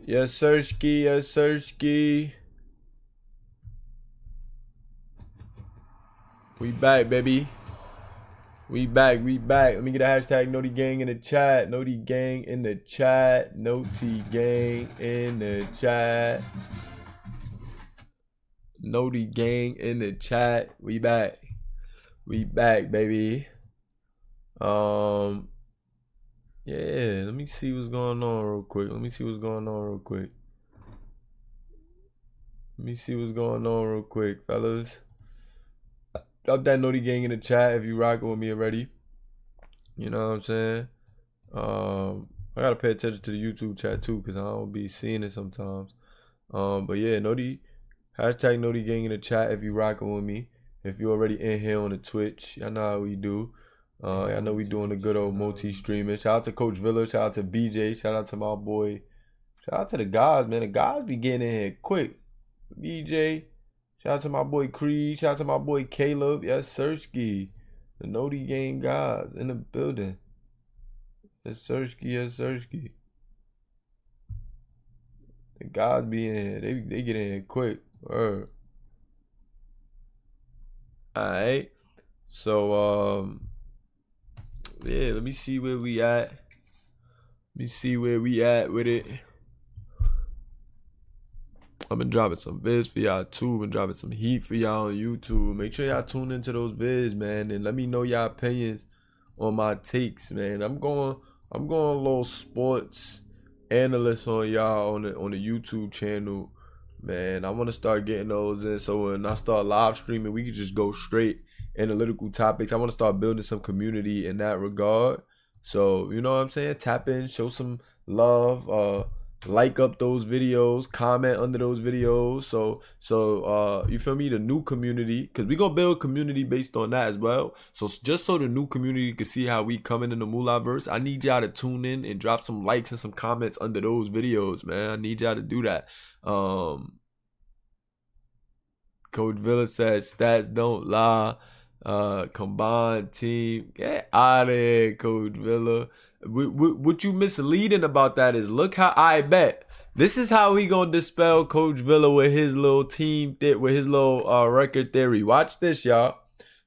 Yes, sirski. Yes, sirski. We back, baby. We back. Let me get a hashtag Noti Gang in the chat. Noti Gang in the chat. Noti Gang in the chat. Noti Gang in the chat. We back. We back, baby. Yeah, let me see what's going on real quick. Let me see what's going on real quick, fellas. Drop that Noti Gang in the chat if you rocking with me already. You know what I'm saying? I gotta pay attention to the YouTube chat too, because I don't be seeing it sometimes. But yeah, hashtag Noti Gang in the chat if you rocking with me. If you already in here on the Twitch, y'all know how we do. I know we doing the good old multi-streaming. Shout out to Coach Villa. Shout out to BJ. Shout out to my boy. Shout out to the guys, man. The guys be getting in here quick. BJ. Shout out to my boy Creed. Shout out to my boy Caleb. Yes, Sirski. The Noti Gang guys in the building. Yes, Sirski. Yes, Sirski. The guys be in here. They get in here quick. Alright. So, yeah, let me see where we at. Let me see where we at with it. I've been dropping some vids for y'all too. Been dropping some heat for y'all on YouTube. Make sure y'all tune into those vids, man, and let me know y'all opinions on my takes, man. I'm going a little sports analyst on y'all on the YouTube channel, man. I want to start getting those in, so when I start live streaming, we can just go straight analytical topics. I want to start building some community in that regard. So you know what I'm saying? Tap in, show some love. Like up those videos, comment under those videos. So you feel me? The new community, because we gonna build community based on that as well. So just so the new community can see how we coming in the Mulaverse, I need y'all to tune in and drop some likes and some comments under those videos, man. I need y'all to do that. Coach Villa said stats don't lie. Combined team, get out of here, Coach Villa. What you misleading about that is, look how I bet this is how we gonna dispel Coach Villa with his little team with his little record theory. Watch this, y'all.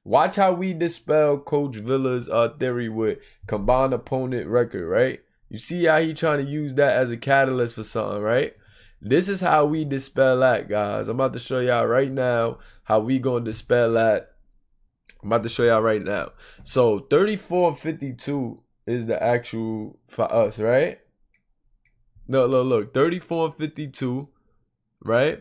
Watch how we dispel Coach Villa's theory with combined opponent record, right? You see how he trying to use that as a catalyst for something, right? This is how we dispel that, guys. I'm about to show y'all right now how we gonna dispel that. I'm about to show y'all right now. So 34 and 52 is the actual for us, right? No, look, 34 and 52, right?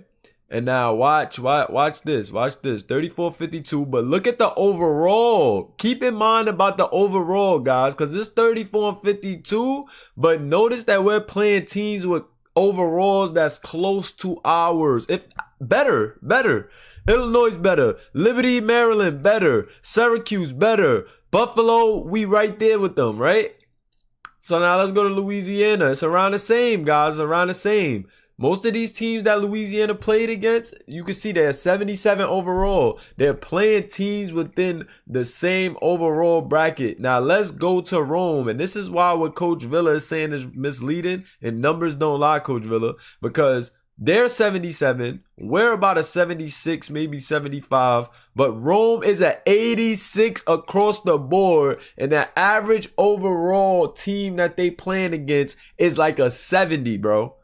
And now watch this, 34-52, but look at the overall. Keep in mind about the overall, guys, because it's 34 and 52, but notice that we're playing teams with overalls that's close to ours. If better. Illinois better. Liberty, Maryland better. Syracuse better. Buffalo, we right there with them, right? So now let's go to Louisiana. It's around the same, guys. Around the same. Most of these teams that Louisiana played against, you can see they're 77 overall. They're playing teams within the same overall bracket. Now let's go to Rome. And this is why what Coach Villa is saying is misleading. And numbers don't lie, Coach Villa. Because they're 77. We're about a 76, maybe 75. But Rome is at 86 across the board. And the average overall team that they playing against is like a 70, bro.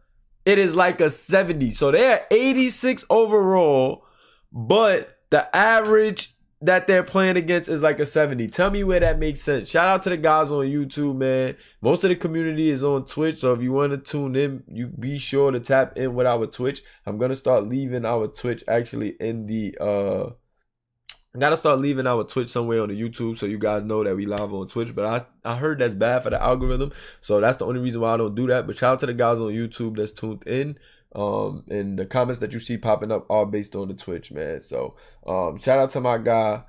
It is like a 70. So they're 86 overall. But the average that they're playing against is like a 70. Tell me where that makes sense. Shout out to the guys on YouTube, man. Most of the community is on Twitch, so if you want to tune in, you be sure to tap in with our Twitch. I'm gonna start leaving our Twitch actually in the I gotta start leaving our Twitch somewhere on the YouTube so you guys know that we live on Twitch. But I heard that's bad for the algorithm, so that's the only reason why I don't do that. But shout out to the guys on YouTube that's tuned in. And the comments that you see popping up are based on the Twitch, man. So shout out to my guy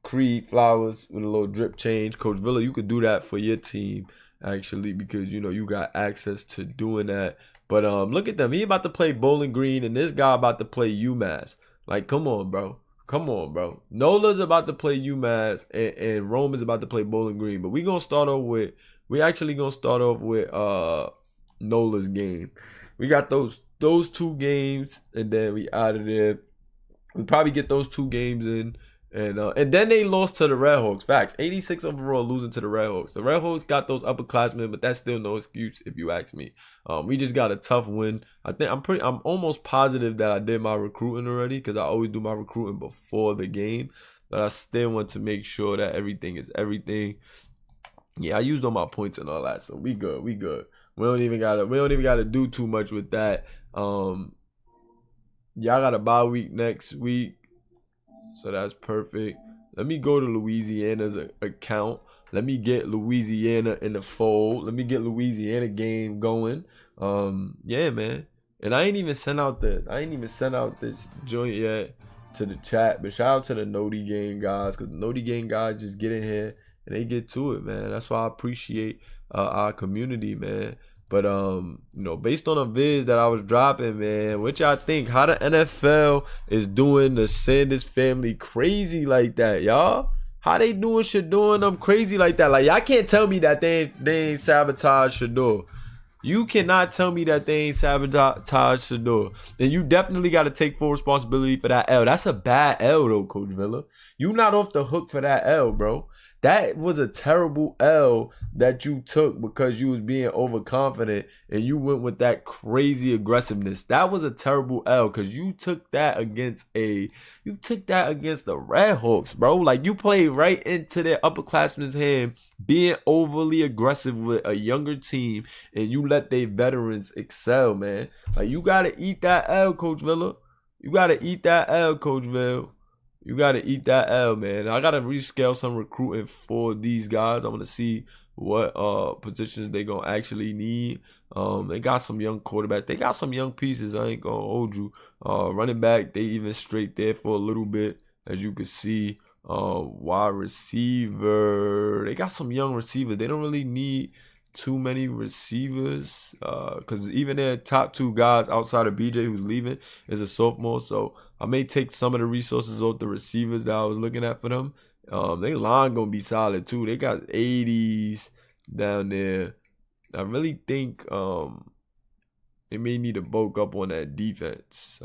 Creed Flowers with a little drip change. Coach Villa, you could do that for your team actually, because you know you got access to doing that. But look at them. He about to play Bowling Green and this guy about to play UMass. Like, come on, bro. Nola's about to play UMass and Rome is about to play Bowling Green. But we actually gonna start off with Nola's game. We got those 2 games, and then we out of there. We probably get those 2 games in. And then they lost to the Red Hawks. Facts. 86 overall losing to the Red Hawks. The Red Hawks got those upperclassmen, but that's still no excuse if you ask me. We just got a tough win. I'm almost positive that I did my recruiting already, because I always do my recruiting before the game. But I still want to make sure that everything is everything. Yeah, I used all my points and all that, so we good. We don't even gotta do too much with that. Y'all got a bye week next week. So that's perfect. Let me go to Louisiana's account. Let me get Louisiana in the fold. Let me get Louisiana game going. Yeah, man. And I ain't even sent out this joint yet to the chat. But shout out to the Noti game guys, because the Noti game guys just get in here and they get to it, man. That's why I appreciate our community, man. But based on a viz that I was dropping, man, what y'all think? How the NFL is doing the Sanders family crazy like that, y'all? How they doing them crazy like that? Like, y'all can't tell me that they ain't sabotage Shador. You cannot tell me that they ain't sabotage Shador. And you definitely got to take full responsibility for that L. That's a bad L, though, Coach Villa. You not off the hook for that L, bro. That was a terrible L that you took because you was being overconfident and you went with that crazy aggressiveness. That was a terrible L because you took that against the Red Hawks, bro. Like, you played right into their upperclassmen's hand, being overly aggressive with a younger team, and you let their veterans excel, man. Like, you gotta eat that L, Coach Villa. You gotta eat that L, Coach Villa. You got to eat that L, man. I got to rescale some recruiting for these guys. I want to see what positions they going to actually need. They got some young quarterbacks. They got some young pieces. I ain't going to hold you. Running back, they even straight there for a little bit, as you can see. Wide receiver, they got some young receivers. They don't really need too many receivers because even their top 2 guys outside of BJ, who's leaving, is a sophomore. So I may take some of the resources off the receivers that I was looking at for them. They line gonna be solid too. They got 80s down there. I really think they may need to bulk up on that defense.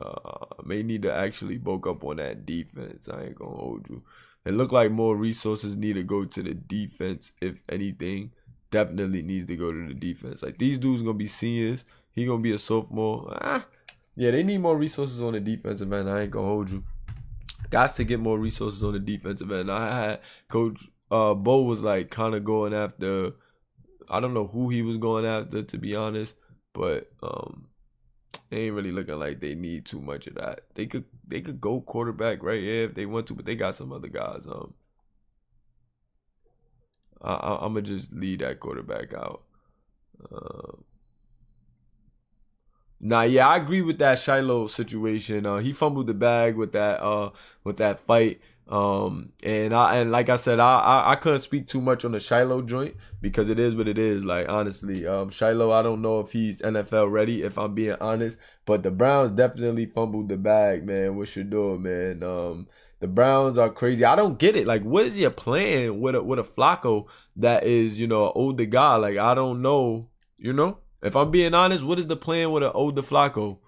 May need to actually bulk up on that defense. I ain't gonna hold you. It look like more resources need to go to the defense, if anything. Definitely needs to go to the defense. Like, these dudes gonna be seniors. He gonna be a sophomore. Yeah, they need more resources on the defensive end. I ain't gonna hold you. Got to get more resources on the defensive end. I had Coach Bo was like kind of going after. I don't know who he was going after, to be honest, but they ain't really looking like they need too much of that. They could go quarterback right here if they want to, but they got some other guys. I'm gonna just leave that quarterback out. Yeah, I agree with that Shiloh situation. He fumbled the bag with that fight. And like I said, I couldn't speak too much on the Shiloh joint because it is what it is. Like, honestly, Shiloh, I don't know if he's NFL ready, if I'm being honest. But the Browns definitely fumbled the bag, man, with Shador, man. The Browns are crazy. I don't get it. Like, what is your plan with a Flacco that is, an older guy? Like, I don't know, If I'm being honest, what is the plan with an older Flacco?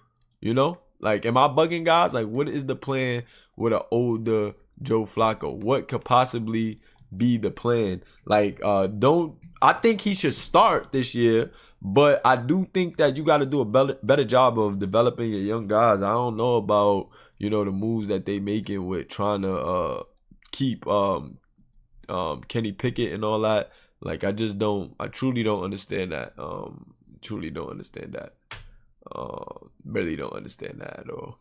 Like, am I bugging guys? Like, what is the plan with an older Joe Flacco? What could possibly be the plan? Like, I think he should start this year, but I do think that you got to do a better job of developing your young guys. I don't know about, the moves that they making with trying to keep Kenny Pickett and all that. Like, I truly don't understand that. Really don't understand that at all.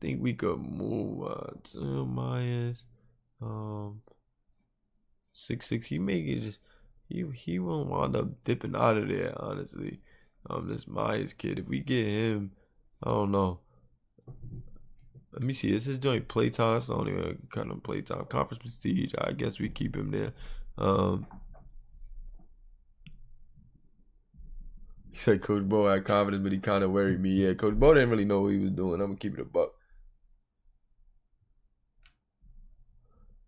Think we could move to Myers. 6'6". He make it just he won't wind up dipping out of there, honestly. This Myers kid. If we get him, I don't know. Let me see. Is his joint playtime? It's not even kind of playtime. Conference prestige. I guess we keep him there. He said Coach Bo had confidence, but he kind of worried me. Yeah, Coach Bo didn't really know what he was doing. I'm going to keep it a buck.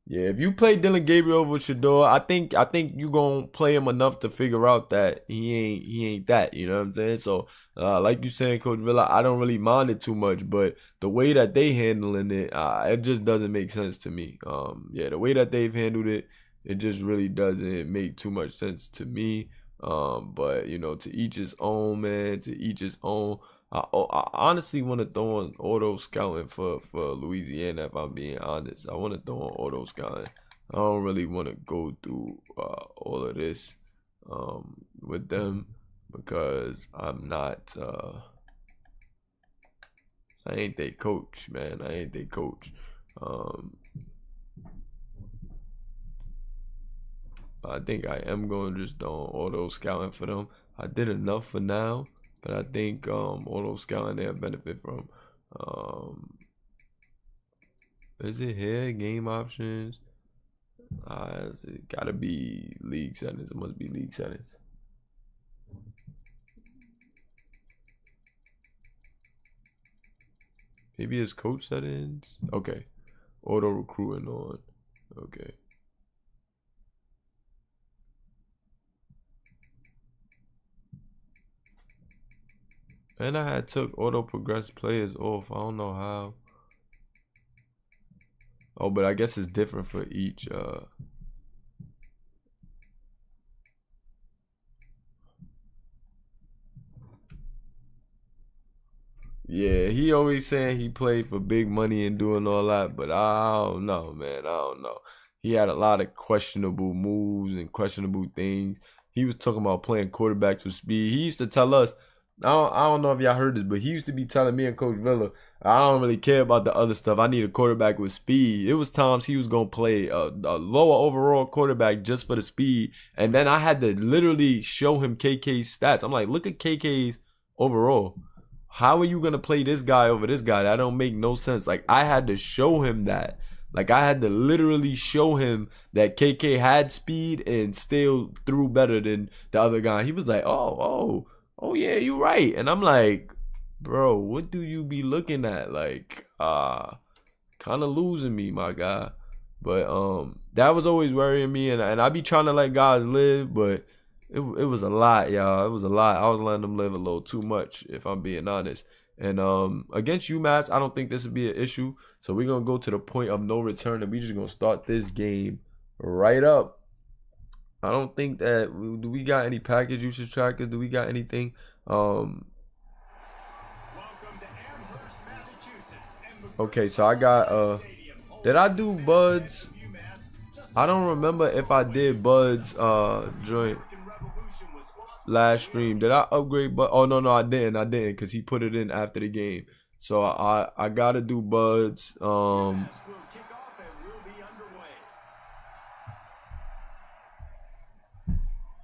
Yeah, if you play Dylan Gabriel over Shador, I think you gonna play him enough to figure out that he ain't that. You know what I'm saying? So like you saying, Coach Villa, I don't really mind it too much, but the way that they handling it, it just doesn't make sense to me. Yeah, the way that they've handled it, it just really doesn't make too much sense to me. But you know, to each his own, man. To each his own. I honestly want to throw on auto scouting for Louisiana. If I'm being honest, I want to throw on auto scouting. I don't really want to go through all of this with them because I'm not. I ain't their coach, man. I ain't their coach. I think I am going to just throw on auto scouting for them. I did enough for now. But I think auto scouting they'll benefit from. Is it here? Game options. It gotta be league settings. It must be league settings. Maybe it's coach settings. Okay. Auto recruiting on. Okay. And I had took auto progress players off. I don't know how. Oh, but I guess it's different for each. Yeah, he always saying he played for big money and doing all that, but I don't know, man. I don't know. He had a lot of questionable moves and questionable things. He was talking about playing quarterbacks with speed. He used to tell us, I don't know if y'all heard this, but he used to be telling me and Coach Villa, I don't really care about the other stuff. I need a quarterback with speed. It was times he was going to play a lower overall quarterback just for the speed. And then I had to literally show him KK's stats. I'm like, look at KK's overall. How are you gonna play this guy over this guy? That don't make no sense. Like I had to show him that. Like I had to literally show him that KK had speed and still threw better than the other guy. He was like, oh yeah, you're right. And I'm like, bro, what do you be looking at? Like, kind of losing me, my guy. But that was always worrying me, and I be trying to let guys live, but it was a lot, y'all. It was a lot. I was letting them live a little too much, if I'm being honest. And against UMass, I don't think this would be an issue. So we're gonna go to the point of no return, and we just gonna start this game right up. I don't think that do we got any package usage trackers? Do we got anything? Okay, so I got did I do buds? I don't remember if I did buds joint last stream. Did I upgrade? But oh no, I didn't because he put it in after the game. So I gotta do buds.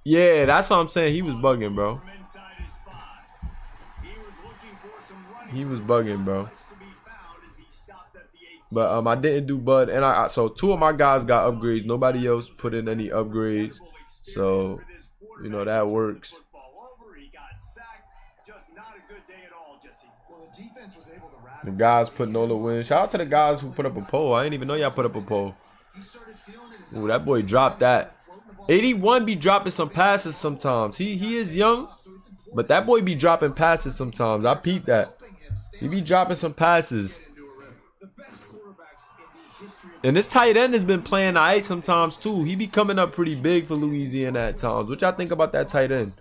Yeah, that's what I'm saying. He was bugging, bro. He was bugging, bro. But I didn't do bud, and so two of my guys got upgrades. Nobody else put in any upgrades, so you know that works. The guys putting all the wins. Shout out to the guys who put up a poll. I didn't even know y'all put up a poll. Ooh, that boy dropped that. 81 be dropping some passes sometimes. He is young, but that boy be dropping passes sometimes. I peeped that. He be dropping some passes. And this tight end has been playing alright sometimes too. He be coming up pretty big for Louisiana at times. What y'all think about that tight end?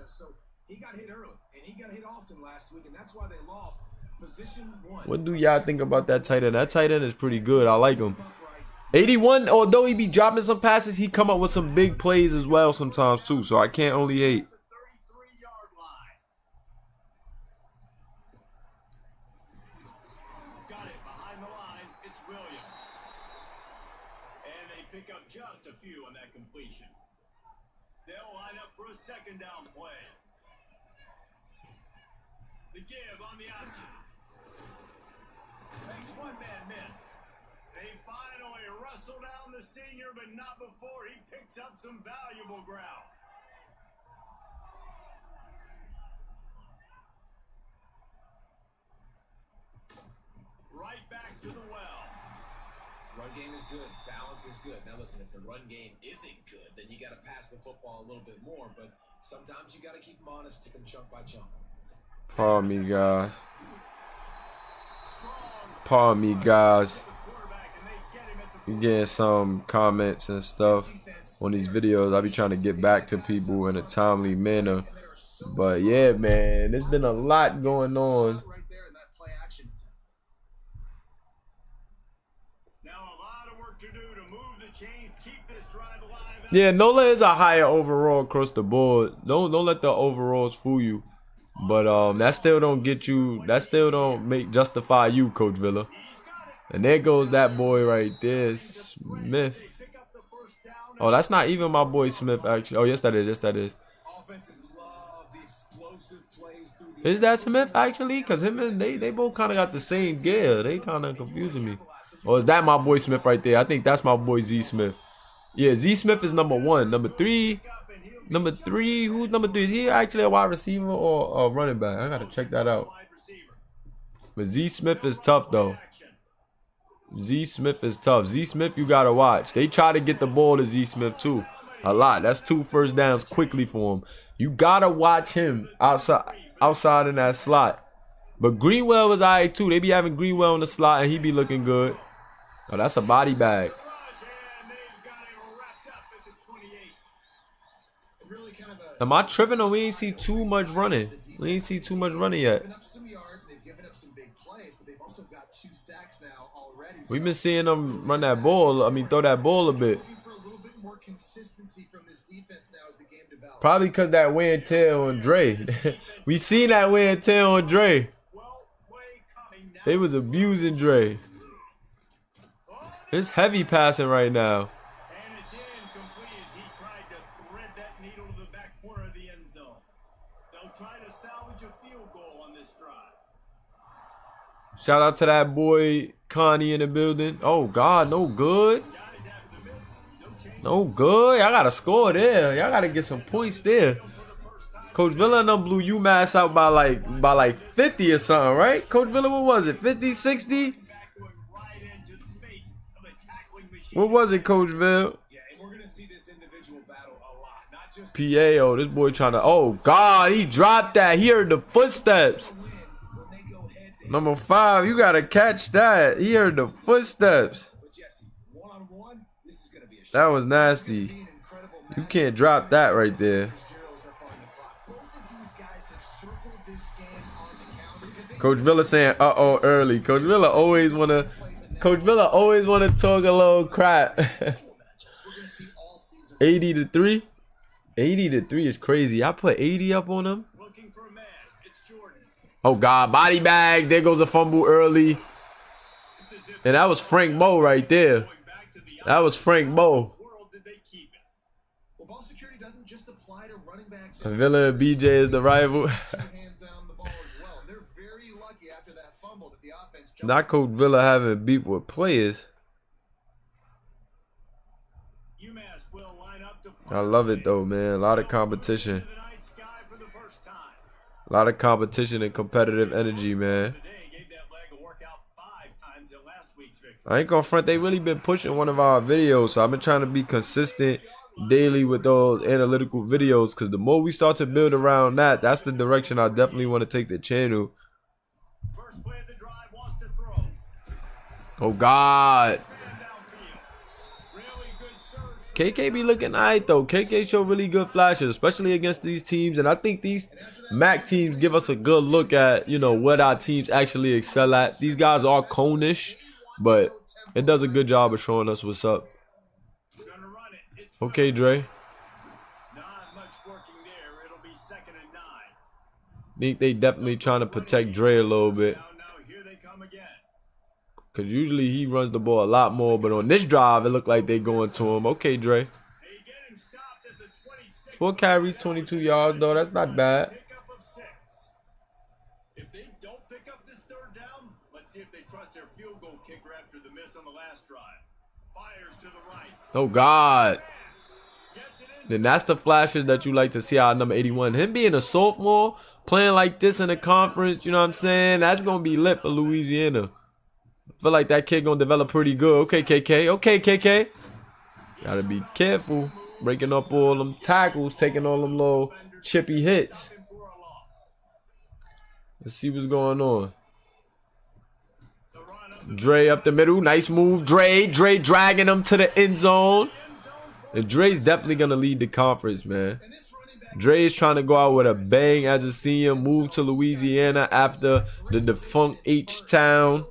What do y'all think about that tight end? That tight end is pretty good. I like him. 81, although he be dropping some passes, he come up with some big plays as well sometimes too. So I can't only hate. Pick up just a few on that completion. They'll line up for a second down play. The give on the option. Makes one man miss. They finally wrestle down the senior, but not before he picks up some valuable ground. Right back to the well. Run game is good. Balance is good. Now listen, if the run game isn't good, then you got to pass the football a little bit more. But sometimes you got to keep them honest, take them chunk by chunk. Pardon me, guys. Pardon me, guys. You getting some comments and stuff on these videos. I be trying to get back to people in a timely manner. But yeah, man, there's been a lot going on. Yeah, Nola is a higher overall across the board. Don't let the overalls fool you. But that still don't get you. That still don't justify you, Coach Villa. And there goes that boy right there, Smith. Oh, that's not even my boy Smith, actually. Oh, yes, that is. Yes, that is. Is that Smith, actually? Because him and they both kind of got the same gear. They kind of confusing me. Or is that my boy Smith right there? I think that's my boy Z Smith. Yeah, Z Smith is number 1. Number 3. Who's number 3? Is he actually a wide receiver or a running back? I got to check that out. But Z Smith is tough, though. Z Smith is tough. Z Smith, you got to watch. They try to get the ball to Z Smith, too. A lot. That's 2 first downs quickly for him. You got to watch him outside in that slot. But Greenwell was all right, too. They be having Greenwell in the slot, and he be looking good. Oh, that's a body bag. Am I tripping or we ain't see too much running? We ain't see too much running yet. We've been seeing them run that ball. I mean, throw that ball a bit. Probably because that wear and tear on Dre. We seen that wear and tear on Dre. They was abusing Dre. It's heavy passing right now. Shout out to that boy Connie in the building. Oh God, no good. No good. Y'all gotta score there. Y'all gotta get some points there. Coach Villa and them blew UMass out by like 50 or something, right? Coach Villa, what was it? 50, 60? What was it, Coach Villa? PA, oh, this boy trying to, oh God, he dropped that. He heard the footsteps. Number 5, you gotta catch that. He heard the footsteps. That was nasty. You can't drop that right there. Coach Villa saying uh-oh early. Coach Villa always wanna talk a little crap. 80-3. 80-3 is crazy. I put 80 up on him. Oh God, body bag. There goes a fumble early. And that was Frank Moe right there. That was Frank Moe. Villa and BJ is the rival. Not Coach Villa having beef with players. I love it though, man. A lot of competition. A lot of competition and competitive energy, man. I ain't gonna front, they really been pushing one of our videos, so I've been trying to be consistent daily with those analytical videos, because the more we start to build around that, that's the direction I definitely want to take the channel. Oh God. KK be looking alright though. KK show really good flashes, especially against these teams, and I think these MAC teams give us a good look at, you know, what our teams actually excel at. These guys are cone-ish, but it does a good job of showing us what's up. Okay, Dre. I think they definitely trying to protect Dre a little bit, because usually he runs the ball a lot more, but on this drive, it looked like they going to him. Okay, Dre. 4 carries, 22 yards, though. That's not bad. If they don't pick up this 3rd down, let's see if they trust their field goal kicker after the miss on the last drive. Fires to the right. Oh, God. Then that's the flashes that you like to see out of number 81. Him being a sophomore, playing like this in the conference, you know what I'm saying? That's going to be lit for Louisiana. Feel like that kid gonna develop pretty good. Okay, KK. Okay, KK. Gotta be careful. Breaking up all them tackles, taking all them little chippy hits. Let's see what's going on. Dre up the middle. Nice move. Dre dragging him to the end zone. And Dre's definitely going to lead the conference, man. Dre is trying to go out with a bang as a senior. Move to Louisiana after the defunct H-Town.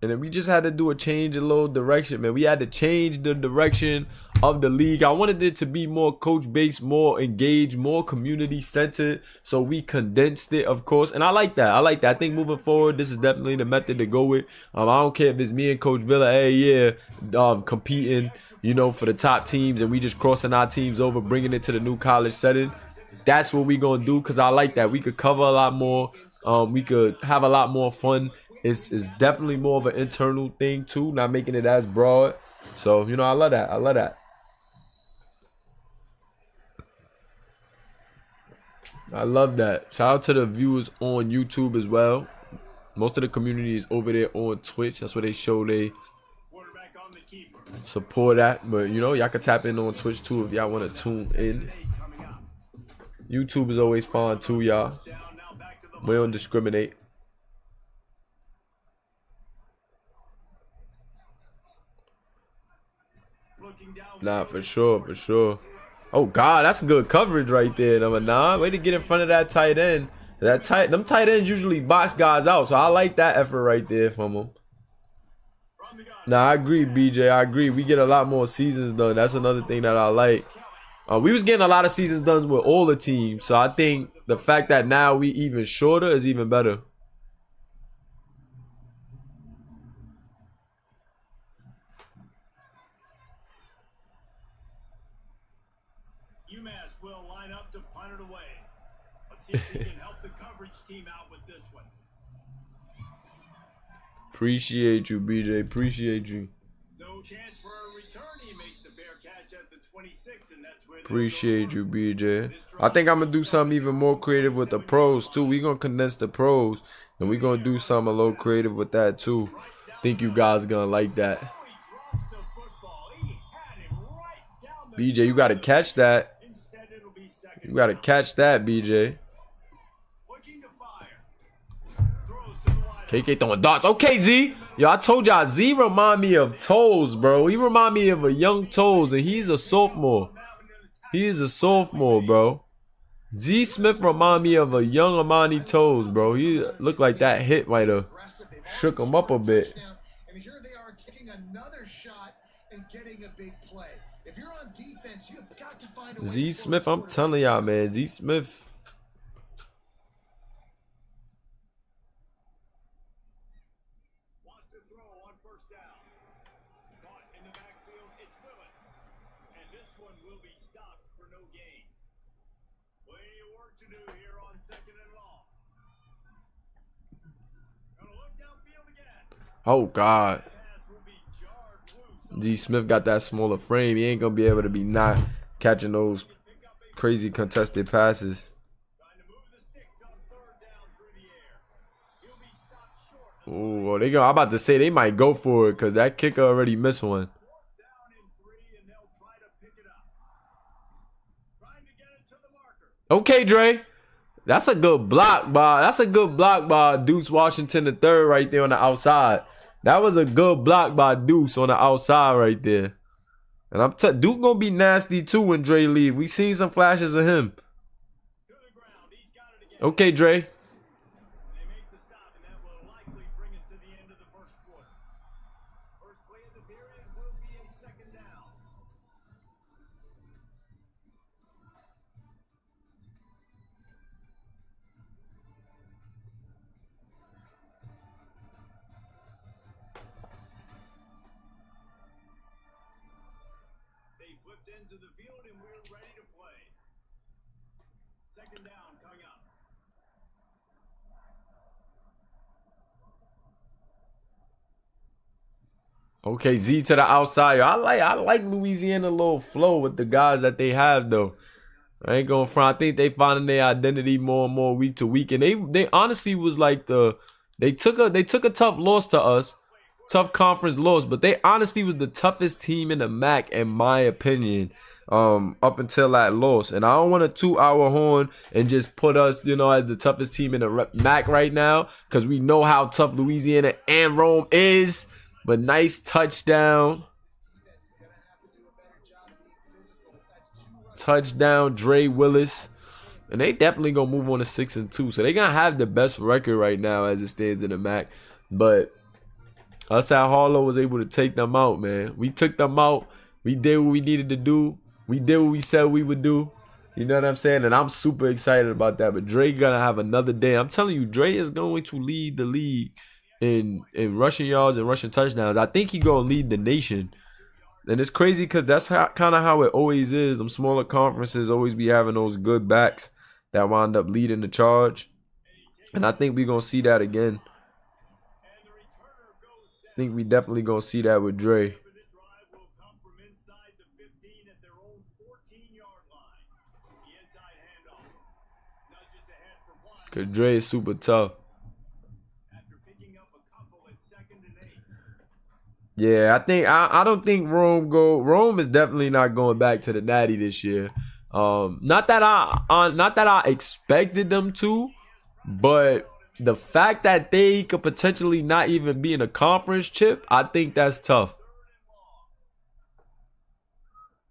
And then we just had to do a change in little direction, man. We had to change the direction of the league. I wanted it to be more coach-based, more engaged, more community-centered. So we condensed it, of course. And I like that. I think moving forward, this is definitely the method to go with. I don't care if it's me and Coach Villa, hey, yeah, competing, you know, for the top teams. And we just crossing our teams over, bringing it to the new college setting. That's what we going to do because I like that. We could cover a lot more. We could have a lot more fun. It's definitely more of an internal thing too, not making it as broad. So, you know, I love that. I love that. I love that. Shout out to the viewers on YouTube as well. Most of the community is over there on Twitch. That's where they show they support at. But, you know, y'all can tap in on Twitch too if y'all want to tune in. YouTube is always fun too, y'all. We don't discriminate. Nah, for sure, for sure. Oh God, that's good coverage right there, number 9. Way to get in front of that tight end. Them tight ends usually box guys out, so I like that effort right there from them. Nah, I agree, BJ. I agree. We get a lot more seasons done. That's another thing that I like. We was getting a lot of seasons done with all the teams, so I think the fact that now we even shorter is even better. Will line up to punt it away. Let's see if we can help the coverage team out with this one. Appreciate you, BJ. Appreciate you. No chance for a return. He makes the fair catch at the 26, and that's where. Appreciate you, BJ. I think I'm gonna do something even more creative with the pros too. We're gonna condense the pros, and we're gonna do something a little creative with that too. Think you guys gonna like that. BJ, you gotta catch that. You gotta catch that, BJ. KK throwing darts. Okay, Z. Yo, I told y'all, Z remind me of Toes, bro. He remind me of a young Toes, and he's a sophomore. He is a sophomore, bro. Z Smith remind me of a young Amani Toes, bro. He looked like that hit might have shook him up a bit. And here they are taking another shot and getting a big play. If you're on defense, you've got to find a way. Z Smith, I'm telling y'all, man. Z Smith. Wants to throw on first down. Caught in the backfield, it's Willis. And this one will be stopped for no gain. Plenty of work to do here on 2nd and long. Gonna look downfield again. Oh, God. Z Smith got that smaller frame. He ain't gonna be able to be not catching those crazy contested passes. Oh, they go. I'm about to say they might go for it because that kicker already missed one. Okay, Dre. That's a good block by Deuce Washington III right there on the outside. That was a good block by Deuce on the outside right there. And I'm Duke gonna be nasty too when Dre leave. We seen some flashes of him. Okay, Dre. Into the field and we're ready to play. 2nd down coming up. Okay, Z to the outside. I like Louisiana little flow with the guys that they have though. I ain't going front. I think they finding their identity more and more week to week, and they honestly was like they took a tough loss to us, tough conference loss, but they honestly was the toughest team in the MAC in my opinion. Up until that loss, and I don't want a 2-hour horn and just put us, as the toughest team in the MAC right now, because we know how tough Louisiana and Rome is. But nice touchdown. Touchdown, Dre Willis. And they definitely gonna move on to 6-2. So they gonna have the best record right now as it stands in the MAC. But us at Harlow was able to take them out, man. We took them out. We did what we needed to do. We did what we said we would do. You know what I'm saying? And I'm super excited about that. But Dre gonna have another day. I'm telling you, Dre is going to lead the league in rushing yards and rushing touchdowns. I think he gonna lead the nation. And it's crazy because that's kind of how it always is. Them smaller conferences always be having those good backs that wind up leading the charge. And I think we're going to see that again. I think we definitely going to see that with Dre. Because Dre is super tough. Yeah, I don't think Rome is definitely not going back to the Natty this year. Not that I expected them to, but the fact that they could potentially not even be in a conference chip, I think that's tough.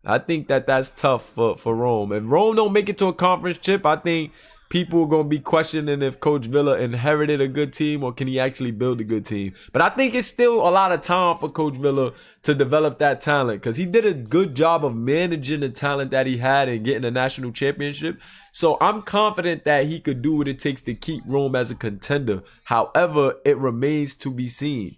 I think that's tough for Rome. If Rome don't make it to a conference chip, I think people are going to be questioning if Coach Villa inherited a good team or can he actually build a good team. But I think it's still a lot of time for Coach Villa to develop that talent because he did a good job of managing the talent that he had and getting a national championship. So I'm confident that he could do what it takes to keep Rome as a contender. However, it remains to be seen.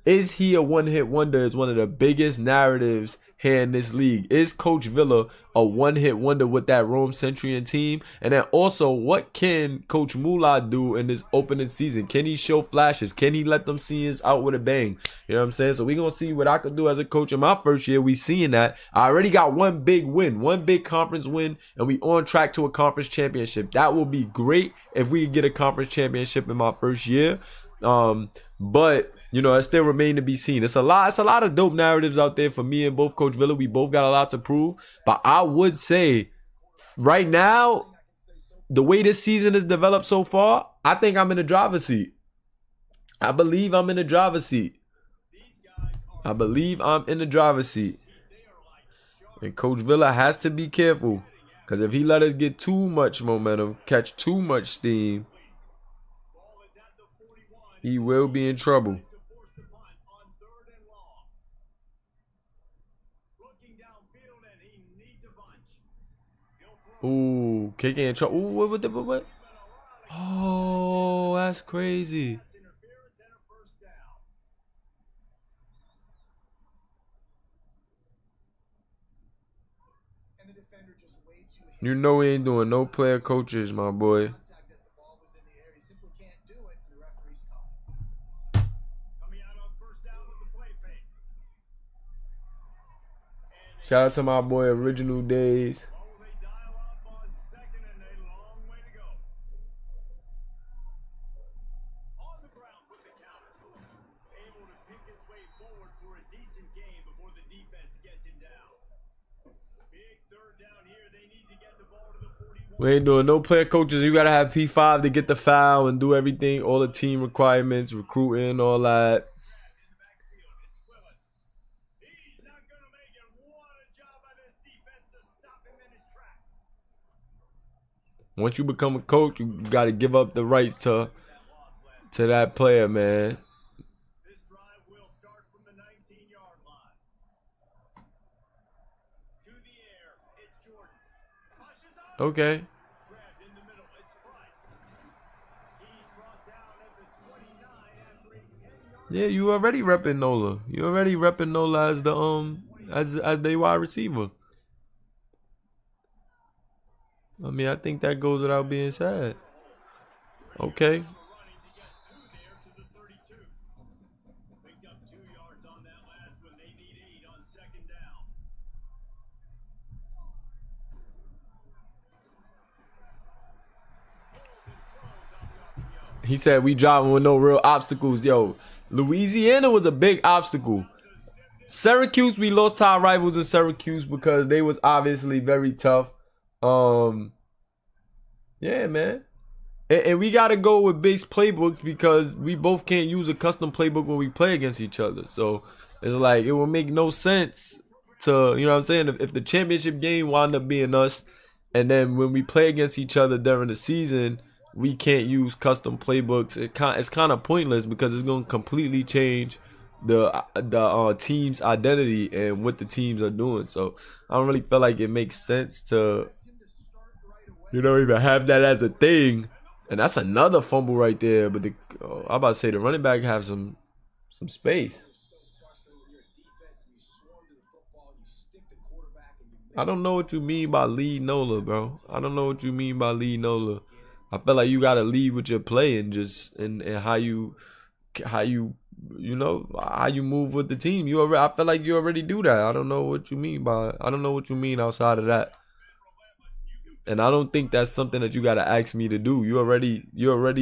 Is he a one-hit wonder is one of the biggest narratives here in this league. Is Coach Villa a one-hit wonder with that Rome Centurion team? And then also, what can Coach Mula do in this opening season? Can he show flashes? Can he let them see us out with a bang? You know what I'm saying? So we're going to see what I can do as a coach in my first year. We seeing that. I already got one big win, one big conference win, and we on track to a conference championship. That will be great if we get a conference championship in my first year. But it still remains to be seen. It's a lot of dope narratives out there for me and both Coach Villa. We both got a lot to prove. But I would say right now, the way this season has developed so far, I think I'm in the driver's seat. I believe I'm in the driver's seat. And Coach Villa has to be careful. Because if he let us get too much momentum, catch too much steam, he will be in trouble. Ooh, kicking in trouble. Ooh, what? Oh, that's crazy. You know we ain't doing no player coaches, my boy. Shout out to my boy Original Days. We ain't doing no player coaches. You gotta have P5 to get the foul and do everything, all the team requirements, recruiting, all that. Once you become a coach, you gotta give up the rights to that player, man. Okay. Yeah, you already repping Nola. You already repping Nola as the as their wide receiver. I mean, I think that goes without being said. Okay. He said we driving with no real obstacles. Yo, Louisiana was a big obstacle. Syracuse, we lost to our rivals in Syracuse because they was obviously very tough. Yeah, man. And we got to go with base playbooks because we both can't use a custom playbook when we play against each other. So it's like it will make no sense to, you know what I'm saying, if the championship game wound up being us, and then when we play against each other during the season, we can't use custom playbooks. It's kind of pointless because it's going to completely change the team's identity and what the teams are doing. So I don't really feel like it makes sense to, you know, even have that as a thing. And that's another fumble right there. But I'm about to say the running back have some space. I don't know what you mean by lead Nola, bro. I don't know what you mean by lead Nola. I feel like you gotta lead with your play and just and how you move with the team. I feel like you already do that. I don't know what you mean outside of that. And I don't think that's something that you gotta ask me to do. You're already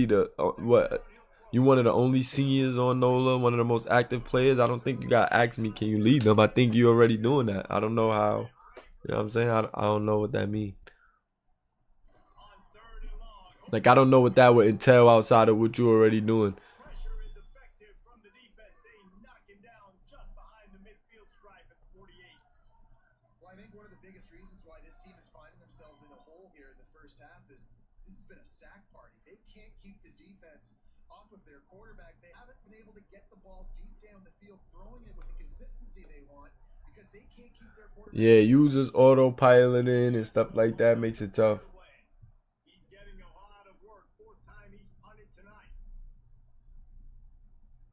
the what? You one of the only seniors on NOLA, one of the most active players. I don't think you gotta ask me, can you lead them? I think you're already doing that. I don't know how. You know what I'm saying? I don't know what that means. Like, I don't know what that would entail outside of what you're already doing. Well, I think one of the biggest reasons why this team is finding themselves in a hole here in the first half is this has been a sack party. They can't keep the defense off of their quarterback. They haven't been able to get the ball deep down the field, throwing it with the consistency they want because they can't keep their quarterback. Yeah, users autopiloting and stuff like that makes it tough. He's getting a lot of work. Fourth time he's punted tonight.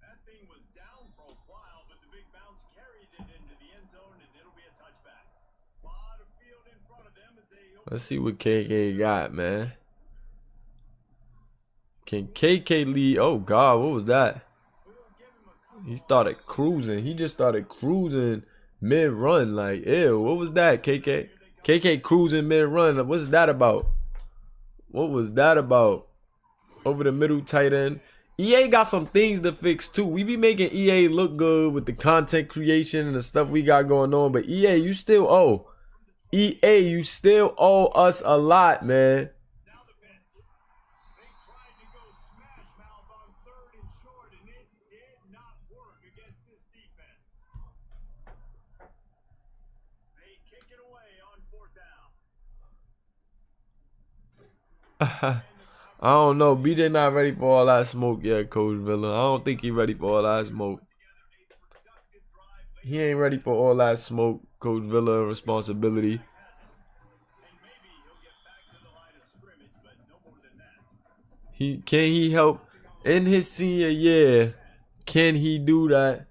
That thing was down for a while, but the big bounce carried it into the end zone, and it'll be a touchback. A lot of field in front of them as they. Let's see what KK got, man. Can KK lead? Oh, God, what was that? He started cruising. He just started cruising mid-run. Like, ew, what was that, KK? KK cruising mid-run. What's that about? What was that about? Over the middle tight end. EA got some things to fix, too. We be making EA look good with the content creation and the stuff we got going on. But EA, you still owe. EA, you still owe us a lot, man. I don't know. BJ not ready for all that smoke yet, Coach Villa. I don't think he ready for all that smoke. He ain't ready for all that smoke, Coach Villa. Responsibility. Can he help in his senior year? Can he do that?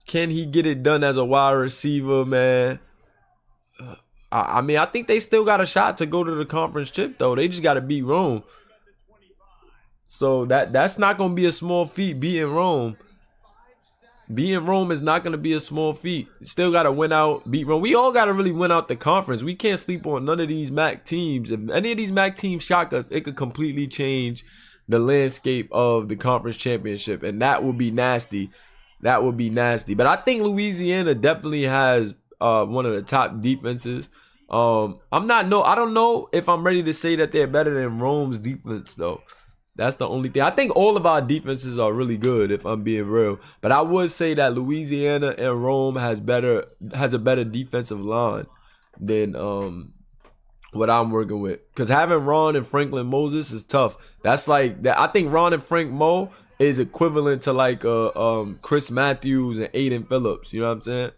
Can he get it done as a wide receiver, man? I mean, I think they still got a shot to go to the conference chip, though. They just got to beat Rome. So that's not going to be a small feat, beating Rome. Beating Rome is not going to be a small feat. Still got to win out, beat Rome. We all got to really win out the conference. We can't sleep on none of these MAC teams. If any of these MAC teams shock us, it could completely change the landscape of the conference championship. And that would be nasty. That would be nasty. But I think Louisiana definitely has one of the top defenses. I don't know if I'm ready to say that they're better than Rome's defense, though. That's the only thing. I think all of our defenses are really good, if I'm being real. But I would say that Louisiana and Rome has a better defensive line than what I'm working with. Because having Ron and Franklin Moses is tough. That's like that. I think Ron and Frank Mo is equivalent to like Chris Matthews and Aiden Phillips. You know what I'm saying?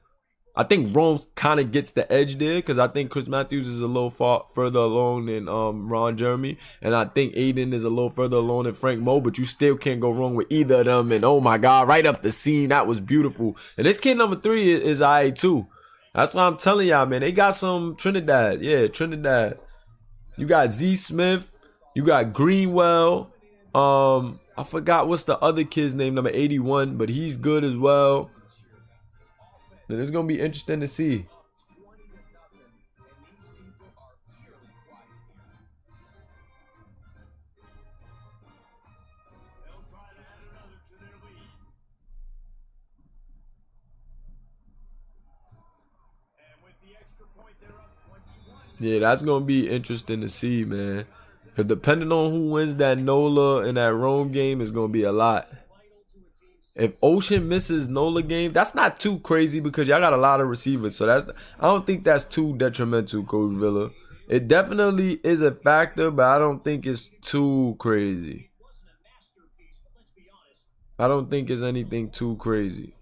I think Rome kind of gets the edge there because I think Chris Matthews is a little further along than Ron Jeremy. And I think Aiden is a little further along than Frank Mo. But you still can't go wrong with either of them. And oh my God, right up the seam. That was beautiful. And this kid number 3 is IA too. That's what I'm telling y'all, man. They got some Trinidad. Yeah, Trinidad. You got Z Smith. You got Greenwell. I forgot what's the other kid's name, number 81. But he's good as well. Then it's going to be interesting to see. Yeah, that's gonna be interesting to see, man. Cause depending on who wins that NOLA and that Rome game is gonna be a lot. If Ocean misses NOLA game, that's not too crazy because y'all got a lot of receivers. So I don't think that's too detrimental, Coach Villa. It definitely is a factor, but I don't think it's too crazy. I don't think it's anything too crazy.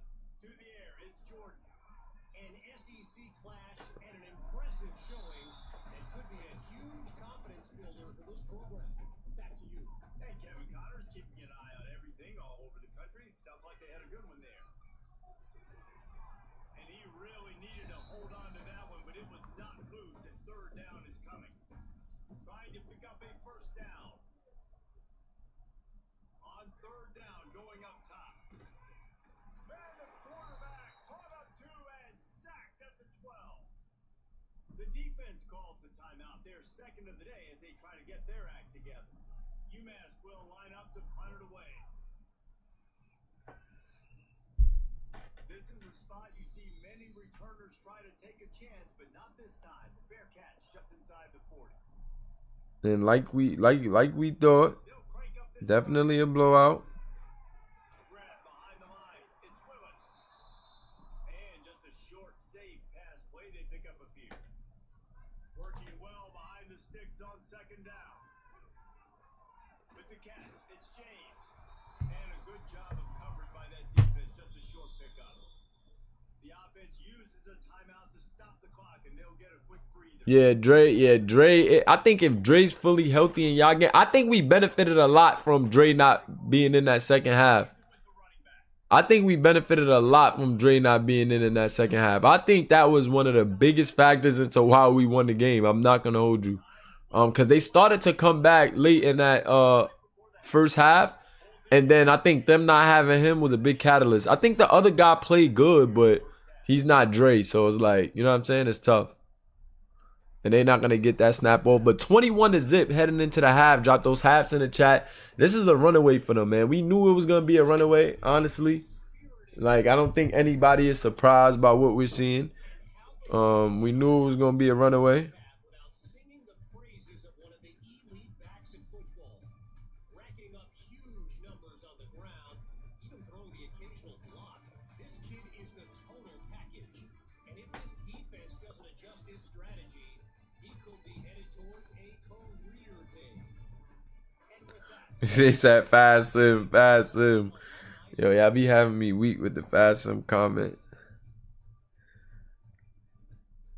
Second of the day as they try to get their act together. UMass will line up to punt it away. This is a spot you see many returners try to take a chance, but not this time. The Bearcats just inside the 40. And like we thought, definitely a blowout. Behind the line, it's Willis. And just a short, safe pass play. They pick up a few. Working well behind the sticks on second down. With the catch, it's James. And a good job of covered by that defense, just a short pickup. The offense uses a timeout to stop the clock, and they'll get a quick breather. Dre. I think if Dre's fully healthy in y'all game, I think we benefited a lot from Dre not being in that second half. I think we benefited a lot from Dre not being in that second half. I think that was one of the biggest factors into why we won the game. I'm not gonna hold you, because they started to come back late in that first half, and then I think them not having him was a big catalyst. I think the other guy played good, but he's not Dre, so it's like, you know what I'm saying? It's tough, and they're not gonna get that snap off. But 21-0 heading into the half. Drop those halves in the chat. This is a runaway for them, man. We knew it was gonna be a runaway, honestly. Like, I don't think anybody is surprised by what we're seeing. We knew it was gonna be a runaway. They said fast sim. Yo, y'all be having me weak with the fast sim comment.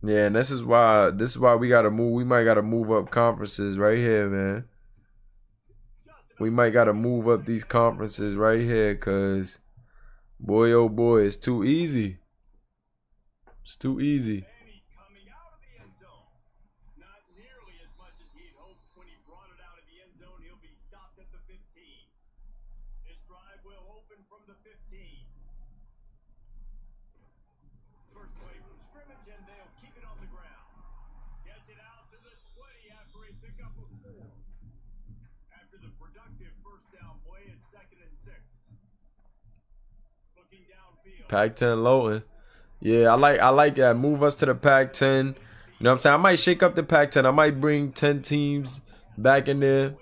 Yeah, and this is why we gotta move. We might gotta move up conferences right here, man. We might gotta move up these conferences right here, cause boy, oh boy, it's too easy. It's too easy. Pac-10 Lowton. Yeah, I like that. Move us to the Pac-10. You know what I'm saying? I might shake up the Pac-10. I might bring 10 teams back in there.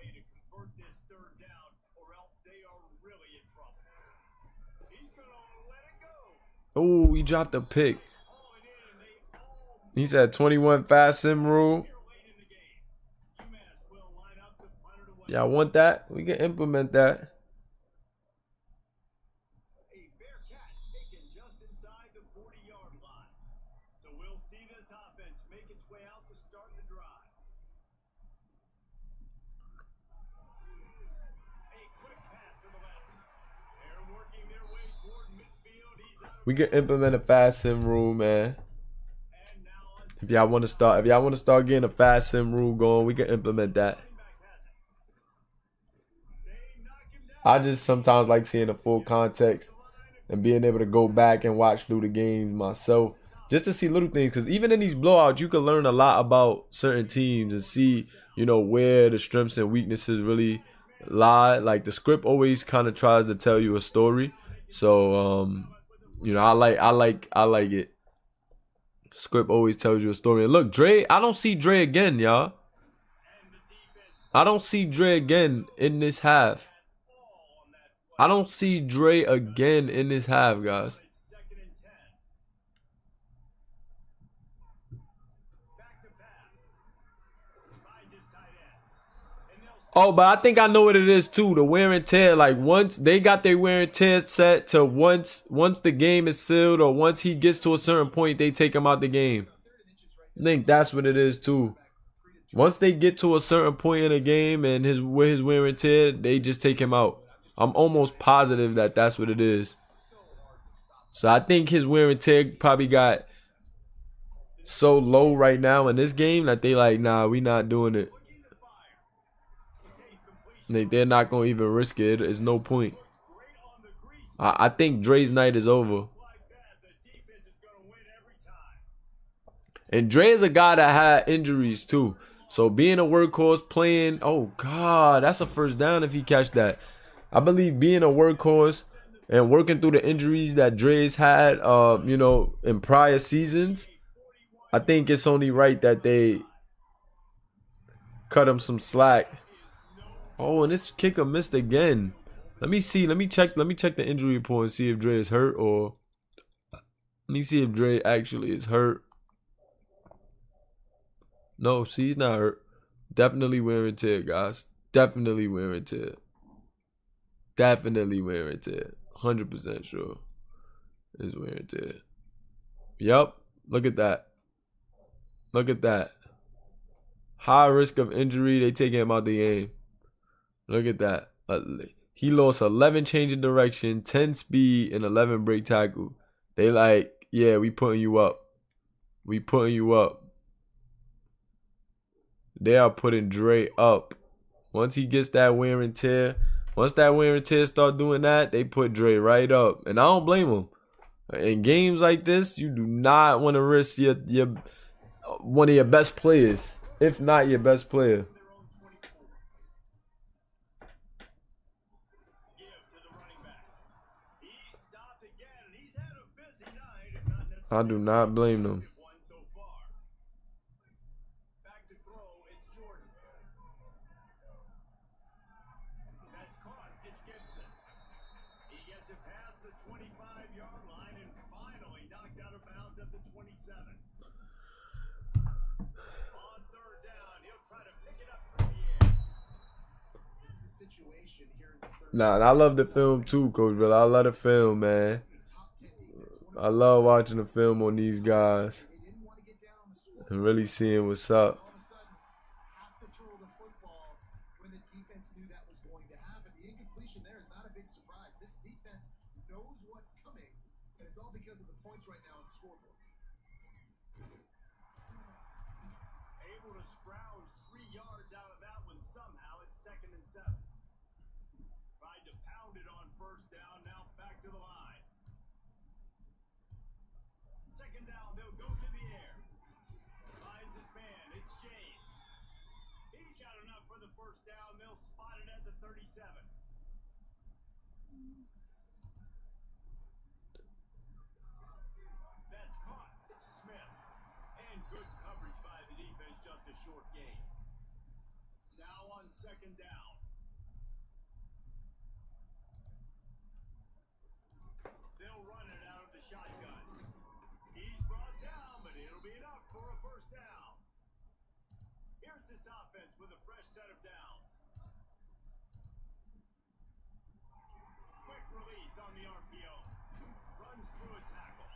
Oh, he dropped a pick. He said 21 fast sim rule. Y'all want that? We can implement that. We can implement a fast sim rule, man. If y'all want to start getting a fast sim rule going, we can implement that. I just sometimes like seeing the full context and being able to go back and watch through the games myself just to see little things. Because even in these blowouts, you can learn a lot about certain teams and see, you know, where the strengths and weaknesses really lie. Like, the script always kind of tries to tell you a story. So, you know, I like it. Script always tells you a story. And look, Dre, I don't see Dre again, y'all. I don't see Dre again in this half. I don't see Dre again in this half, guys. Oh, but I think I know what it is too. The wear and tear. Like once they got their wear and tear set to once the game is sealed or once he gets to a certain point, they take him out the game. I think that's what it is too. Once they get to a certain point in the game and his wear and tear, they just take him out. I'm almost positive that that's what it is. So I think his wear and tear probably got so low right now in this game that they like, nah, we not doing it. They're not going to even risk it. There's no point. I think Dre's night is over. And Dre is a guy that had injuries too. So being a workhorse, playing, oh God, that's a first down if he catch that. I believe being a workhorse and working through the injuries that Dre's had, you know, in prior seasons, I think it's only right that they cut him some slack. Oh, and this kicker missed again. Let me see. Let me check the injury report and see if Dre is hurt or let me see if Dre actually is hurt. No, see, he's not hurt. Definitely wear and tear, guys. Definitely wear and tear. Definitely wear and tear. 100% sure. Is wear and tear. Yup. Look at that. Look at that. High risk of injury. They taking him out the game. Look at that. He lost 11 change in direction, 10 speed, and 11 break tackle. They like, yeah, we putting you up. We putting you up. They are putting Dre up. Once he gets that wear and tear, once that wear and tear start doing that, they put Dre right up. And I don't blame him. In games like this, you do not want to risk your one of your best players, if not your best player. I do not blame them. Nah, and I love the film too, Coach Bill. I love the film, man. I love watching the film on these guys and really seeing what's up. Able to scrounge 3 yards out of that one somehow. It's 2nd and 7. Tried to pound it on first down. Now back to the line. 2nd down. They'll go to the air. Finds his man. It's James. He's got enough for the first down. They'll spot it at the 37. That's caught. It's Smith. And good coverage by the defense. Just a short gain. Now on 2nd down. They'll run it out of the shotgun. He's brought down, but it'll be enough for a first down. Here's this offense with a fresh set of downs. Quick release on the RPO. Runs through a tackle.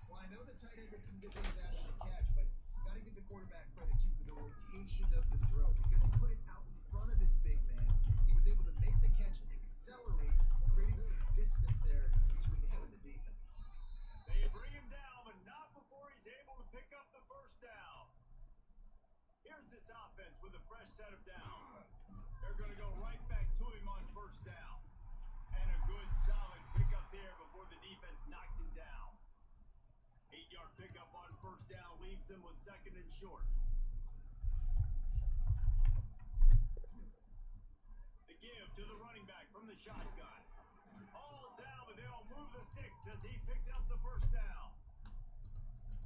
Well, I know the tight end did some good things after the catch, but got to give the quarterback credit too for the location of the throw because he put it out in front of his big man. He was able to make the catch and accelerate, creating some distance there between him and the defense. They bring him down, but not before he's able to pick up the first down. Here's this offense with a fresh set of downs. They're going to go right back to him on first down. And a good, solid pickup there before the defense knocks him down. 8-yard pickup on first down leaves them with 2nd and short. The give to the running back from the shotgun. All down, but they don't move the sticks as he picks up the first down.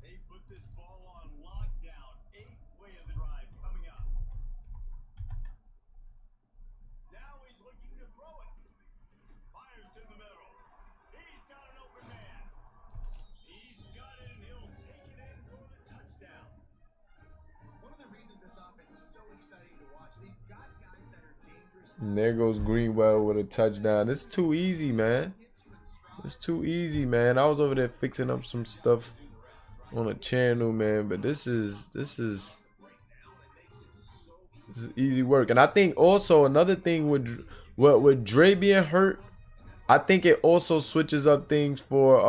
They put this ball on lockdown. 8th way of the drive coming up. Now he's looking to throw it. Fires to the middle. He's got an open man. He's got it, and he'll take it in for the touchdown. One of the reasons this offense is so exciting to watch, they've got guys that are dangerous. And there goes Greenwell with a touchdown. It's too easy, man. It's too easy, man. I was over there fixing up some stuff on a channel, man, but this is easy work. And I think also another thing with Dre being hurt, I think it also switches up things for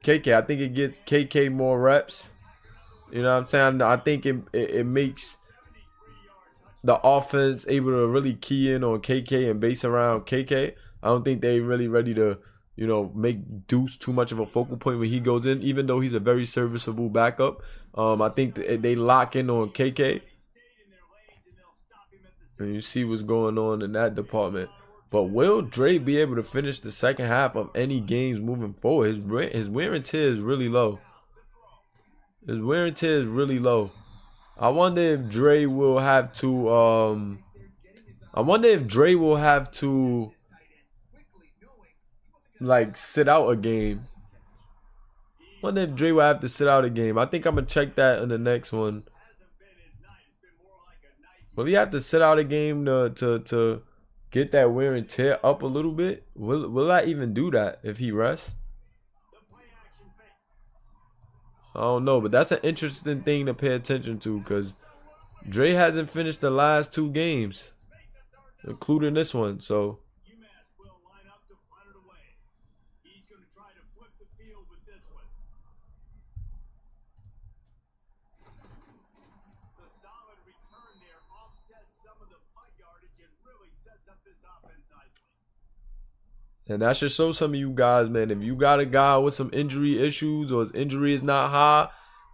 KK. I think it gets KK more reps. You know what I'm saying? I think it makes the offense able to really key in on KK and base around KK. I don't think they really ready to, you know, make Deuce too much of a focal point when he goes in, even though he's a very serviceable backup. I think they lock in on KK. And you see what's going on in that department. But will Dre be able to finish the second half of any games moving forward? His wear and tear is really low. His wear and tear is really low. I wonder if Dre will have to like sit out a game. Wonder if Dre will have to sit out a game. I think I'm gonna check that in the next one. Will he have to sit out a game to get that wear and tear up a little bit? Will I even do that if he rests? I don't know, but that's an interesting thing to pay attention to because Dre hasn't finished the last 2 games, including this one. So and that should show some of you guys, man. If you got a guy with some injury issues or his injury is not high,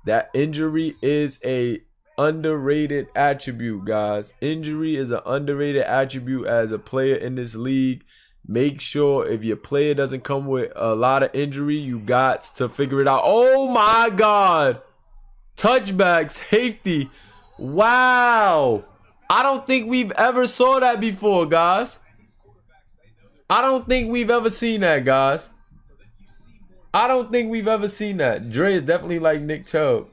that injury is a underrated attribute, guys. Injury is an underrated attribute as a player in this league. Make sure if your player doesn't come with a lot of injury, you got to figure it out. Oh my God. Touchback safety. Wow. I don't think we've ever saw that before, guys. I don't think we've ever seen that, guys. I don't think we've ever seen that. Dre is definitely like Nick Chubb.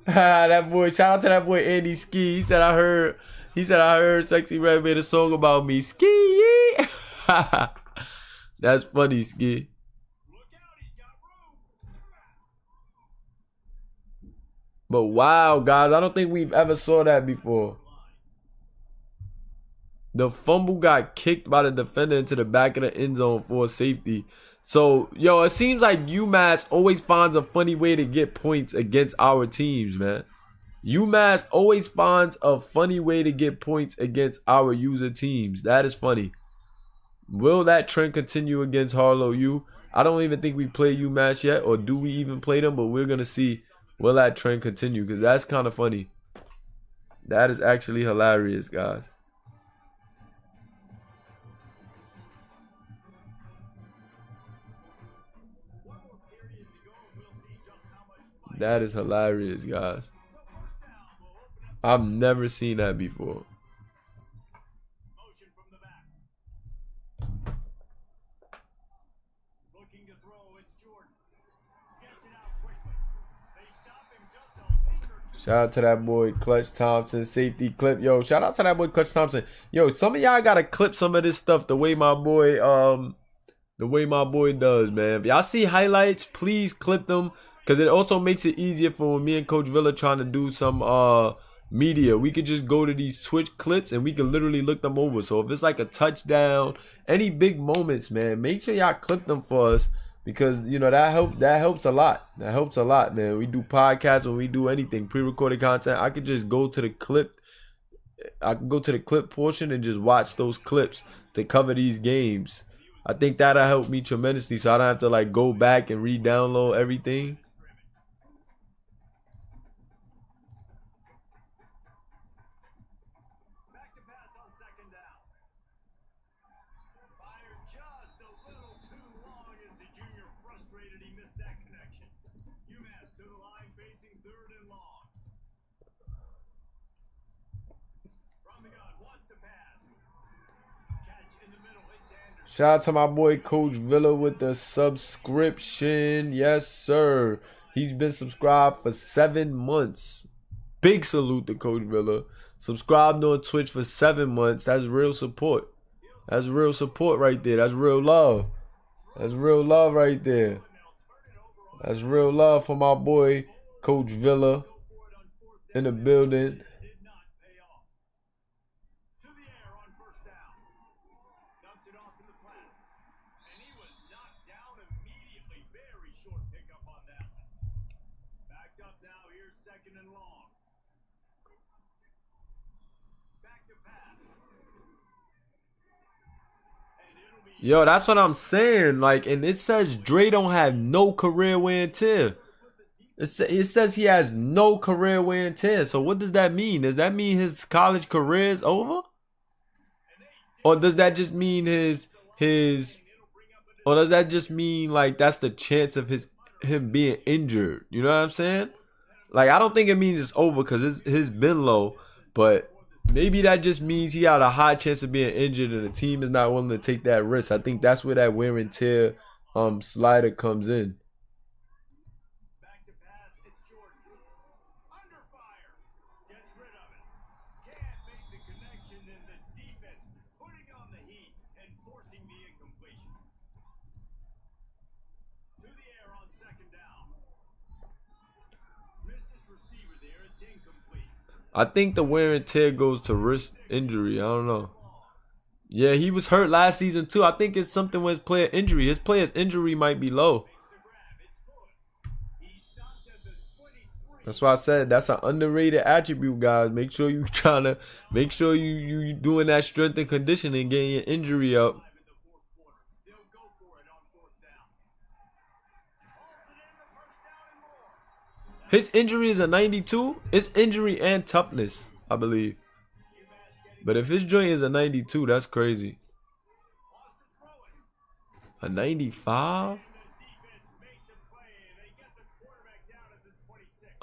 That boy, shout out to that boy Andy Ski. He said I heard Sexy Red made a song about me. Ski. That's funny, Ski. But wow, guys, I don't think we've ever saw that before. The fumble got kicked by the defender into the back of the end zone for a safety. So, yo, it seems like UMass always finds a funny way to get points against our teams, man. UMass always finds a funny way to get points against our user teams. That is funny. Will that trend continue against Harlow U? I don't even think we play UMass yet, or do we even play them? But we're going to see, will that trend continue? Because that's kind of funny. That is actually hilarious, guys. That is hilarious, guys. I've never seen that before. Shout out to that boy Clutch Thompson, safety clip. Yo, shout out to that boy Clutch Thompson. Yo, some of y'all gotta clip some of this stuff the way my boy does, man. If y'all see highlights, please clip them. Because it also makes it easier for me and Coach Villa trying to do some media. We could just go to these Twitch clips and we can literally look them over. So if it's like a touchdown, any big moments, man, make sure y'all clip them for us. Because, you know, that helps a lot. That helps a lot, man. We do podcasts when we do anything, pre-recorded content. I could just go to the clip. I can go to the clip portion and just watch those clips to cover these games. I think that'll help me tremendously so I don't have to like go back and re-download everything. Shout out to my boy Coach Villa with the subscription. Yes, sir. He's been subscribed for 7 months. Big salute to Coach Villa. Subscribed on Twitch for 7 months. That's real support. That's real support right there. That's real love. That's real love right there. That's real love for my boy Coach Villa in the building. Yo, that's what I'm saying. Like, and it says Dre don't have no career wear and tear. It says he has no career wear and tear. So what does that mean? Does that mean his college career is over? Or does that just mean or does that just mean like that's the chance of him being injured? You know what I'm saying? Like, I don't think it means it's over because his been low, but maybe that just means he had a high chance of being injured and the team is not willing to take that risk. I think that's where that wear and tear slider comes in. I think the wear and tear goes to wrist injury. I don't know. Yeah, he was hurt last season too. I think it's something with his player injury. His player's injury might be low. That's why I said that's an underrated attribute, guys. Make sure you you doing that strength and conditioning, getting your injury up. His injury is a 92. It's injury and toughness, I believe. But if his joint is a 92, that's crazy. A 95?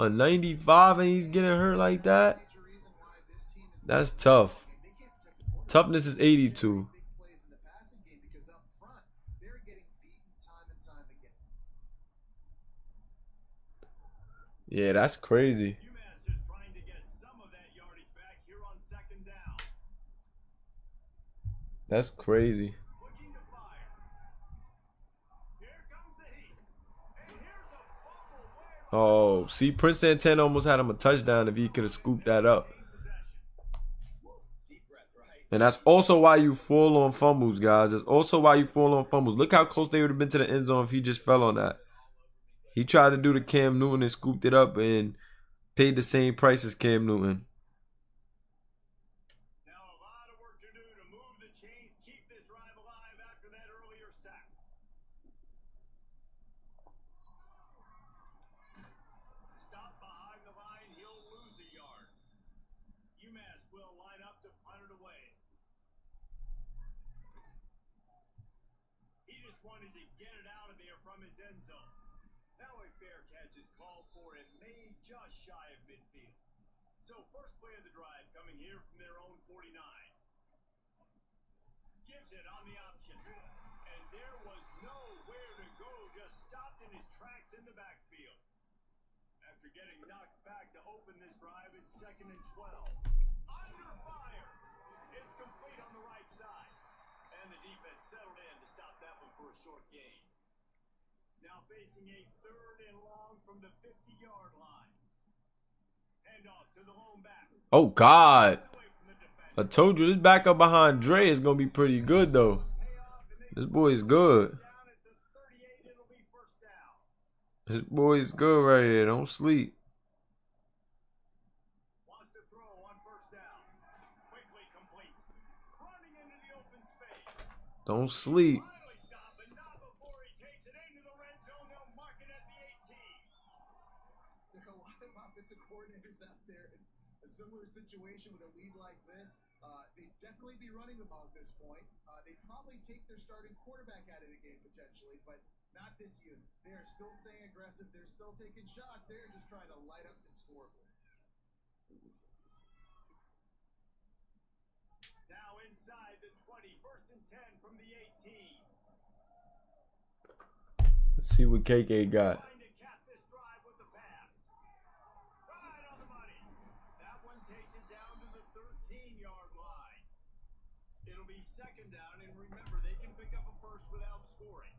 A 95 and he's getting hurt like that? That's tough. Toughness is 82. Yeah, that's crazy. That's crazy. Oh, see, Prince Santana almost had him a touchdown if he could have scooped that up. And that's also why you fall on fumbles, guys. That's also why you fall on fumbles. Look how close they would have been to the end zone if he just fell on that. He tried to do the Cam Newton and scooped it up and paid the same price as Cam Newton. Wanted to get it out of there from his end zone. Now a fair catch is called for and made just shy of midfield. So first play of the drive coming here from their own 49. Gives it on the option. And there was nowhere to go, just stopped in his tracks in the backfield. After getting knocked back to open this drive, it's 2nd and 12. Under fire. It's complete on the right side. And the defense settled in to stop that one for a short gain. Now facing a 3rd and long from the 50-yard line. Hand off to the lone back. Oh, God. I told you this backup behind Dre is going to be pretty good, though. This boy is good. This boy is good right here. Don't sleep. Don't sleep. There are a lot of offensive coordinators out there in a similar situation with a lead like this. They'd definitely be running the ball at this point. They'd probably take their starting quarterback out of the game potentially, but not this unit. They're still staying aggressive. They're still taking shots. They're just trying to light up the scoreboard. Now inside the 20, 1st and 10 from the 18. Let's see what KK got. Trying to cap this drive with the pass. Right on the money. That one takes it down to the 13-yard line. It'll be 2nd down, and remember, they can pick up a first without scoring.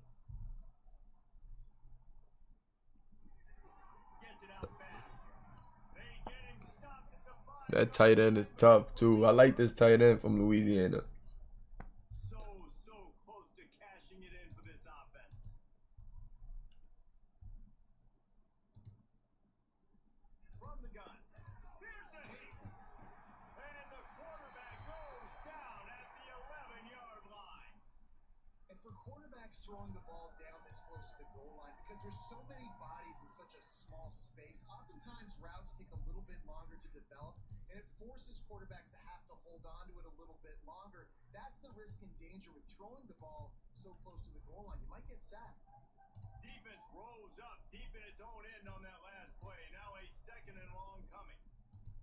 Gets it out fast. They get him stopped at the 5. That tight end is tough too. I like this tight end from Louisiana. So close to cashing it in for this offense. From the gun. Here's the hit. And the quarterback goes down at the 11-yard line. And for quarterbacks throwing the ball down this close to the goal line, because there's so many bodies in such a small space, oftentimes routes take a little bit longer to develop, and it forces quarterbacks to have to hold on to it a little bit longer. That's the risk and danger with throwing the ball so close to the goal line. You might get sacked. Defense rolls up deep in its own end on that last play. Now a 2nd and long coming.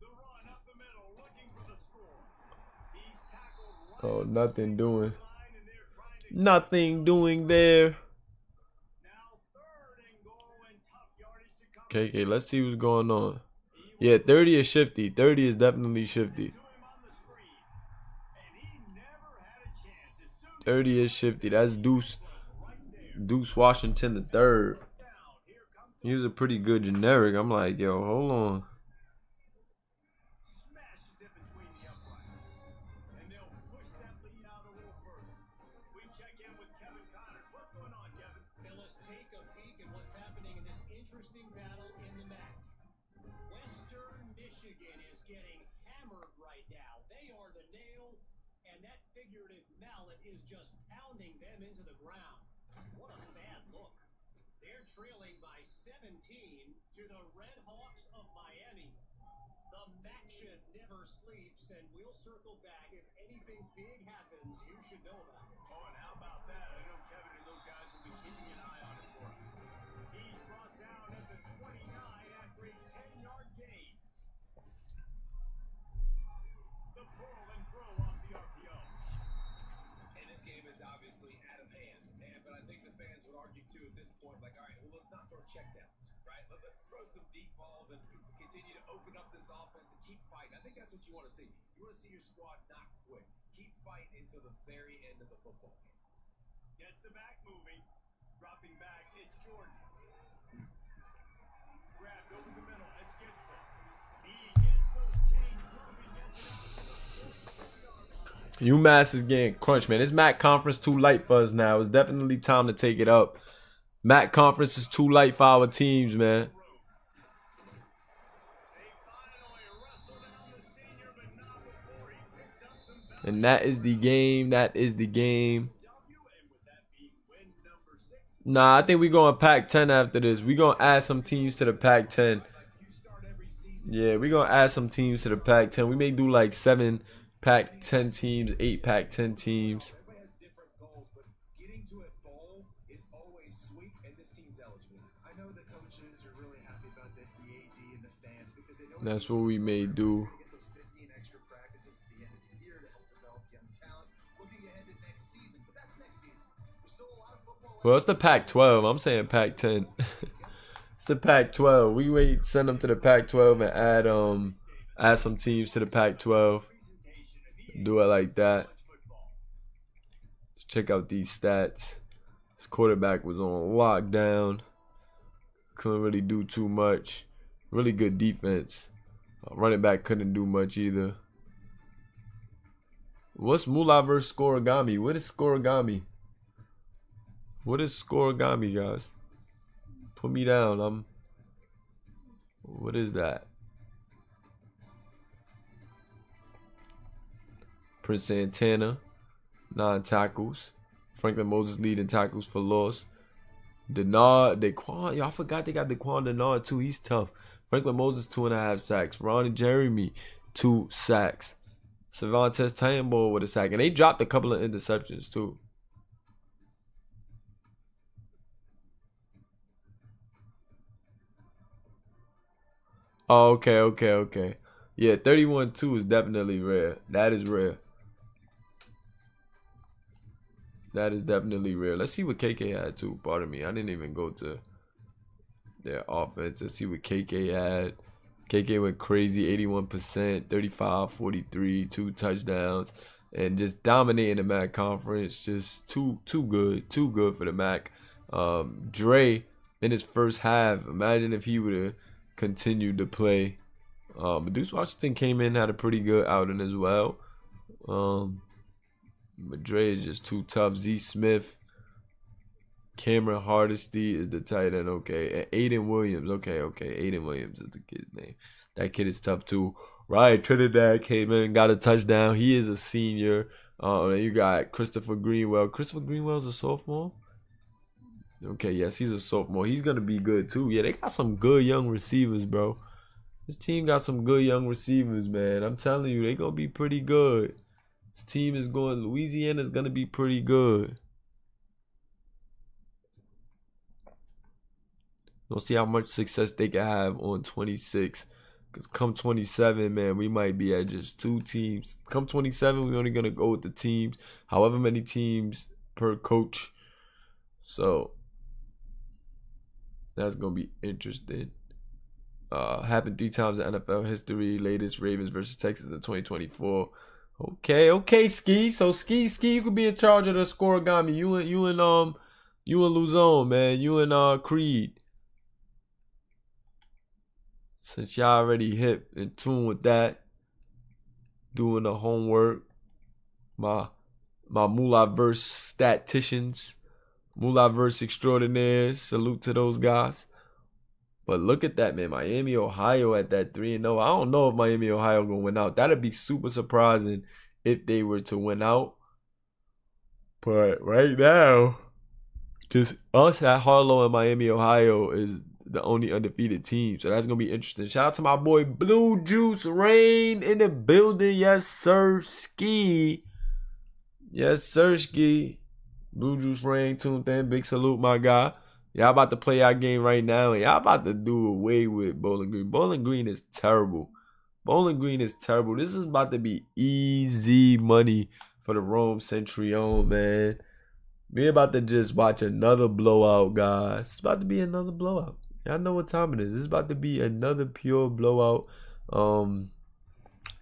The run up the middle, looking for the score. He's tackled right Oh, at the nothing doing. line, and they're trying to Nothing doing there. now 3rd and goal and tough yardage to come. KK, let's see what's going on. Yeah, 30 is shifty. 30 is definitely shifty. To him on the screen, and he never had a chance. As soon as 30 is shifty. That's Deuce right there, Deuce Washington the third. down. Here comes He was a pretty good generic. I'm like, yo, hold on. smashes it between the uprights, and they'll push that lead out a little further. We check in with Kevin Connors. What's going on, Kevin? Now let's take a peek at what's happening in this interesting battle in the MAC. Western Michigan is getting hammered right now. They are the nail, and that figurative mallet is just pounding them into the ground. What a bad look. They're trailing by 17 to the Red Hawks of Miami. The MACtion never sleeps, and we'll circle back. If anything big happens, you should know about it. Oh, and how about that? I know Kevin and those guys will be keeping an eye on it for us. He's brought down at the 29 after a 10-yard gain. The pull and throw off the RPO. And this game is obviously out of hand, man. But I think the fans would argue too at this point, like, all right, well, let's not throw checkdowns, right? Let's throw some deep balls and continue to open up this offense and keep fighting. I think that's what you want to see. You want to see your squad not quit. Keep fighting until the very end of the football game. Gets the back moving. Dropping back, it's Jordan. Grabbed over the middle, it's Gibson. He gets those chains moving, gets it out to the 4-yard line. UMass is getting crunched, man. This MAC conference too light for us now. It's definitely time to take it up. MAC conference is too light for our teams, man. They finally wrestle down the senior, but not before he picks up some value. And that is the game. That is the game. And with that being win number 6, Nah, I think we're going Pac-10 after this. We're going to add some teams to the Pac-10. like you start every season. Yeah, we're going to add some teams to the Pac-10. We may do like 7 Pac-10 teams, 8 Pac-10 teams. Everybody has different goals, but getting to a bowl is always sweet, and this team's eligible. I know the coaches are really happy about this, the AD and the fans, because they know That's what we may do. get those 15 extra practices at the end of the year to help develop young talent. Looking ahead to next season, but that's next season. There's still a lot of football left. Well, it's the Pac-12. I'm saying Pac-10. It's the Pac-12. We wait, send them to the Pac-12 and add some teams to the Pac-12. Do it like that. Check out these stats. This quarterback was on lockdown. Couldn't really do too much. Really good defense. Running back couldn't do much either. What's Mulaverse scoregami? What is scoregami? What is scoregami, guys? Put me down. What is that? Prince Santana, 9 tackles. Franklin Moses leading tackles for loss. Daquan, y'all forgot they got Daquan Denard too. He's tough. Franklin Moses 2.5 sacks. Ronnie Jeremy 2 sacks. Cervantes Tayambo with a sack, and they dropped a couple of interceptions too. Oh, okay. Yeah, 31-2 is definitely rare. That is rare. That is definitely real. Let's see what KK had too. Pardon me. I didn't even go to their offense. Let's see what KK had. KK went crazy, 81%, 35, 43, 2 touchdowns, and just dominating the MAC conference. Just too good for the MAC. Dre in his first half. Imagine if he would have continued to play. Deuce Washington came in, had a pretty good outing as well. But Dre is just too tough. Z Smith, Cameron Hardesty is the tight end. Okay, and Aiden Williams. Okay. Aiden Williams is the kid's name. That kid is tough too. Right, Trinidad came in, got a touchdown. He is a senior. And you got Christopher Greenwell. Christopher Greenwell's a sophomore. Okay, yes, he's a sophomore. He's gonna be good too. Yeah, they got some good young receivers, bro. This team got some good young receivers, man. I'm telling you, they gonna be pretty good. This team is going. Louisiana's gonna be pretty good. We'll see how much success they can have on 26. Because come 27, man, we might be at just 2 teams. Come 27, we're only going to go with the teams. However many teams per coach. So, that's going to be interesting. Happened 3 times in NFL history. Latest Ravens versus Texas in 2024. Okay, Ski. So, Ski, you could be in charge of the scoregami. You and Luzon, man. You and Creed. Since y'all already hip in tune with that, doing the homework, my Mulaverse statisticians, Mulaverse extraordinaires, salute to those guys. But look at that, man. Miami, Ohio at that 3-0. I don't know if Miami, Ohio gonna win out. That'd be super surprising if they were to win out. But right now, just us at Harlow and Miami, Ohio is the only undefeated team. So that's going to be interesting. Shout out to my boy Blue Juice Rain in the building. Yes, sir, Ski. Yes, sir, Ski. Blue Juice Rain tuned in. Big salute, my guy. Y'all about to play our game right now. And y'all about to do away with Bowling Green. Bowling Green is terrible. Bowling Green is terrible. This is about to be easy money for the Rome Centurion, man. We're about to just watch another blowout, guys. It's about to be another blowout. Y'all know what time it is. It's about to be another pure blowout.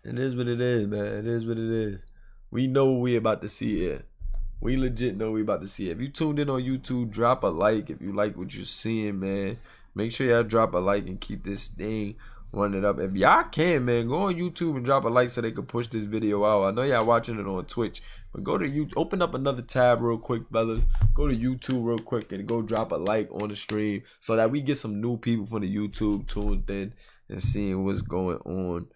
It is what it is, man. It is what it is. We know what we about to see here. We legit know we about to see it. If you tuned in on YouTube, drop a like if you like what you're seeing, man. Make sure y'all drop a like and keep this thing running up. If y'all can, man, go on YouTube and drop a like so they can push this video out. I know y'all watching it on Twitch, but go to YouTube. Open up another tab real quick, fellas. Go to YouTube real quick and go drop a like on the stream so that we get some new people from the YouTube tuned in and seeing what's going on.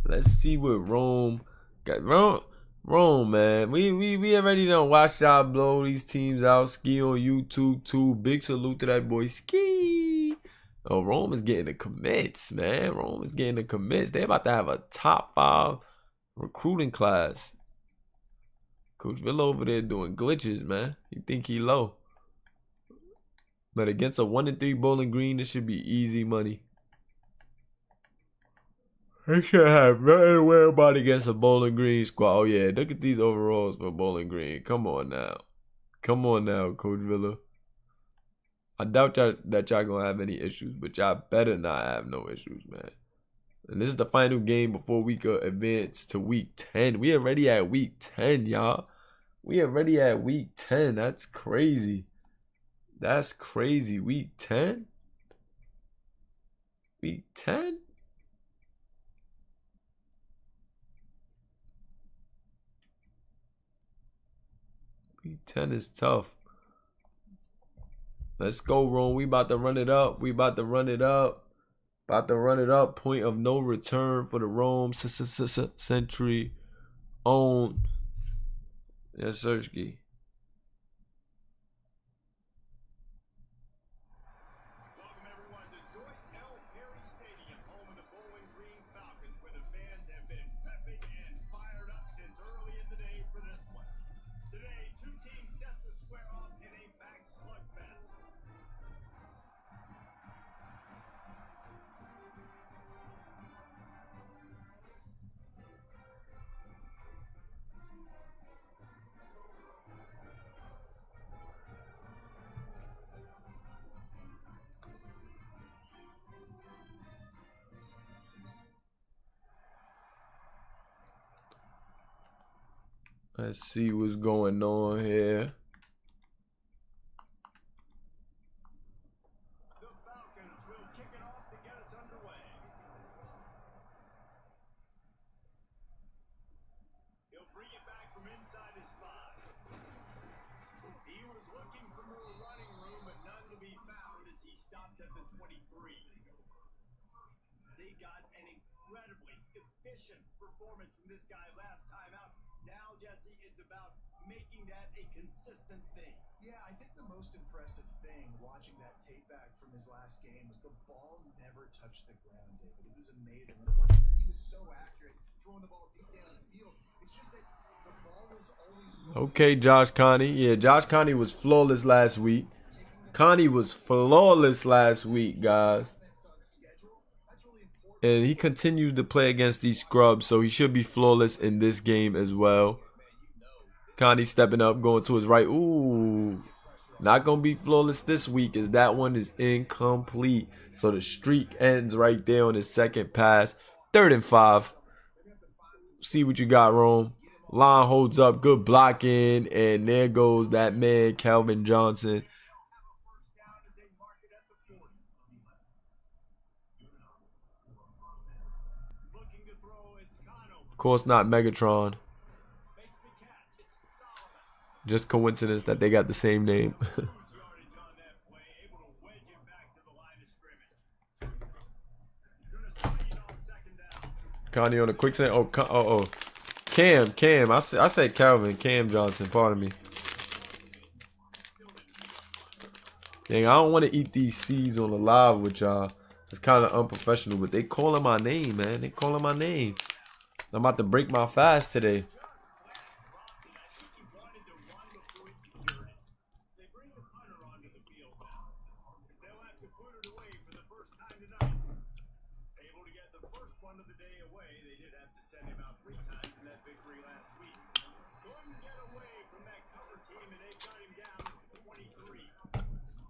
Let's see what Rome got. Rome, man. We already done watched y'all blow these teams out. Ski on YouTube too. Big salute to that boy Ski. Oh, Rome is getting the commits, man. Rome is getting the commits. They about to have a top 5 recruiting class. Coach Villa over there doing glitches, man. You think he low? But against a 1-3 Bowling Green, this should be easy money. They should have nothing to worry about against a Bowling Green squad. Oh, yeah. Look at these overalls for Bowling Green. Come on now. Come on now, Coach Villa. I doubt that y'all going to have any issues, but y'all better not have no issues, man. And this is the final game before we could advance to week 10. We already at week 10, y'all. We already at week 10. That's crazy. That's crazy. Week 10? Week 10? Week 10 is tough. Let's go, Rome. We about to run it up. We about to run it up. About to run it up. Point of no return for the Rome Century own. Yes, Serski. Welcome everyone to Dwight L. Perry Stadium, home of the Bowling Green Falcons, where the fans have been pepping and fired up since early in the day for this one. The Let's see what's going on here. The Falcons will kick it off to get us underway. He'll bring it back from inside his 5. He was looking for more running room, but none to be found as he stopped at the 23. They got an incredibly efficient performance from this guy last time out. Now, Jesse, it's about making that a consistent thing. Yeah, I think the most impressive thing watching that tape back from his last game was the ball never touched the ground, David. It was amazing. And it wasn't that he was so accurate throwing the ball deep down the field. It's just that the ball was always Okay, Josh Connie. Yeah, Josh Connie was flawless last week. Connie was flawless last week, guys. And he continues to play against these scrubs, so he should be flawless in this game as well. Connie stepping up, going to his right. Ooh. Not going to be flawless this week as that one is incomplete. So the streak ends right there on his second pass. 3rd and 5. See what you got, Rome. Line holds up. Good blocking. And there goes that man, Calvin Johnson. Of course not Megatron. Just coincidence that they got the same name. Connie on a quick send. Oh. Cam. I said Calvin. Cam Johnson. Pardon me. Dang, I don't want to eat these seeds on the live with y'all. It's kind of unprofessional, but they calling my name, man. They calling my name. I'm about to break my fast today.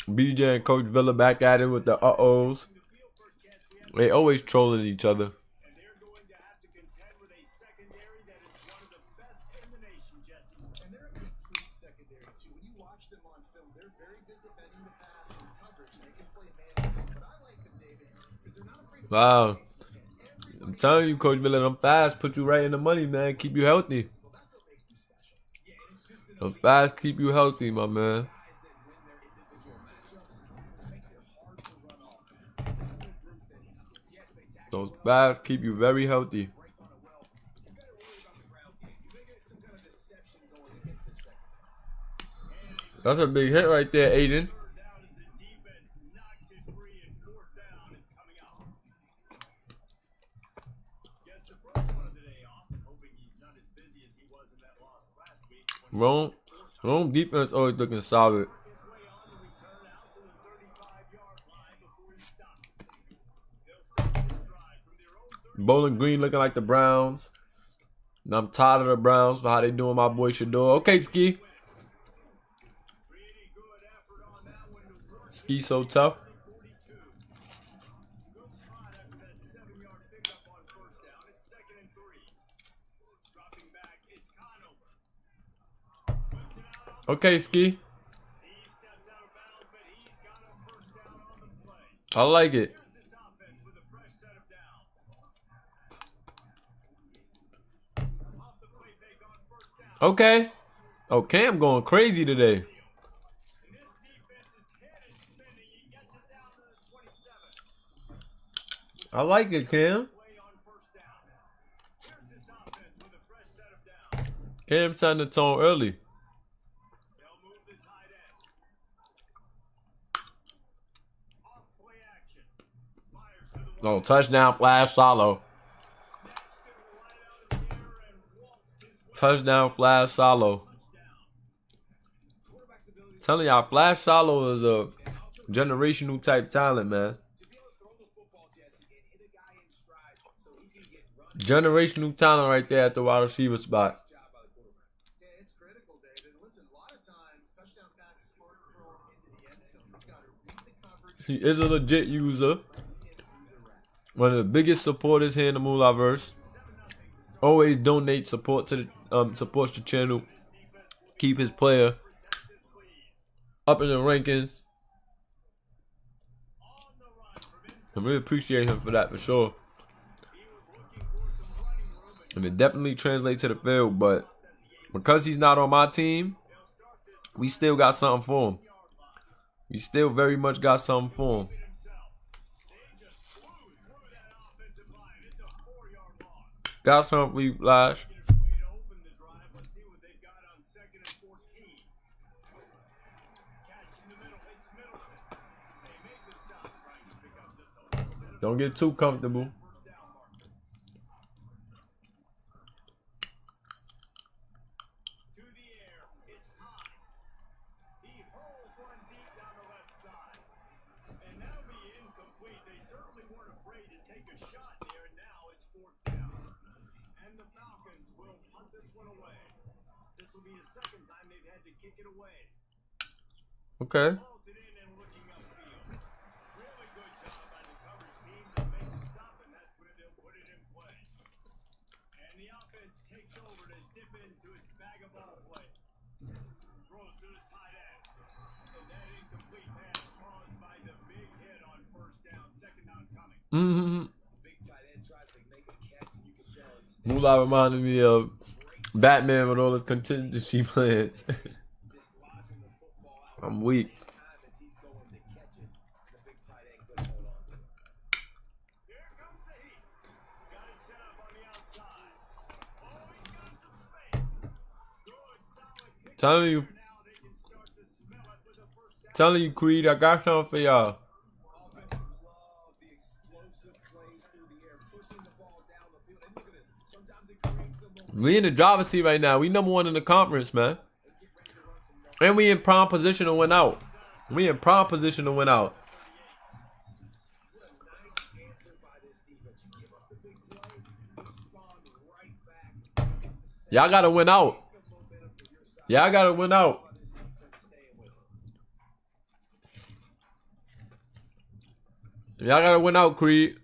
BJ and Coach Villa back at it with the uh-ohs. They always trolling each other. Wow. I'm telling you, Coach Villa, them fast put you right in the money, man. Keep you healthy. Them fast keep you healthy, my man. Those fast keep you very healthy. That's a big hit right there, Aiden. Rome defense always looking solid. Bowling Green looking like the Browns. And I'm tired of the Browns for how they doing my boy Shador. Okay, Ski. Ski so tough. Okay, Ski. I like it. Okay. Okay, I'm going crazy today. I like it, Cam. Cam setting the tone early. Oh, touchdown, flash, solo. Touchdown, flash, solo. Telling y'all, Flash Solo is a generational type talent, man. Generational talent right there at the wide receiver spot. Yeah, it's critical, David. Listen, a lot of times, touchdown passes aren't thrown into the end zone. You've got to read the coverage. He is a legit user. One of the biggest supporters here in the Mulaverse. Always donate support to supports the channel, keep his player up in the rankings. I really appreciate him for that, for sure. And it definitely translates to the field, but because he's not on my team, we still got something for him. We still very much got something for him. Got something for you, Flash. Don't get too comfortable. Okay. Mula reminded me of Batman with all his contingency plans. I'm weak. Telling you, Creed, I got something for y'all. We in the driver's seat right now. We #1 in the conference, man. And we in prime position to win out. We in prime position to win out. Y'all gotta win out. Y'all gotta win out. Y'all gotta win out, Creed.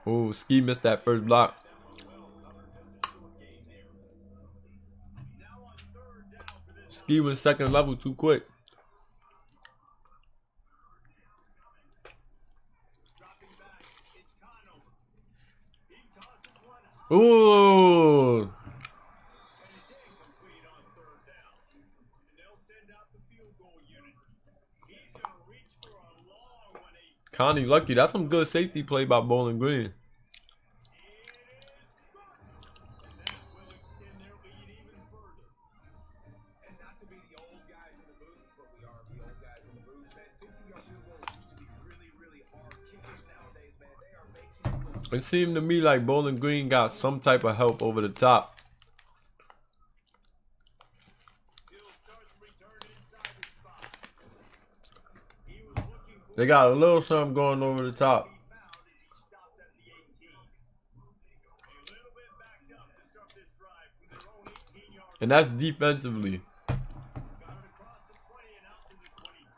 Oh, Ski missed that first block. Ski was second level too quick. Ooh. Connie lucky. That's some good safety play by Bowling Green. It seemed to me like Bowling Green got some type of help over the top. They got a little something going over the top. And that's defensively.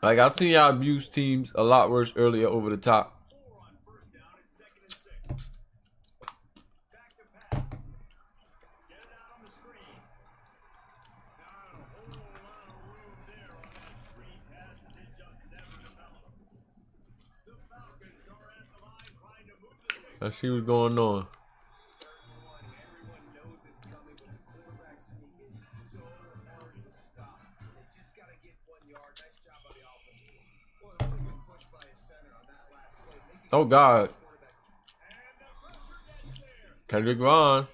Like, I've seen y'all abuse teams a lot worse earlier over the top. Let's see what's going on. Oh God. Kendrick Vaughn.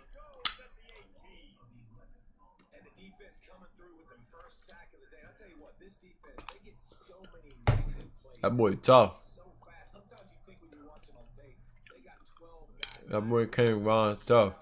That boy tough. That boy Kendrick Vaughn tough.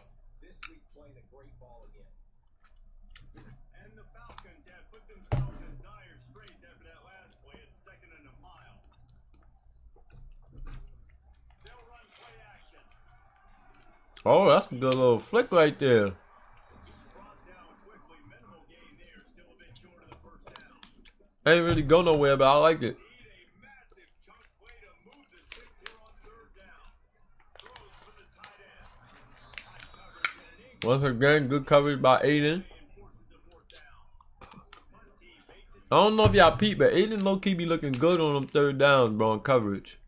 Oh, that's a good little flick right there. Ain't really go nowhere, but I like it. Once again, good coverage by Aiden. I don't know if y'all peep, but Aiden low-key be looking good on them third downs, bro, in coverage.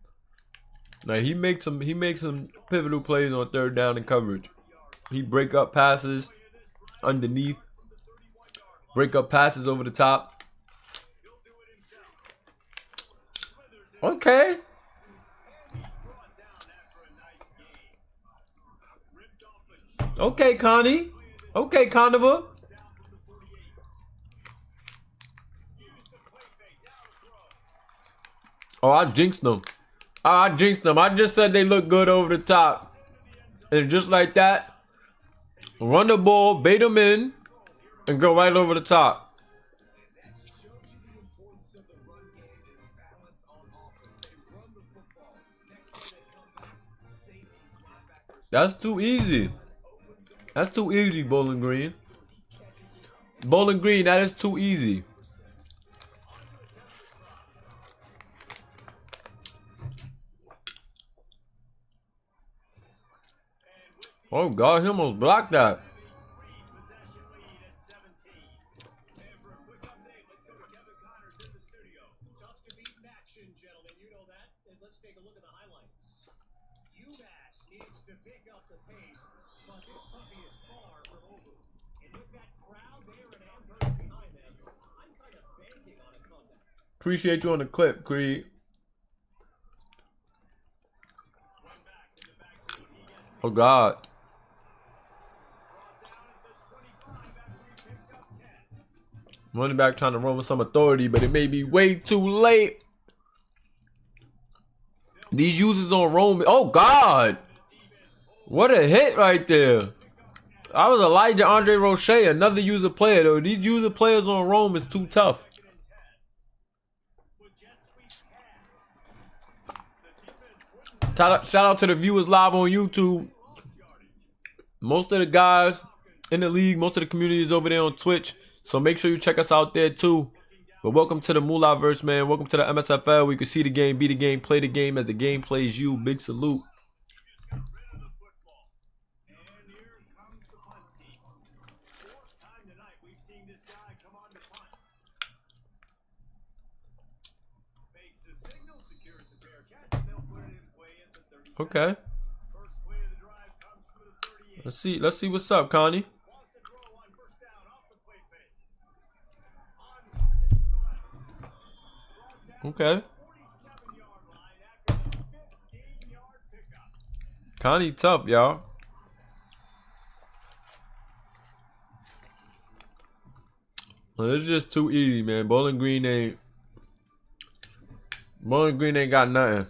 Like he makes some pivotal plays on third down in coverage. He break up passes underneath, break up passes over the top. Okay. Okay, Connie. Okay, Conover. Oh, I jinxed them. I jinxed them. I just said they look good over the top. And just like that, run the ball, bait them in, and go right over the top. That's too easy. That's too easy, Bowling Green. Bowling Green, that is too easy. Oh God, he almost blocked that. Tough to beat in action, gentlemen. You know that. And let's take a look at the highlights. UMass needs to pick up the pace, but this puppy is far from over. And with that crowd there and Amherst behind them, I'm kind of banking on a comeback. Appreciate you on the clip, Creed. Oh God. Running back trying to run with some authority, but it may be way too late. These users on Rome. Oh God. What a hit right there. I was Elijah Andre Roche, another user player though. These user players on Rome is too tough. Shout out to the viewers live on YouTube. Most of the guys in the league, most of the community is over there on Twitch. So make sure you check us out there too. But welcome to the Mulaverse, man. Welcome to the MSFL where you can see the game, be the game, play the game as the game plays you. Big salute. Okay. Let's see what's up, Connie. Okay. Connie tough, y'all. Well, it's just too easy, man. Bowling Green ain't got nothing.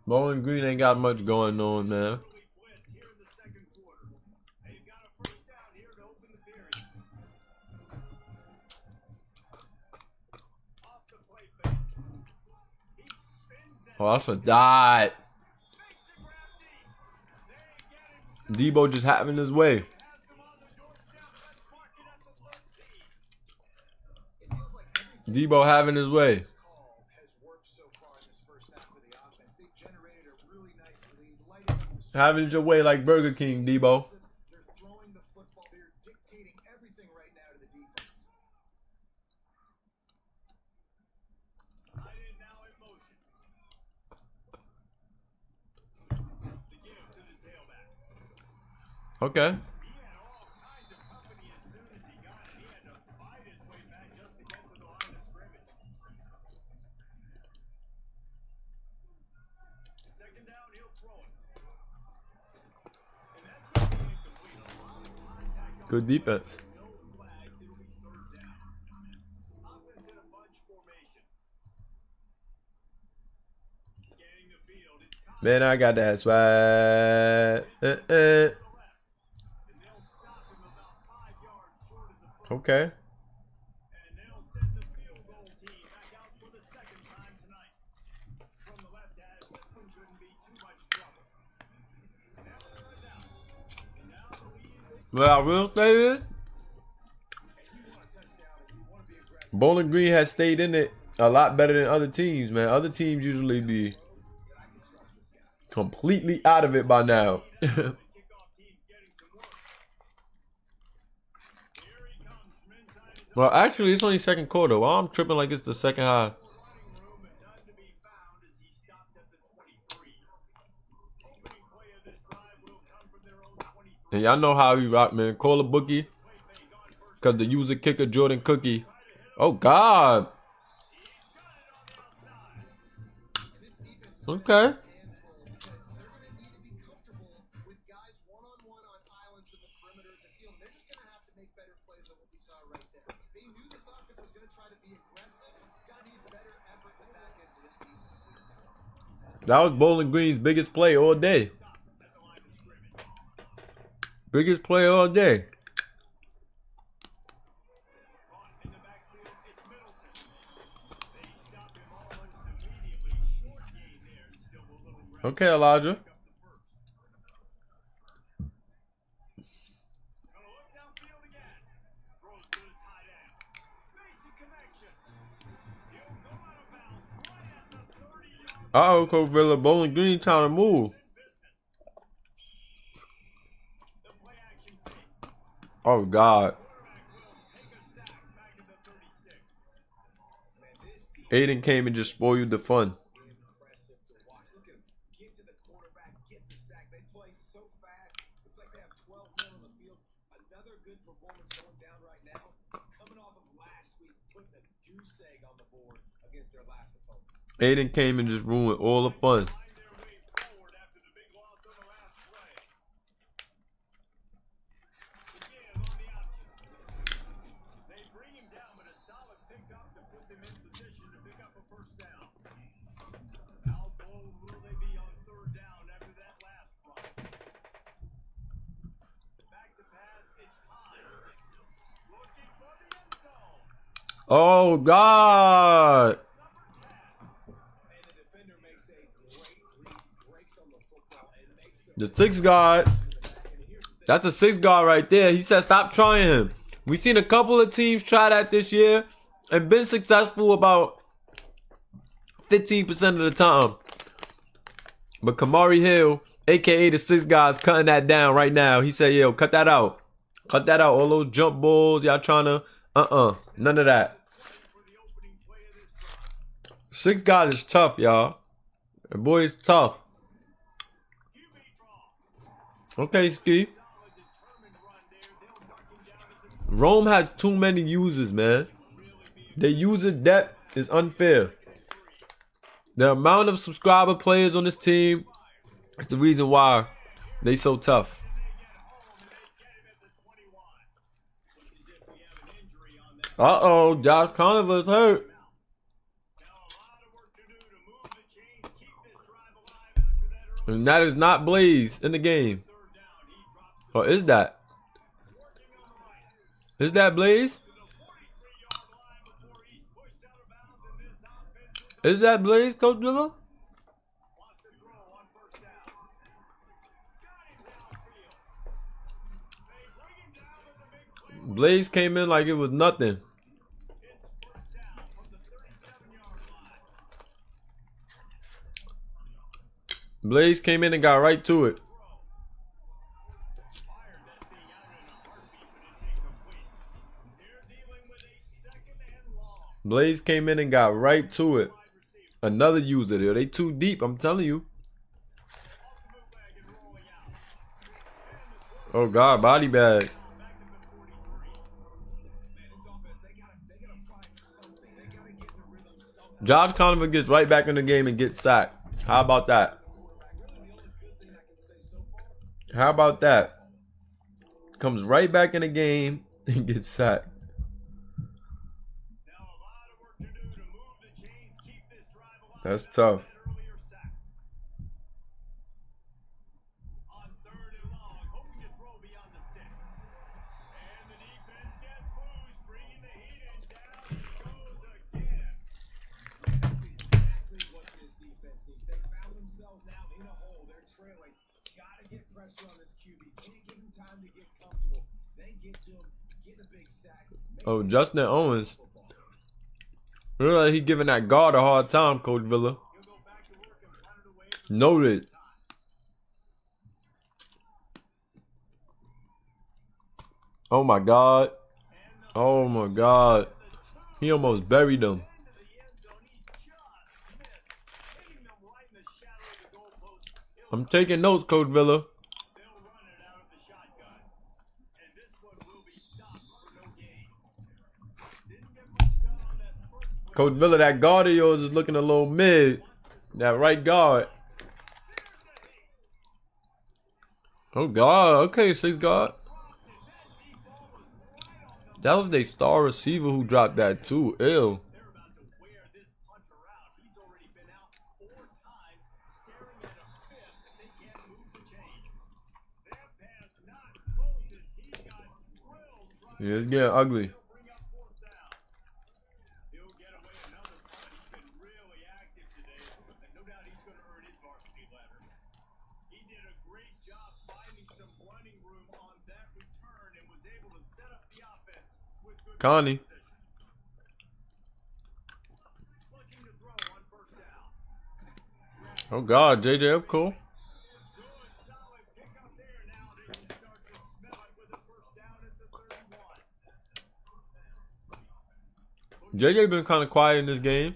Bowling Green ain't got much going on, man. Oh, that's a dot. Debo just having his way. Debo having his way. Having your way like Burger King, Debo. They're throwing the football. They're dictating everything right now to the defense. Okay. Good defense. Man, I got that swag. Okay. What I will say is, Bowling Green has stayed in it a lot better than other teams, man. Other teams usually be completely out of it by now. Well, actually, it's only second quarter. Well, I'm tripping like it's the second half. And y'all know how we rock, man. Call a bookie. Because the user kicker, Jordan Cookie. Oh, God. Okay. That was Bowling Green's biggest play all day. Biggest play all day. Okay, Elijah. Uh-oh, Coach Villa. Bowling Green trying to move. Oh, God. Aiden came and just spoiled the fun. Aiden came and just ruined all the fun. Oh, God. The sixth guard. That's a sixth guard right there. He said stop trying him. We've seen a couple of teams try that this year and been successful about 15% of the time. But Kamari Hill, a.k.a. the sixth guy, is cutting that down right now. He said, yo, cut that out. Cut that out. All those jump balls. Y'all trying to, none of that. Sixth guard is tough, y'all. The boy is tough. Okay, Ski. Rome has too many users, man. The user depth is unfair. The amount of subscriber players on this team is the reason why they so tough. Uh-oh, Josh Conover's hurt. And that is not Blaze in the game. Or is that? Is that Blaze? Is that Blaze, Coach Dilla? Blaze came in like it was nothing. Blaze came in and got right to it. Blaze came in and got right to it. Another user there. They too deep, I'm telling you. Oh, God, body bag. Josh Conover gets right back in the game and gets sacked. How about that? How about that? Comes right back in the game and gets sacked. That's tough. Gotta get pressure on this QB. Can't give him time to get comfortable. Then get to him, get a big sack. Oh, Justin Owens. Really, he giving that guard a hard time, Coach Villa. Noted. Oh my God. Oh my God. He almost buried him. I'm taking notes, Coach Villa. Coach Villa, that guard of yours is looking a little mid. That right guard. Oh God. Okay, 6 guard. That was their star receiver who dropped that too. Ew. Yeah, it's getting ugly. Connie. Oh God, JJ, cool. JJ been kind of quiet in this game.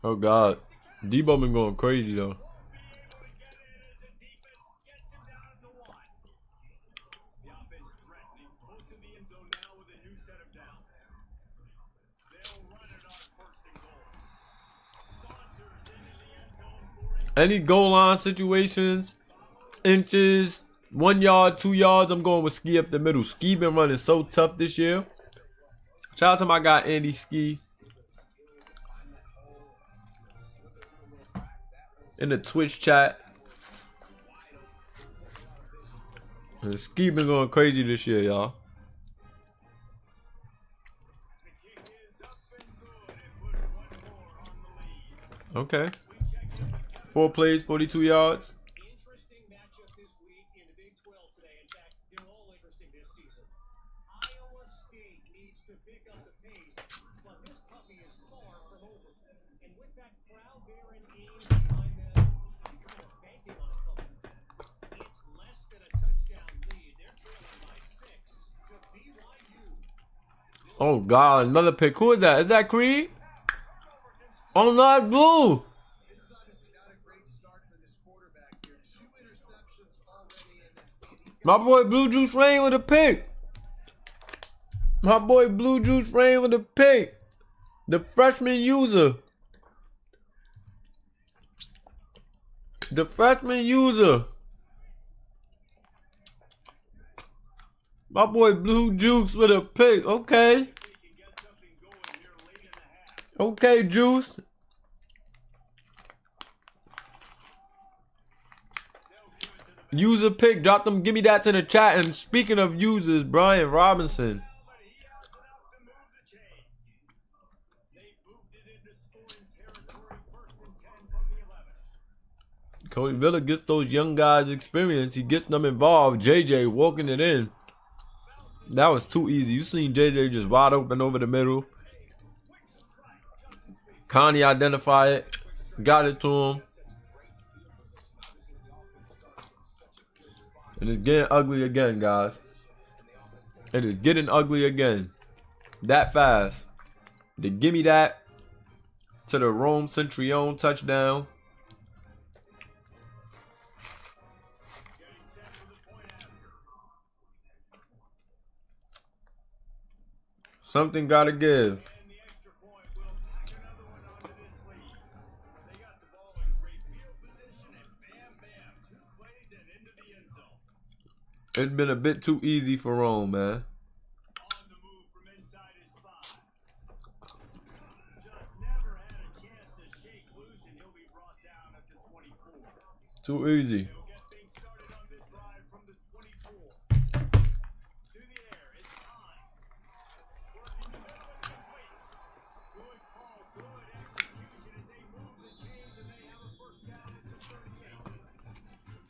Oh God, Debo been going crazy though. Any goal line situations, inches, 1 yard, 2 yards, I'm going with Ski up the middle. Ski been running so tough this year. Shout out to my guy Andy Ski in the Twitch chat. And Ski been going crazy this year, y'all. Okay. 4 plays, 42 yards. Interesting matchup this week in the Big 12 today. In fact, they're all interesting this season. Iowa State needs to pick up the pace, but this puppy is far from over. And with that crowd bearing aim behind them, I'm kind of banking on a couple. It's less than a touchdown lead. They're trailing by 6 to BYU. Oh God, another pick. Who is that? Is that Creed? Oh no, that's Blue. My boy Blue Juice Rain with a pick. My boy Blue Juice Rain with a pick. The freshman user. The freshman user. My boy Blue Juice with a pick. Okay. Okay, Juice. User pick, drop them, give me that to the chat. And speaking of users, Brian Robinson. Coach Villa gets those young guys experience. He gets them involved. JJ walking it in. That was too easy. You seen JJ just wide open over the middle. Connie identified it. Got it to him. And it's getting ugly again, guys. It is getting ugly again. That fast. They give me that to the Rome Centurion touchdown. Something gotta give. It's been a bit too easy for Rome, man. Too easy. They'll get things started on this drive from the 24. To the air, it's high. Working the middle and complete. Good call, good execution as they move the chains and they have a first down at the 38.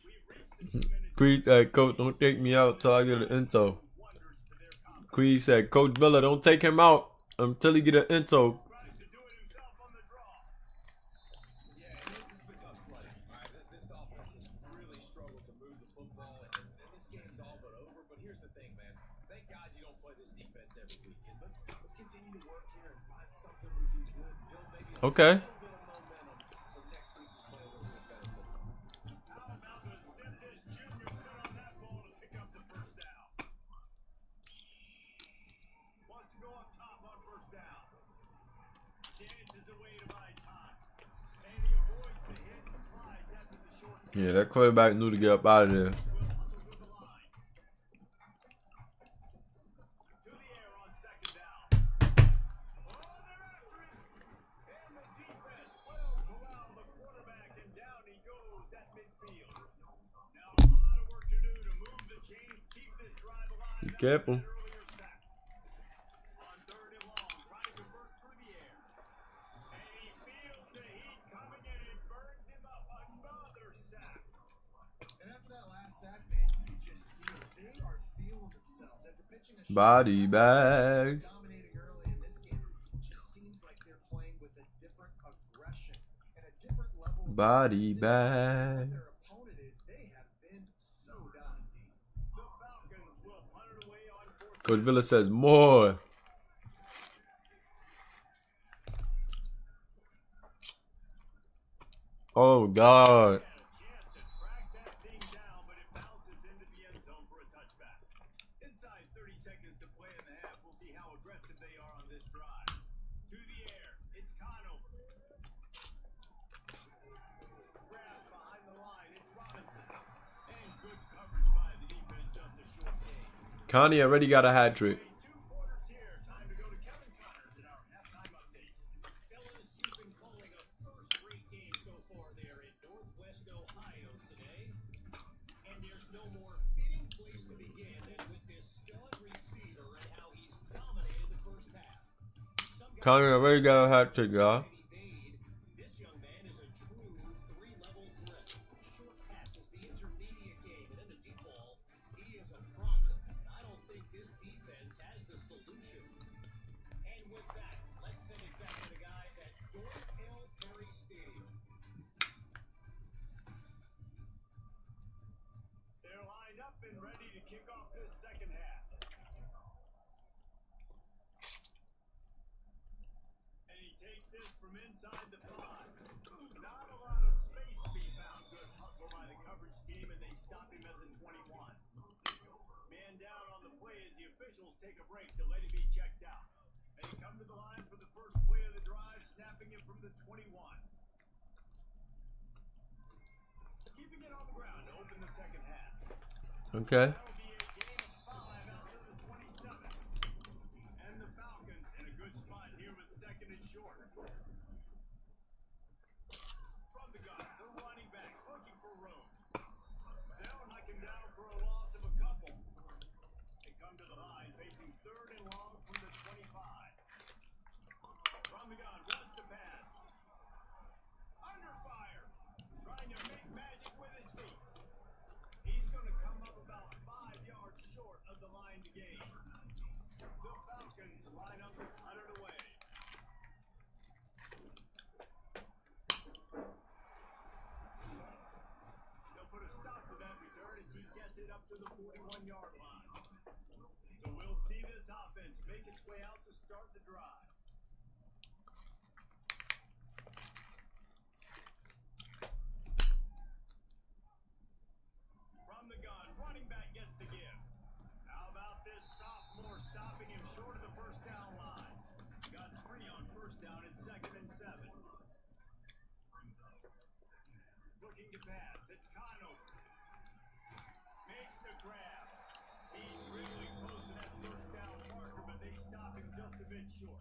We've reached the 2-minute Creed said, Coach, don't take me out till I get an intro. wonders for their confidence. Creed said, Coach Villa, don't take him out until he get an intro. Tries to do it himself on the draw. Yeah, this has been tough sledding. All right, this offense has really struggled to move the football, and this game's all but over. But here's the thing, man. Thank God you don't play this defense every weekend. Let's continue to work here and find something we do good. Build maybe a Okay. little bit of momentum, so next week we play a little bit better football. How about the Zendish Jr. put on that ball to pick up the first down? Wants to go up top on first down. Dances away to buy time. And he avoids the hit and slides after the short kick. Yeah, that quarterback knew to get up out of there. Will hustle with the line. To the air on second down. Oh, they're after him. And the defense will corral the quarterback, and down he goes at midfield. Now a lot of work to do to move the chains, keep this drive alive. Be careful. After that earlier sack. On third and long, trying to convert through the air. And he feels the heat coming and it burns him up. Another sack. And after that last sack, man, you just see it. They are feeling themselves after pitching a shot. Body bags. Dominating early in this game. It just seems like they're playing with a different aggression and a different level of Body intensity. bag. What their opponent is, they have been so down deep. The Falcons will punt it away on fourth. Coach Villa says more. Oh God. Had a chance to track that thing down, but it bounces into the end zone for a touchback. Inside 30 seconds to play in the half. We'll see how aggressive they are on this drive. To the air, it's Conover. Grab behind the line, it's Robinson. And good coverage by the defense, just a short gain. Connie already got a hat trick. Two quarters here. Time to go to Kevin Connors in our halftime update. Fellas, you've been calling a first-rate game so far there in Northwest Ohio today. And there's no more fitting place to begin than with this stud receiver and how he's dominated the first half. Some guys Connie already got a hat trick, y'all. evade. This young man is a true three-level threat. Short passes, the intermediate game, and then the deep ball. He is a problem. I don't think this defense has the solution. And with that, let's send it back to the guys at Dordt L. Perry Stadium. They're lined up and ready to kick off this second half. And he takes this from inside the 5. Not a lot of space to be found. Good hustle by the coverage team, and they stop him at the 21. Man down on the play as the officials take a break to let him be checked out. They come to the line for the first play of the drive, snapping him from the 21. Keeping it on the ground to open the second half. Okay. That'll be a gain of 5 out to the 27. And the Falcons in a good spot here with second and short. From the gun, the running back looking for room. They'll knock him down for a loss of a couple. They come to the line facing third and long from the 25. From the gun, wants to pass. Under fire. Trying to make magic with his feet. He's going to come up about 5 yards short of the line to gain. The Falcons line up and punt it away. They'll put a stop to that return as he gets it up to the 41-yard line. So we'll see this offense make its way out to start the drive. From the gun, running back gets the give. How about this sophomore stopping him short of the first down line? Got 3 on first down and second and 7. Looking to pass, it's Conover. Makes the grab. He's really close to that first down marker, but they stop him just a bit short.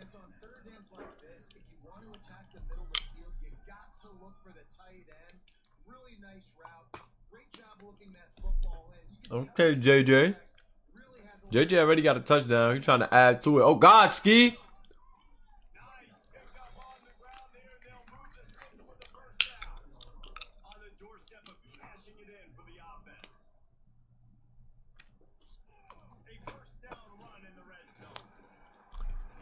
Defense on third downs like this, if you want to attack the middle of the field, you got to look for the tight end. Really nice route. Great job looking that football in. You can Okay, tell JJ. really has a JJ already got a touchdown. He's trying to add to it. Oh, God, Ski. Nice pick up on the ground there. They'll move this thing for the first down. On the doorstep of cashing it in for the offense. A first down run in the red zone.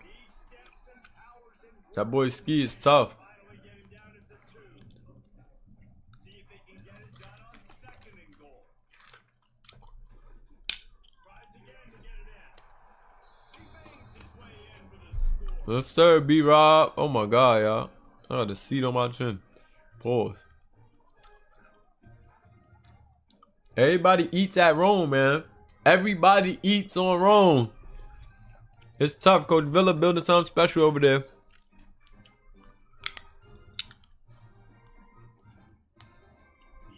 He steps and powers in. That boy Ski is tough. Finally get him down at the 2. See if they can get it done on second and goal. Tries again to get it in. He bangs his way in for the score. Yes, sir, B-Rob. Oh, my God, y'all. I got the seat on my chin. Pause. Everybody eats at Rome, man. Everybody eats on Rome. It's tough. Coach Villa building something special over there. The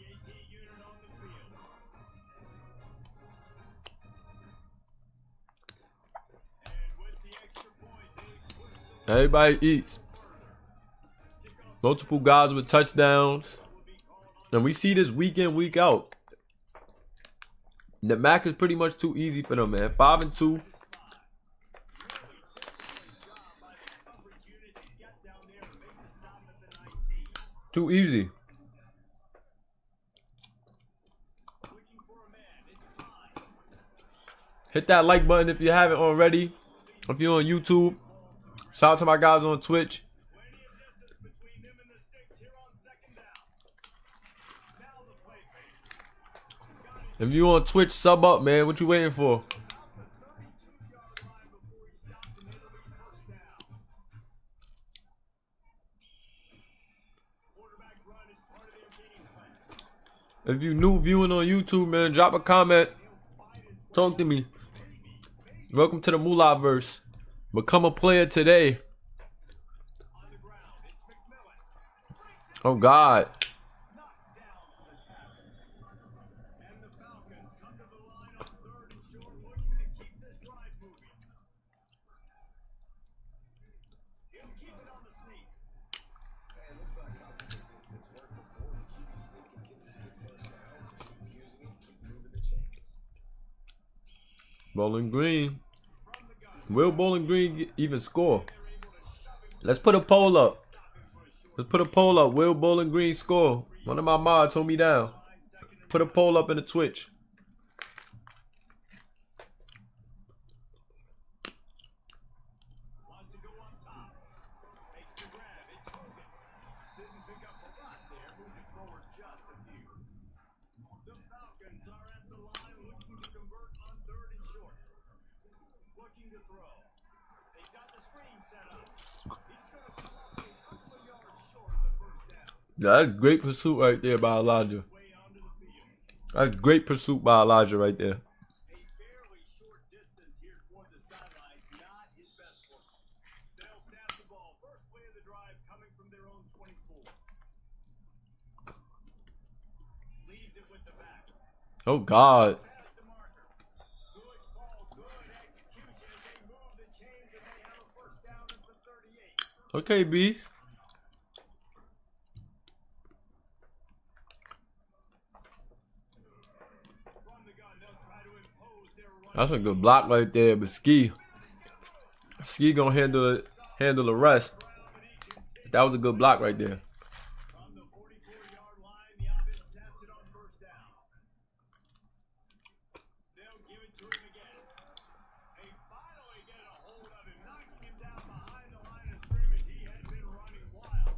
AT unit on the field. And with the extra point, they push the Everybody eats. Multiple guys with touchdowns. And we see this week in, week out. The MAC is pretty much too easy for them, man. 5-2. job by the coverage unit to get down there and make the stop at the 19. Too easy. Looking for a man. It's time. Hit that like button if you haven't already. If you're on YouTube. Shout out to my guys on Twitch. Plenty of distance between them and the sticks here on second down. Now the play fake. Got his If you on Twitch, sub up, man. What you waiting for? out the 32-yard line before he stopped, and it'll be first down. Quarterback run is part of their game plan. If you new viewing on YouTube, man, drop a comment. Talk to me. Welcome to the Mulaverse. Become a player today. On the ground, it's McMillan. Oh, God. Knocked down on the tackle. And the Falcons come to the line on third and short, looking to keep this drive moving. He'll keep it on the sneak. And let's not complicate this. It's worked before. Keep the sneak, continue to get first downs, keep using it, keep moving the chains. Bowling Green. Will Bowling Green even score? Let's put a poll up. Let's put a poll up. Will Bowling Green score? One of my mods told me down. Put a poll up in the Twitch. Wants to go on top. Makes the grab. It's Hogan. Didn't pick up a lot there. Moving forward just a few. The Falcons are at the line looking to convert on third and short. Looking to throw. They've got the screen set up. He's going to come up a couple of yards short of the first down. Yeah, that's great pursuit right there by Elijah. Way onto the field. That's great pursuit by Elijah right there. A fairly short distance here toward the sidelines. Not his best work. They'll snap the ball. First play of the drive coming from their own 24. Leaves it with the back. Oh, God. Pass the marker. Good ball, good execution as they move the chains and they have a first down at the 38. Okay, B. From the gun, they'll try to impose their run. That's a good block right there, but Ski gonna handle the rest. That was a good block right there. From the 44-yard line, the offense snaps it on first down. They'll give it to him again. They finally get a hold of him, knocking him down behind the line of scrimmage. He had been running wild.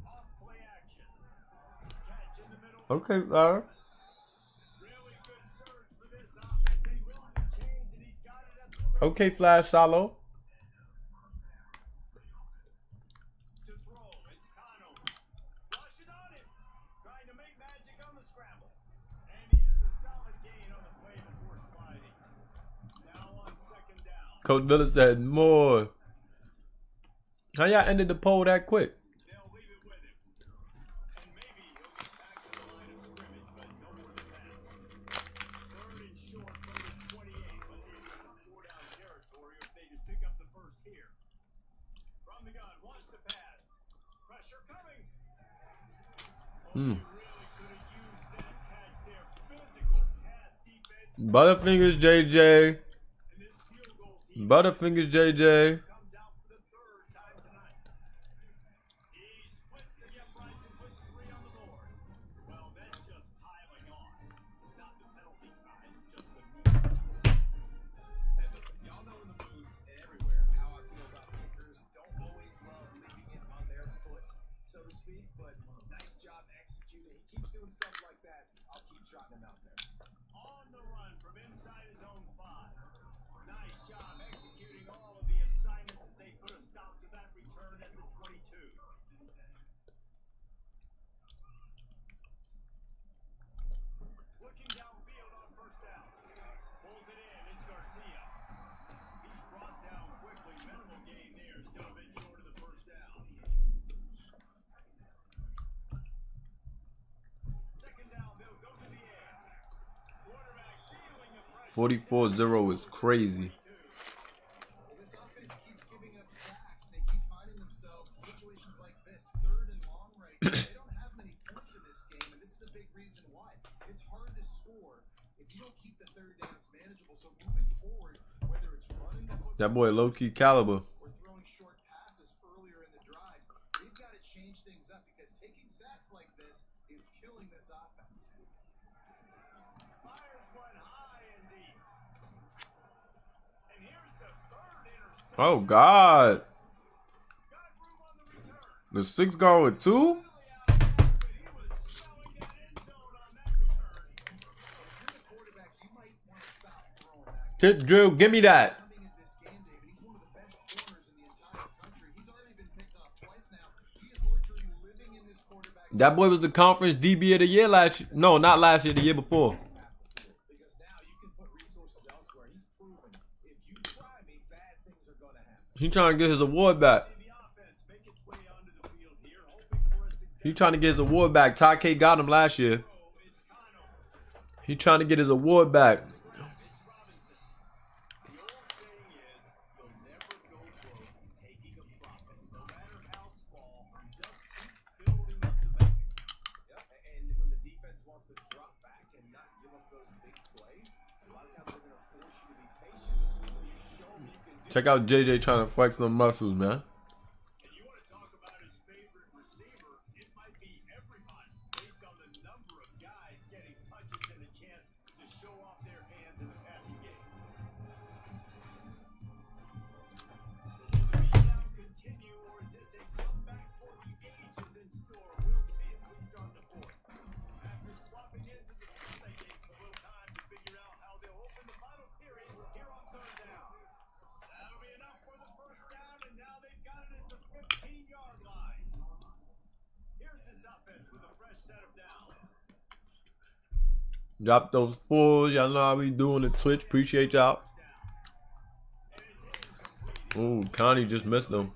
Off play action. Catch in the middle. Okay, Lara. Really good surge for this offense. They move the chains, and he's got it at the Okay, Flash Shallow. to throw. It's Conover. Rushes on it. Trying to make magic on the scramble. And he has a solid gain on the play before sliding. Now on second down. Coach Villa said more. How y'all ended the poll that quick? They'll leave it with him. And maybe he'll get back to the line of scrimmage, but no more Butterfingers JJ. Butterfingers JJ. $44-0 is crazy. This offense keeps giving up sacks. They keep finding themselves in situations like this, 3rd and long right now. They don't have many points in this game, and this is a big reason why. It's hard to score if you don't keep the 3rd downs manageable. So moving forward, whether it's running the football, That boy low-key caliber. or throwing short passes earlier in the drives, they've got to change things up because taking sacks like this is killing this offense. Oh God. The 6 guard with 2? Tip drill, give me that. That boy was the conference DB of the year last year. No, not last year, the year before. He trying to get his award back. He trying to get his award back. Ty K got him last year. He trying to get his award back. Check out JJ trying to flex them muscles, man. Drop those 4s. Y'all know how we do on the Twitch. Appreciate y'all. Ooh, Connie just missed them.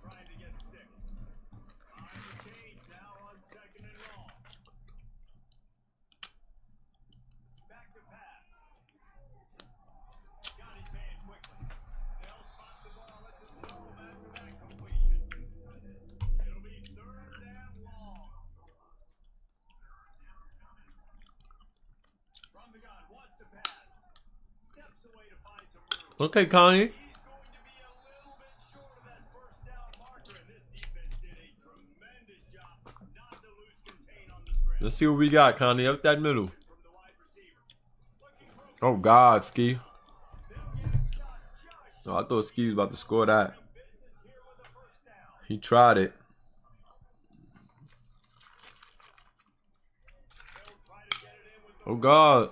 Okay, Connie. Let's see what we got, Connie. Up that middle. Oh, God, Ski. Oh, I thought Ski was about to score that. He tried it. Oh, God.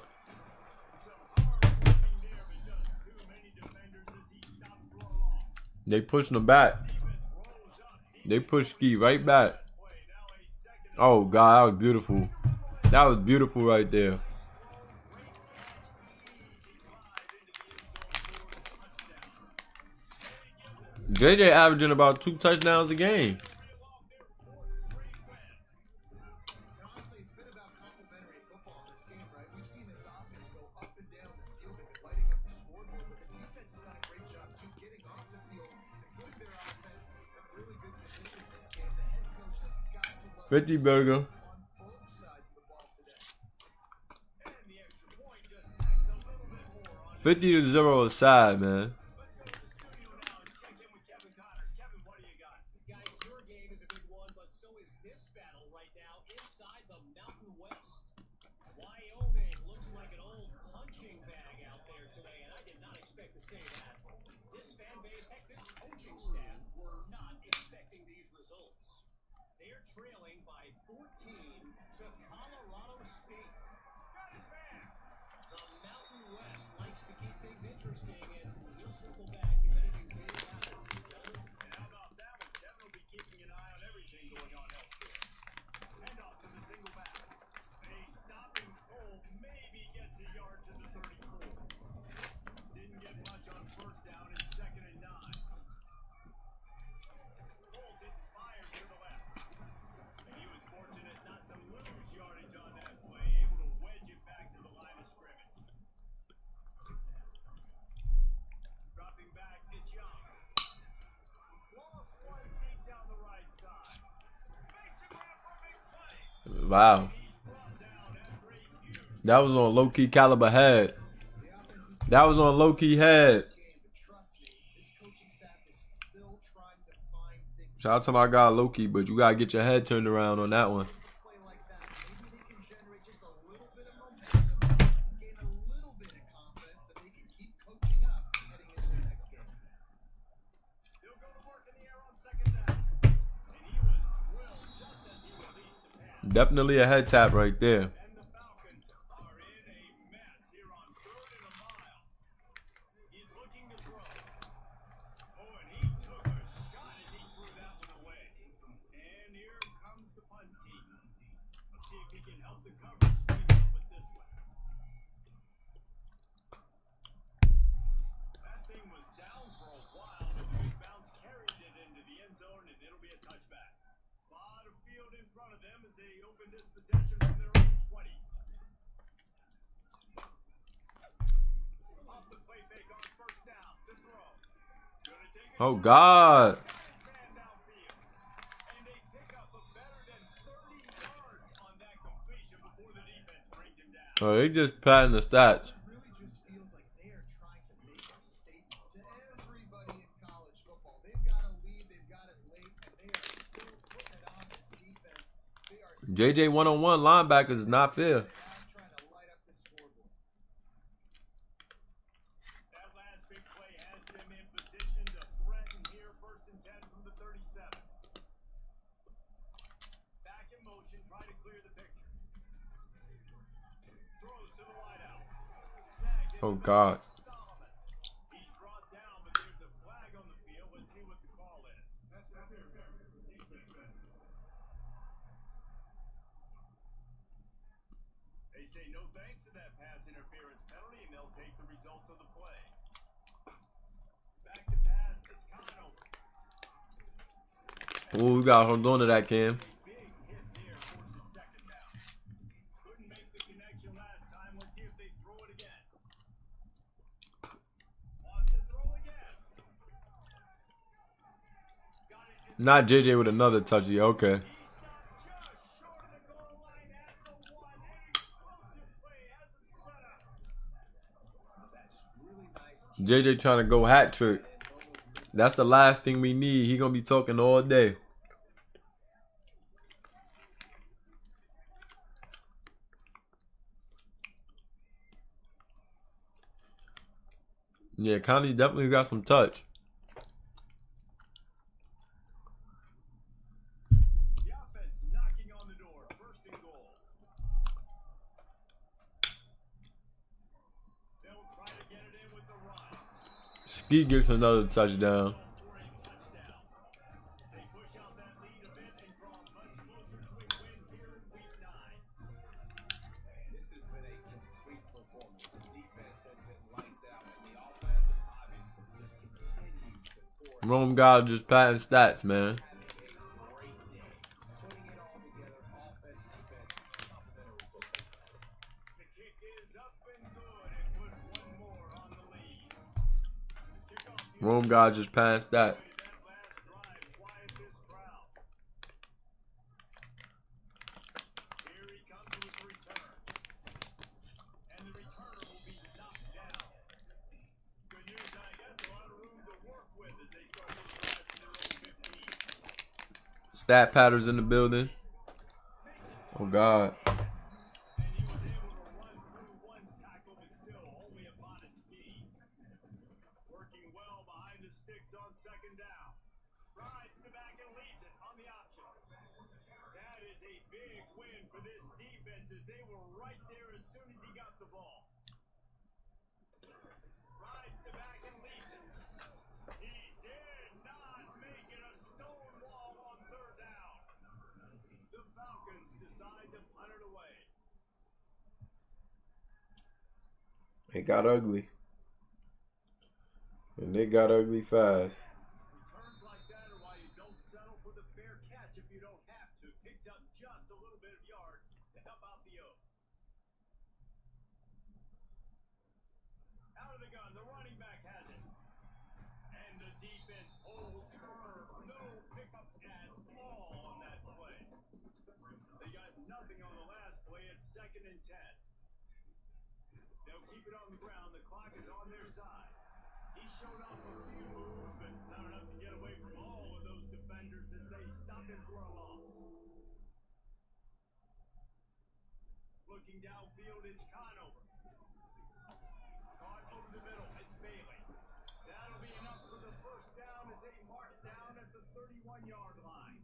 They pushing him back. They push Ski right back. Oh, God, that was beautiful. That was beautiful right there. JJ averaging about 2 touchdowns a game. Honestly, it's been about complementary football in this game, right? We've seen this offense go up and down the field. They've been lighting up the scoreboard, but the defense has done a great job too, getting off the field and putting their offense in really good position in this game. The head coach has got to love 50 burger. on both sides. 50-0 aside, man. Guys, your game is a big one, but so is this battle right now inside the Mountain West. Wyoming looks like an old punching bag out there today, and I did not expect to say that. This fan base, heck, this coaching staff were not expecting these results. They are trailing by 14 to Colorado State. The Mountain West likes to keep things interesting, and we'll circle back if anything big happens. And how about that one? Kevin will be keeping an eye on everything going on elsewhere. Hand off to the single back. A stopping Cole maybe gets a yard to the 34. Didn't get much on first down. It's 2nd and 9. Cole didn't fire to the left. And he was fortunate not to lose yardage on that play, able to wedge it back to the line of scrimmage. Dropping back, it's Young. Lost one deep down the right side. Makes a grab for a big play. Wow. Brought down after a huge That was on low-key caliber head. That was on low-key head. game, but trust me, this coaching staff is still trying to find things. Shout out to my guy Loki, but you gotta get your head turned around on that one. Play like that, maybe they can generate just a little bit of momentum, gain a little bit of confidence that they can keep coaching up heading into the next game. He'll go to work in the air on 2nd down. And he was drilled just as he released the pass. Definitely a head tap right there. And the Falcons are in a mess here on 3rd and a mile. He's looking to throw. Oh, and he took a shot as he threw that one away. And here comes the punt team. Let's see if he can help the coverage straighten up with this one. That thing was down for a while, but the big bounce carried it into the end zone, and it'll be a touchback. Lot of field in front of them as they open this possession from their own 20. Off the play fake on 1st down to throw. Gonna take a Oh shot. God. Man downfield. And they pick up a better than 30 yards on that completion before the defense brings him down. Oh, they just patting the stats. It really just feels like they are trying to make a statement to everybody in college football. They've got a lead, they've got it late, and they are still putting it on this defense. They are still JJ one-on-one linebackers is not fair. trying to light up the scoreboard. That last big play has them in position to threaten here. 1st and 10 from the 37. Back in motion, try to clear the picture. Throws to the wideout. Snagged in Oh the middle. God. Solomon. He's brought down, but there's a flag on the field. Let's see what the call is. They say no thanks to that pass interference penalty, and they'll take the results of the play. Back to pass, it's Conover. Oh, we gotta hold on to that, Cam. Big hit there forces 2nd down. Couldn't make the connection last time. Let's see if they throw it again. Wants to throw again. Got it in. Not JJ with another touchy. Okay. He stopped just short of the goal line at the 1. An explosive play has him set up. That's really nice. JJ trying to go hat trick. That's the last thing we need. He gonna be talking all day. Yeah, Connie definitely got some touch. The offense knocking on the door. 1st and goal. They'll try to get it in with the run. Ski gets another touchdown. For a touchdown. They push out that lead a bit and draw much closer to a win here in week 9. This has been a complete performance. The defense has been lights out, and the offense obviously just continues to pour Rome God just patting stats, man. having a great day. Putting it all together, offense, defense, complimentary football. The kick is up and good and put one more on the lead. Kickoff here. Rome God just patting stats. That last drive quiet this crowd. Here he comes with the return. And the returner will be knocked down. Stat patterns in the building. Oh God. Working well behind the sticks on second down. Rides the back and leads it on the option. That is a big win for this defense as they were right there as soon as he got the ball. Rides the back and leads it. He did not make it a stone wall on third down. The Falcons decide to punt it away. It got ugly. And it got ugly fast. Returns like that are why you don't settle for the fair catch if you don't have to. Picks up just a little bit of yards to help out the O. Out of the gun, the running back has it. And the defense holds firm. No pickups at all on that play. They got nothing on the last play. It's 2nd and 10. They'll keep it on the ground. The clock is on their side. He showed off a few moves, but not enough to get away from all of those defenders as they stop him for a loss. Looking downfield, it's Conover. Caught over the middle, it's Bailey. That'll be enough for the first down as they mark down at the 31-yard line.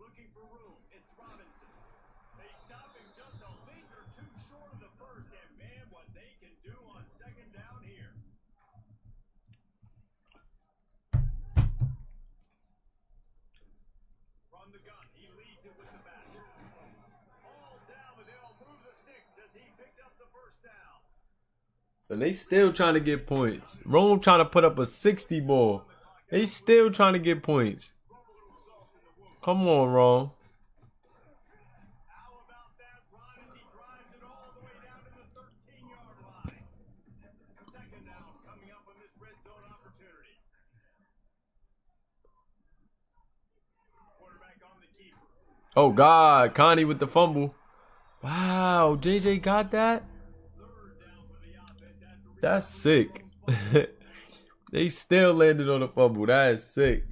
Looking for room, it's Robinson. They stop him just a league or two short of the first, and man, what they can do on second down here. From the gun, he leads it with the back. All down, but they'll move the sticks as he picks up the first down. And they still trying to get points. Rome trying to put up a 60 ball. They still trying to get points. Come on, Rome. How about that run as he drives it all the way down to the 13-yard line? Second down coming up on this red zone opportunity. Quarterback on the keeper. Oh God, Connie with the fumble. Wow, JJ got that? Third down for the offense after That's sick. They still landed on the fumble. That is sick.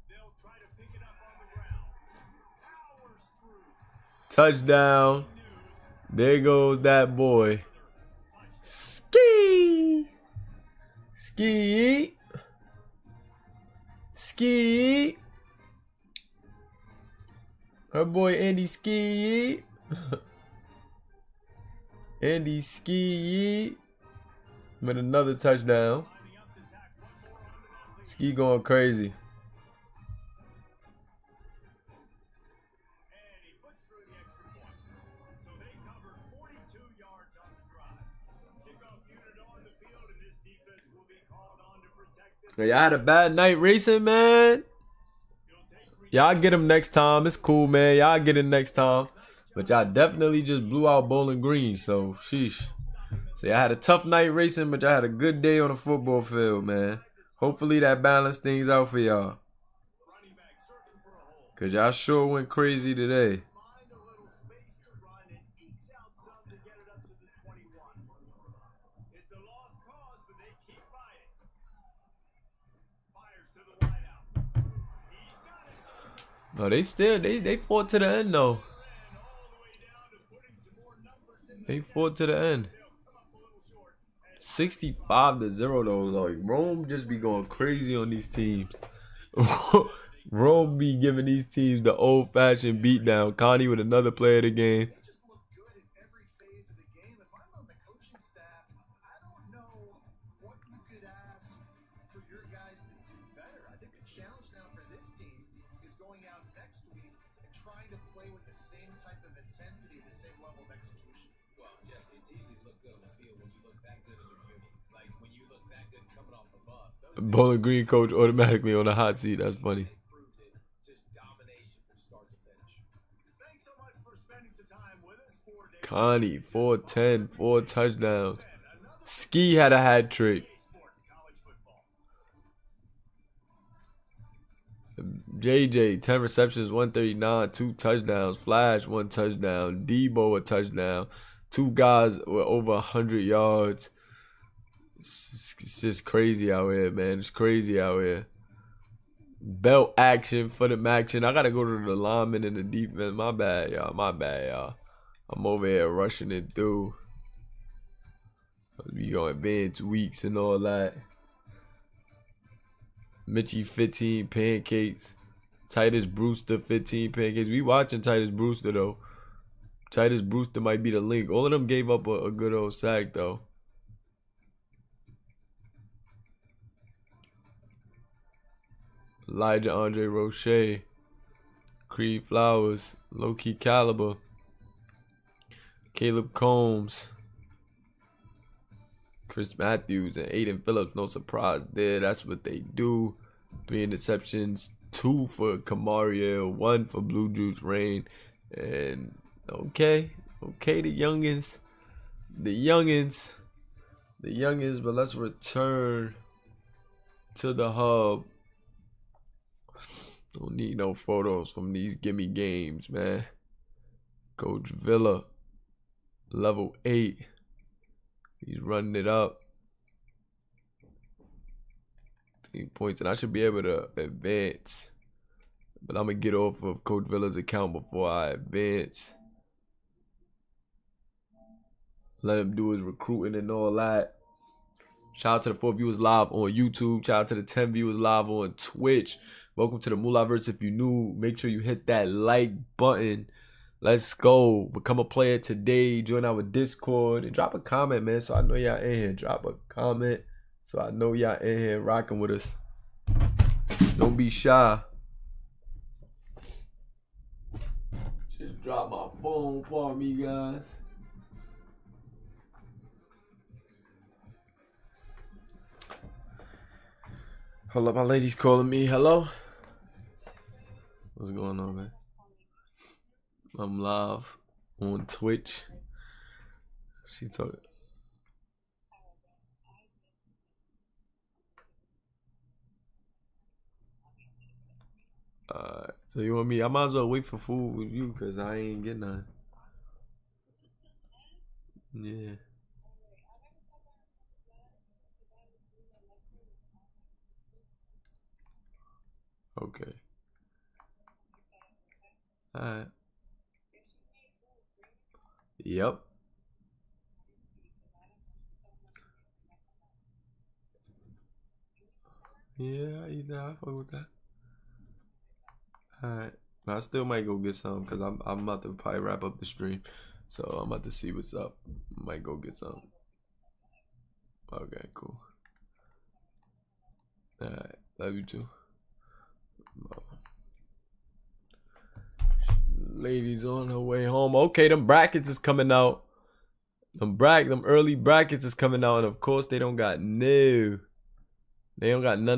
they'll try to pick it up on the ground. Powers through. Touchdown. There goes that boy. Ski. Ski. Ski. Her boy Andy Ski. Andy Ski with another touchdown. Ski going crazy. And he puts through the extra point. So they covered 42 yards on the drive. Kickoff unit on the field, and this defense will be called on to protect this. Y'all had a bad night racing, man. Y'all get him next time. It's cool, man. Y'all get it next time. But y'all definitely just blew out Bowling Green, so sheesh. So y'all had a tough night racing, but y'all had a good day on the football field, man. Hopefully that balanced things out for y'all. Because y'all sure went crazy today. Find a little space to run and ekes out some to get it up to the 21. It's a lost cause, but they keep fighting. Fires to the wideout. He's got it. No, they still, they fought to the end, though. Ran all the way down to putting some more numbers in the They fought to the end. they'll come up a little short. 65-0 though. Like Rome just be going crazy on these teams. Rome be giving these teams the old-fashioned beatdown. Connie with another play of the game. They just look good in every phase of the game. If I'm on the coaching staff, I don't know what you could ask for your guys to do better. I think the challenge now for this team is going out next week and trying to play with the same type of intensity, the same level of execution. Well, Jesse, it's easy to look good on the field when you look that good in your unit. Like when you look that good coming off the bus. Bowling Green coach automatically on the hot seat. That's funny. Proved it. Just domination from start to finish. Thanks so much for spending some time with us. 4 days. Connie, 410, 4 touchdowns. Ski had a hat trick. Sports, college football. JJ, 10 receptions, 139, 2 touchdowns. Flash, 1 touchdown. Debo, a touchdown. 2 guys with over 100 yards. It's just crazy out here, man. It's crazy out here. Belt action, foot him action. I gotta go to the lineman and the defense. My bad, y'all. My bad, y'all. I'm over here rushing it through. We going bench weeks and all that. Mitchie 15 pancakes. Titus Brewster 15 pancakes. We watching Titus Brewster though. Titus Brewster might be the link. All of them gave up a good old sack though. Elijah Andre Roche. Creed Flowers. Low-key caliber. Caleb Combs. Chris Matthews and Aiden Phillips. No surprise there. That's what they do. 3 interceptions. 2 for Camaraderie. 1 for Blue Juice Rain. And okay, the youngins. But let's return to the hub. Don't need no photos from these gimme games, man. Coach Villa, level 8. He's running it up. 10 points, and I should be able to advance. But I'm going to get off of Coach Villa's account before I advance. Let him do his recruiting and all that. Shout out to the 4 viewers live on YouTube. Shout out to the 10 viewers live on Twitch. Welcome to the Mulaverse. If you're new, make sure you hit that like button. Let's go. Become a player today. Join our Discord. And drop a comment, man, so I know y'all in here. Drop a comment so I know y'all in here rocking with us. Don't be shy. Just drop my phone for me, guys. Hold up, my lady's calling me. Hello? What's going on, man? I'm live on Twitch. She talking. So you want me? I might as well wait for food with you because I ain't getting none. Yeah. Okay. Alright. Yep. Yeah, I fuck with that. Alright. I still might go get some because I'm about to probably wrap up the stream. So I'm about to see what's up. Might go get some. Okay, cool. Alright. Love you too. Ladies on her way home. Okay, them brackets is coming out. Them early brackets is coming out, and of course they don't got none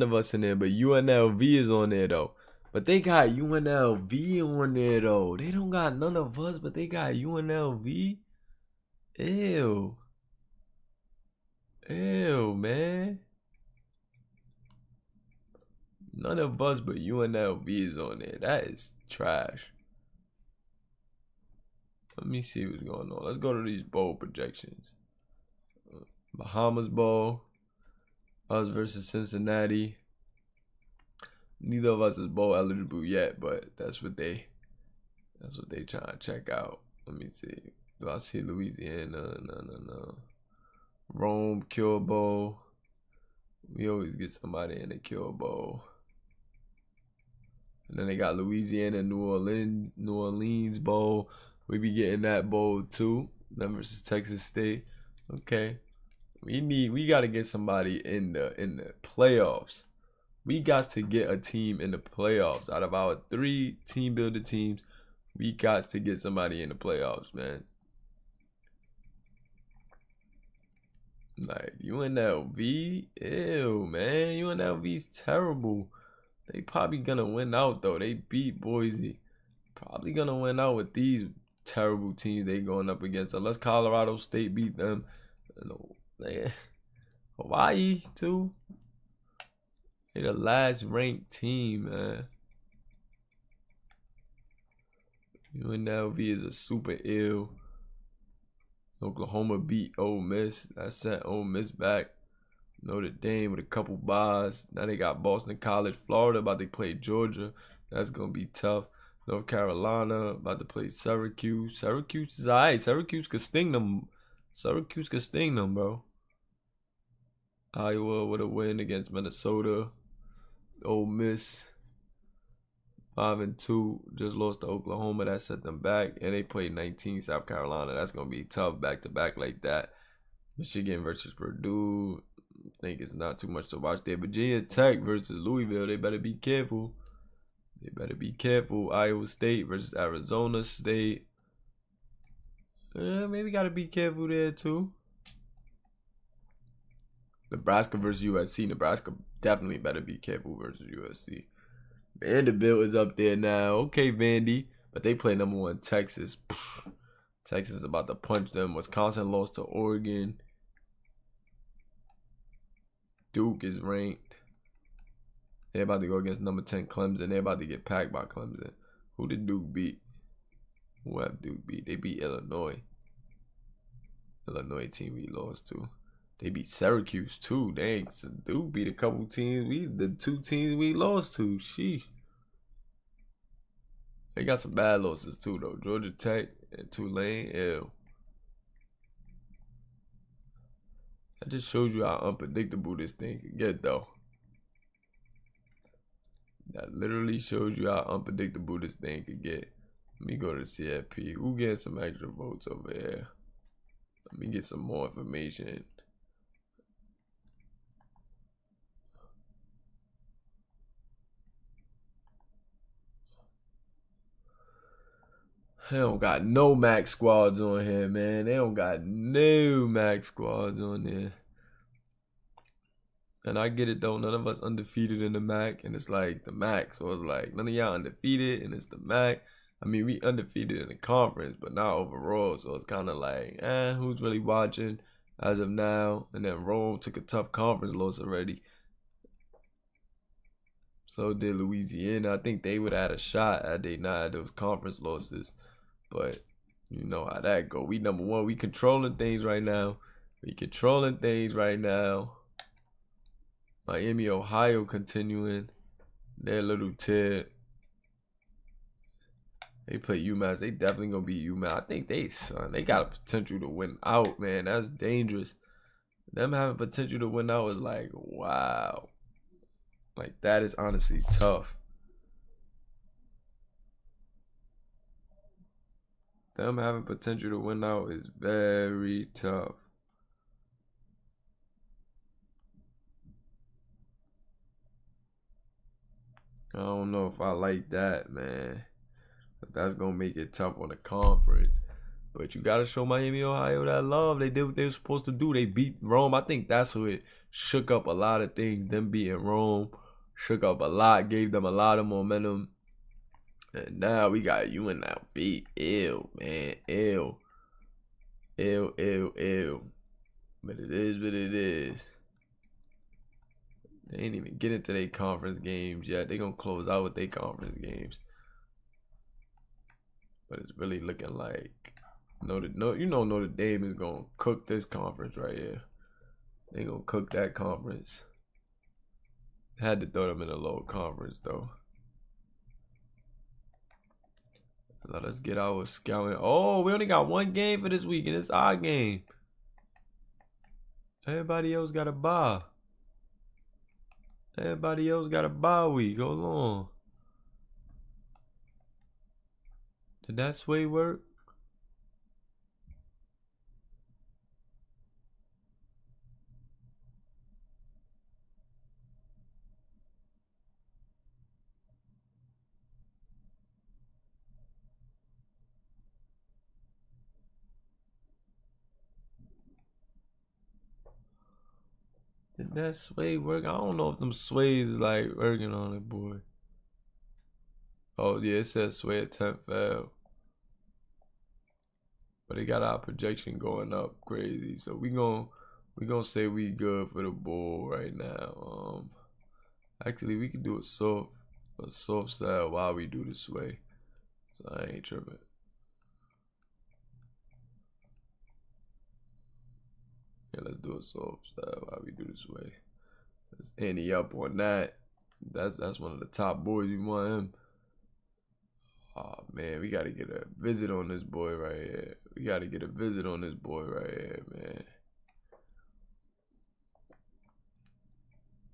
of us in there, but UNLV is on there though. But they got UNLV on there though. They don't got none of us, but they got UNLV. Ew, man. None of us but UNLV is on there. That is trash. Let me see what's going on. Let's go to these bowl projections. Bahamas Bowl. Us versus Cincinnati. Neither of us is bowl eligible yet, but that's what they trying to check out. Let me see. Do I see Louisiana? No. Rome, Cure Bowl. We always get somebody in the Cure Bowl. And then they got Louisiana, New Orleans Bowl. We be getting that bowl too. Them versus Texas State. Okay. We gotta get somebody in the playoffs. We got to get a team in the playoffs. Out of our 3 team builder teams, we got to get somebody in the playoffs, man. Like UNLV, ew, man. UNLV's terrible. They probably gonna win out though. They beat Boise. Probably gonna win out with these terrible teams they going up against. Unless Colorado State beat them. Hawaii too. They the last ranked team, man. UNLV is a super ill. Oklahoma beat Ole Miss. That sent Ole Miss back. Notre Dame with a couple buys. Now they got Boston College, Florida about to play Georgia. That's gonna be tough. North Carolina about to play Syracuse. Syracuse is alright. Syracuse could sting them. Syracuse could sting them, bro. Iowa with a win against Minnesota. Ole Miss 5-2, just lost to Oklahoma. That set them back, and they played 19 South Carolina. That's gonna be tough back to back like that. Michigan versus Purdue. I think it's not too much to watch there. Virginia Tech versus Louisville. They better be careful. They better be careful. Iowa State versus Arizona State. Maybe gotta be careful there too. Nebraska versus USC. Nebraska definitely better be careful versus USC. Vanderbilt is up there now. Okay, Vandy. But they play #1 Texas. Texas is about to punch them. Wisconsin lost to Oregon. Duke is ranked. They're about to go against #10 Clemson. They're about to get packed by Clemson. Who did Duke beat? Who have Duke beat? They beat Illinois. Illinois team we lost to. They beat Syracuse too. Dang, so Duke beat a couple teams. The 2 teams we lost to. Sheesh. They got some bad losses too though. Georgia Tech and Tulane. Ew. That just shows you how unpredictable this thing can get though. That literally shows you how unpredictable this thing can get. Let me go to CFP. Who gets some extra votes over here? Let me get some more information. They don't got no max squads on here, man. They don't got no max squads on there. And I get it though, none of us undefeated in the MAC, and it's like the MAC, so it's like none of y'all undefeated, and it's the MAC. I mean, we undefeated in the conference, but not overall, so it's kind of like, who's really watching as of now? And then Rome took a tough conference loss already. So did Louisiana. I think they would have had a shot had they not had those conference losses. But you know how that go. We #1. We controlling things right now. Miami, Ohio continuing their little tip. They play UMass. They definitely gonna beat UMass. I think they got potential to win out, man. That's dangerous. Them having potential to win out is like, wow. Like, that is honestly tough. Them having potential to win out is very tough. I don't know if I like that, man. But that's going to make it tough on the conference. But you got to show Miami, Ohio that love. They did what they were supposed to do. They beat Rome. I think that's what it shook up a lot of things. Them beating Rome shook up a lot, gave them a lot of momentum. And now we got UNLV. Ew, man. Ew. But it is what it is. They ain't even get into their conference games yet. They gonna close out with their conference games. But it's really looking like Notre Dame is gonna cook this conference right here. They gonna cook that conference. Had to throw them in a lower conference though. Let us get our scouting. Oh, we only got 1 game for this week, and it's our game. Everybody else got a bye. Everybody else got a bye week. Hold on. Did that sway work? Did that sway work? I don't know if them sways is like working on it, boy. Oh yeah, it says sway attempt failed. But they got our projection going up crazy. So we gonna say we good for the bull right now. Actually we can do a soft style while we do the sway. So I ain't tripping. Yeah, let's do a soft style. Why we do this way? Let's ante up on that. That's one of the top boys. You want him? Oh man, we gotta get a visit on this boy right here. We gotta get a visit on this boy right here,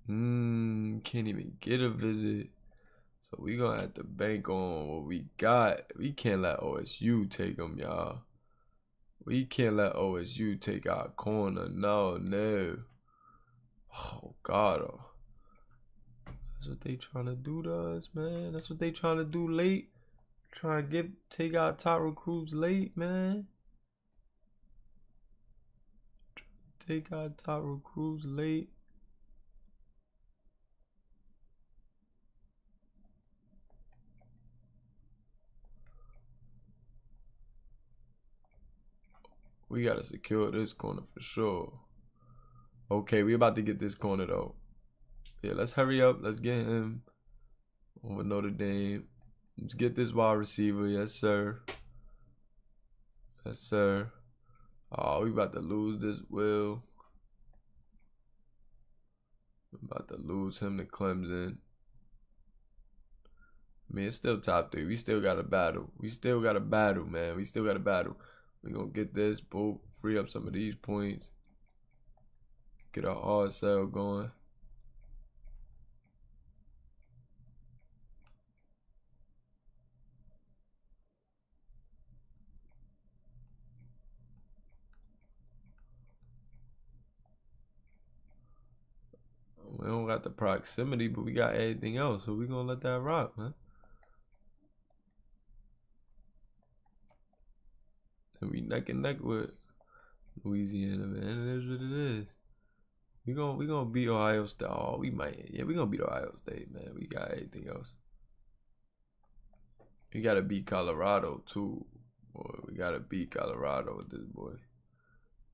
man. Can't even get a visit. So we gonna have to bank on what we got. We can't let OSU take them, y'all. We can't let OSU take our corner. No, no. Oh God. Oh. That's what they trying to do to us, man. That's what they trying to do late. Trying to take our top recruits late, man. Take our top recruits late. We gotta secure this corner for sure. Okay, we about to get this corner though. Yeah, let's hurry up. Let's get him over Notre Dame. Let's get this wide receiver. Yes, sir. Yes, sir. Oh, we about to lose this Will. We're about to lose him to Clemson. I mean, it's still top 3. We still got to battle. We still got to battle, man. We still got to battle. We're going to get this. Boom. Free up some of these points. Get our hard sell going. We don't got the proximity, but we got everything else. So we're going to let that rock, man. And we neck and neck with Louisiana, man. It is what it is. We gonna beat Ohio State. Oh, we might. Yeah, we gonna beat Ohio State, man. We got everything else. We gotta beat Colorado too. Boy, we gotta beat Colorado with this boy.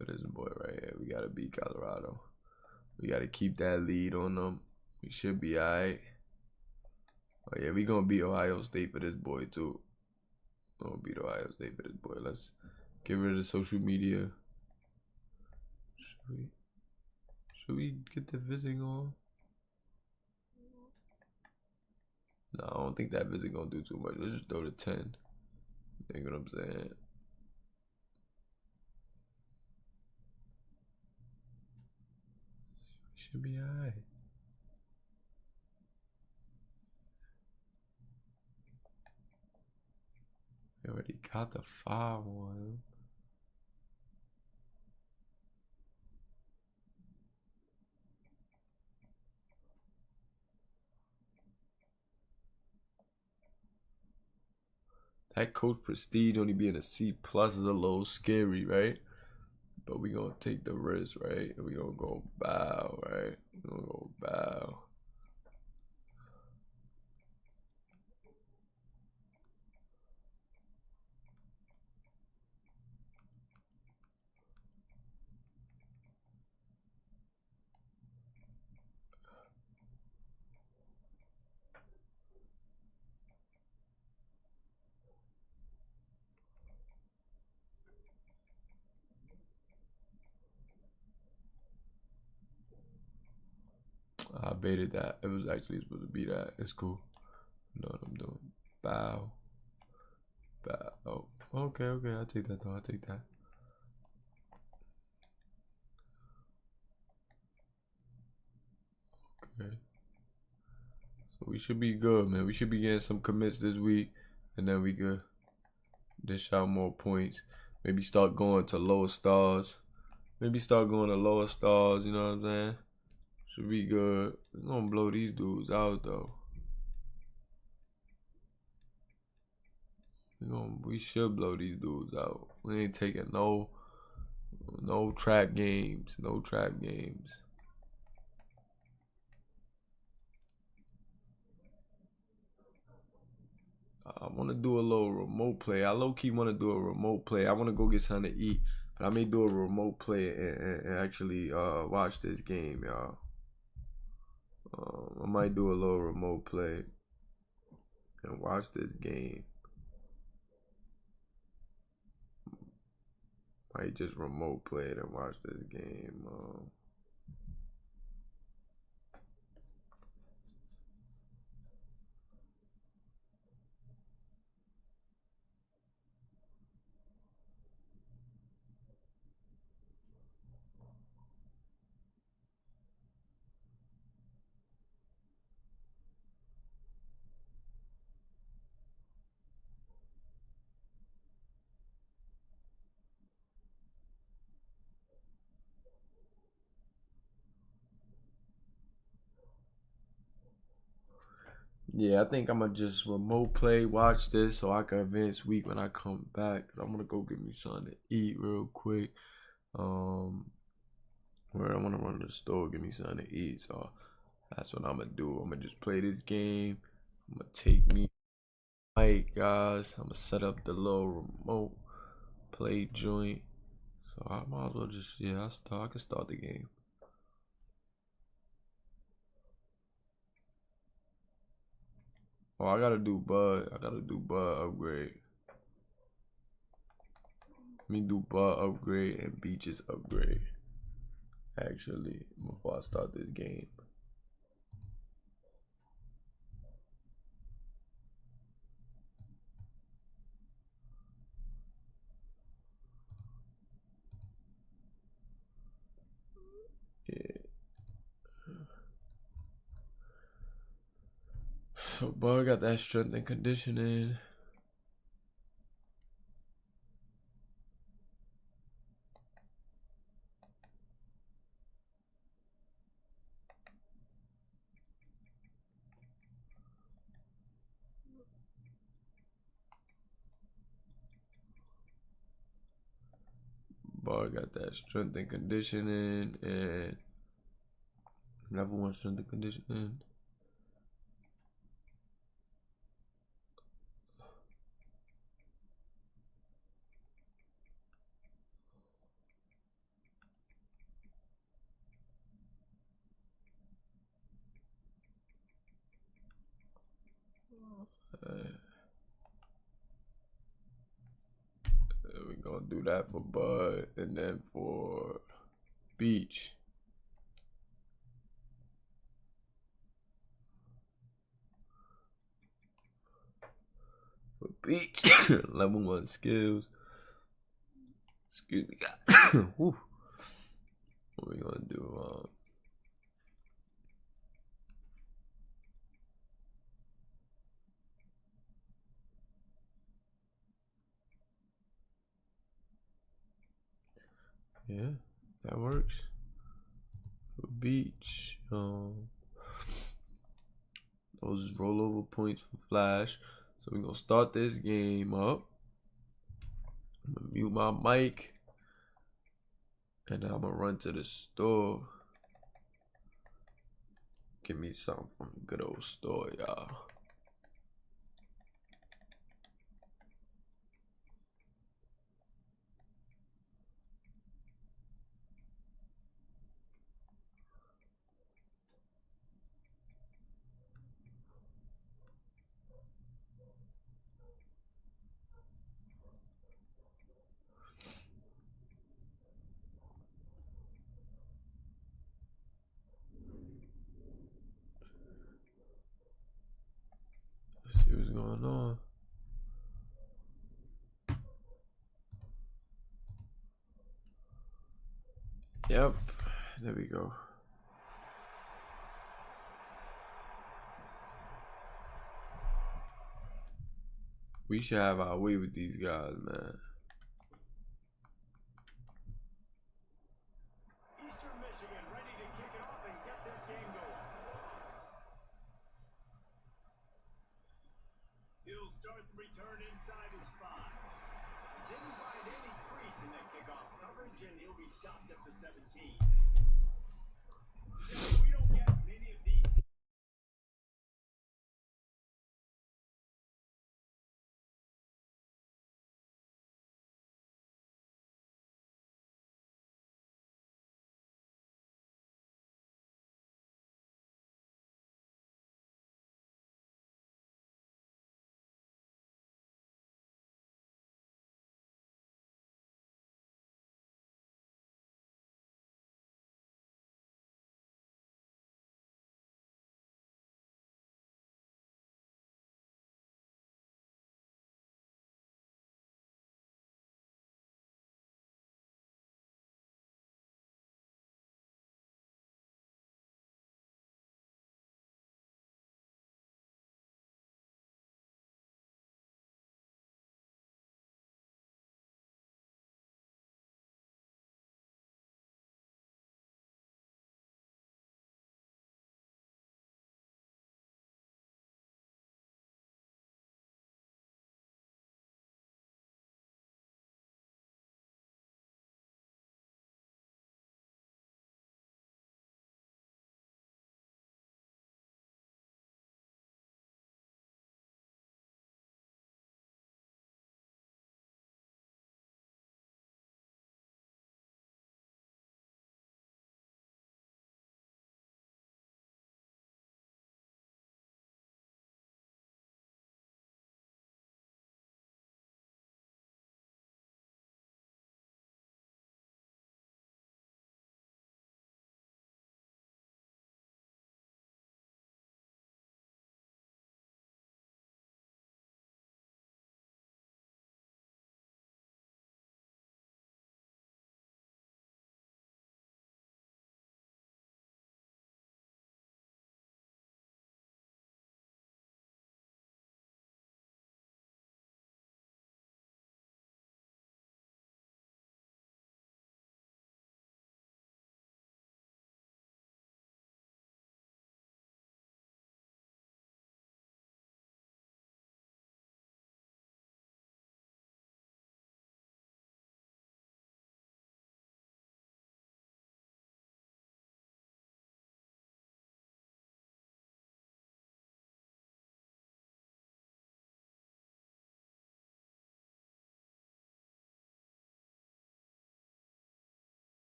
With this boy right here. We gotta beat Colorado. We gotta keep that lead on them. We should be alright. Oh yeah, we gonna beat Ohio State for this boy too. We're gonna beat Ohio State for this boy. Let's get rid of social media. Should we get the visiting on? No, I don't think that visit gonna do too much. Let's just throw the 10. You know what I'm saying? Should be alright. We already got the 5-1. That coach prestige only being a C+ is a little scary, right? But we gonna take the risk, right? We gonna go bow, right? We gonna go bow. I baited that. It was actually supposed to be that. It's cool. You know what I'm doing. Bow. Bow. Oh, okay, okay. I'll take that though. I'll take that. Okay. So we should be good, man. We should be getting some commits this week. And then we could dish out more points. Maybe start going to lower stars. Maybe start going to lower stars, you know what I'm saying? Should be good. We're gonna blow these dudes out though. We should blow these dudes out. We ain't taking no trap games. No trap games. I want to do a little remote play. I low-key want to do a remote play. I want to go get something to eat. But I may do a remote play and actually watch this game, y'all. I might do a little remote play and watch this game. Might just remote play it and watch this game. Yeah, I think I'm gonna just remote play, watch this, so I can advance week when I come back. I'm gonna go get me something to eat real quick. Where I wanna run to the store, get me something to eat. So that's what I'm gonna do. I'm gonna just play this game. I'm gonna take me mic, guys. I'm gonna set up the little remote play joint. So I might as well just I can start the game. Oh, I gotta do Bud upgrade. Let me do Bud upgrade and Beaches upgrade. Actually, before I start this game. Yeah. So Bud got that strength and conditioning. Bud got that strength and conditioning and level 1 strength and conditioning. We're gonna do that for Bud, and then for Beach. For Beach, level 1 skills. Excuse me, guys. What we gonna do? Yeah, that works. For Beach, those is rollover points for Flash. So we're gonna start this game up. I'm gonna mute my mic, and I'm gonna run to the store. Give me something from the good old store, y'all. Let's see what's going on. Yep, there we go. We should have our way with these guys, man. Eastern Michigan ready to kick it off and get this game going. He'll start the return inside his 5. Didn't find any crease in that kickoff coverage, and he'll be stopped at the 17. So we don't get many of these.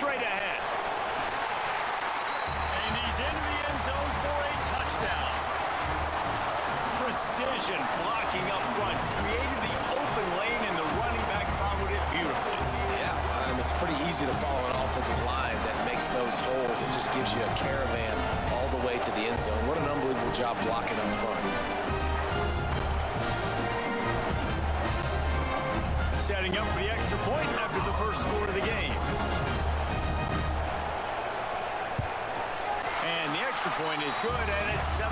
straight ahead. And he's into the end zone for a touchdown. Precision blocking up front. Created the open lane, and the running back followed it beautifully. Yeah, it's pretty easy to follow an offensive line that makes those holes and just gives you a caravan all the way to the end zone. What an unbelievable job blocking up front. Setting up for the extra point after the first score of the game. And the extra point is good, and it's 7-0.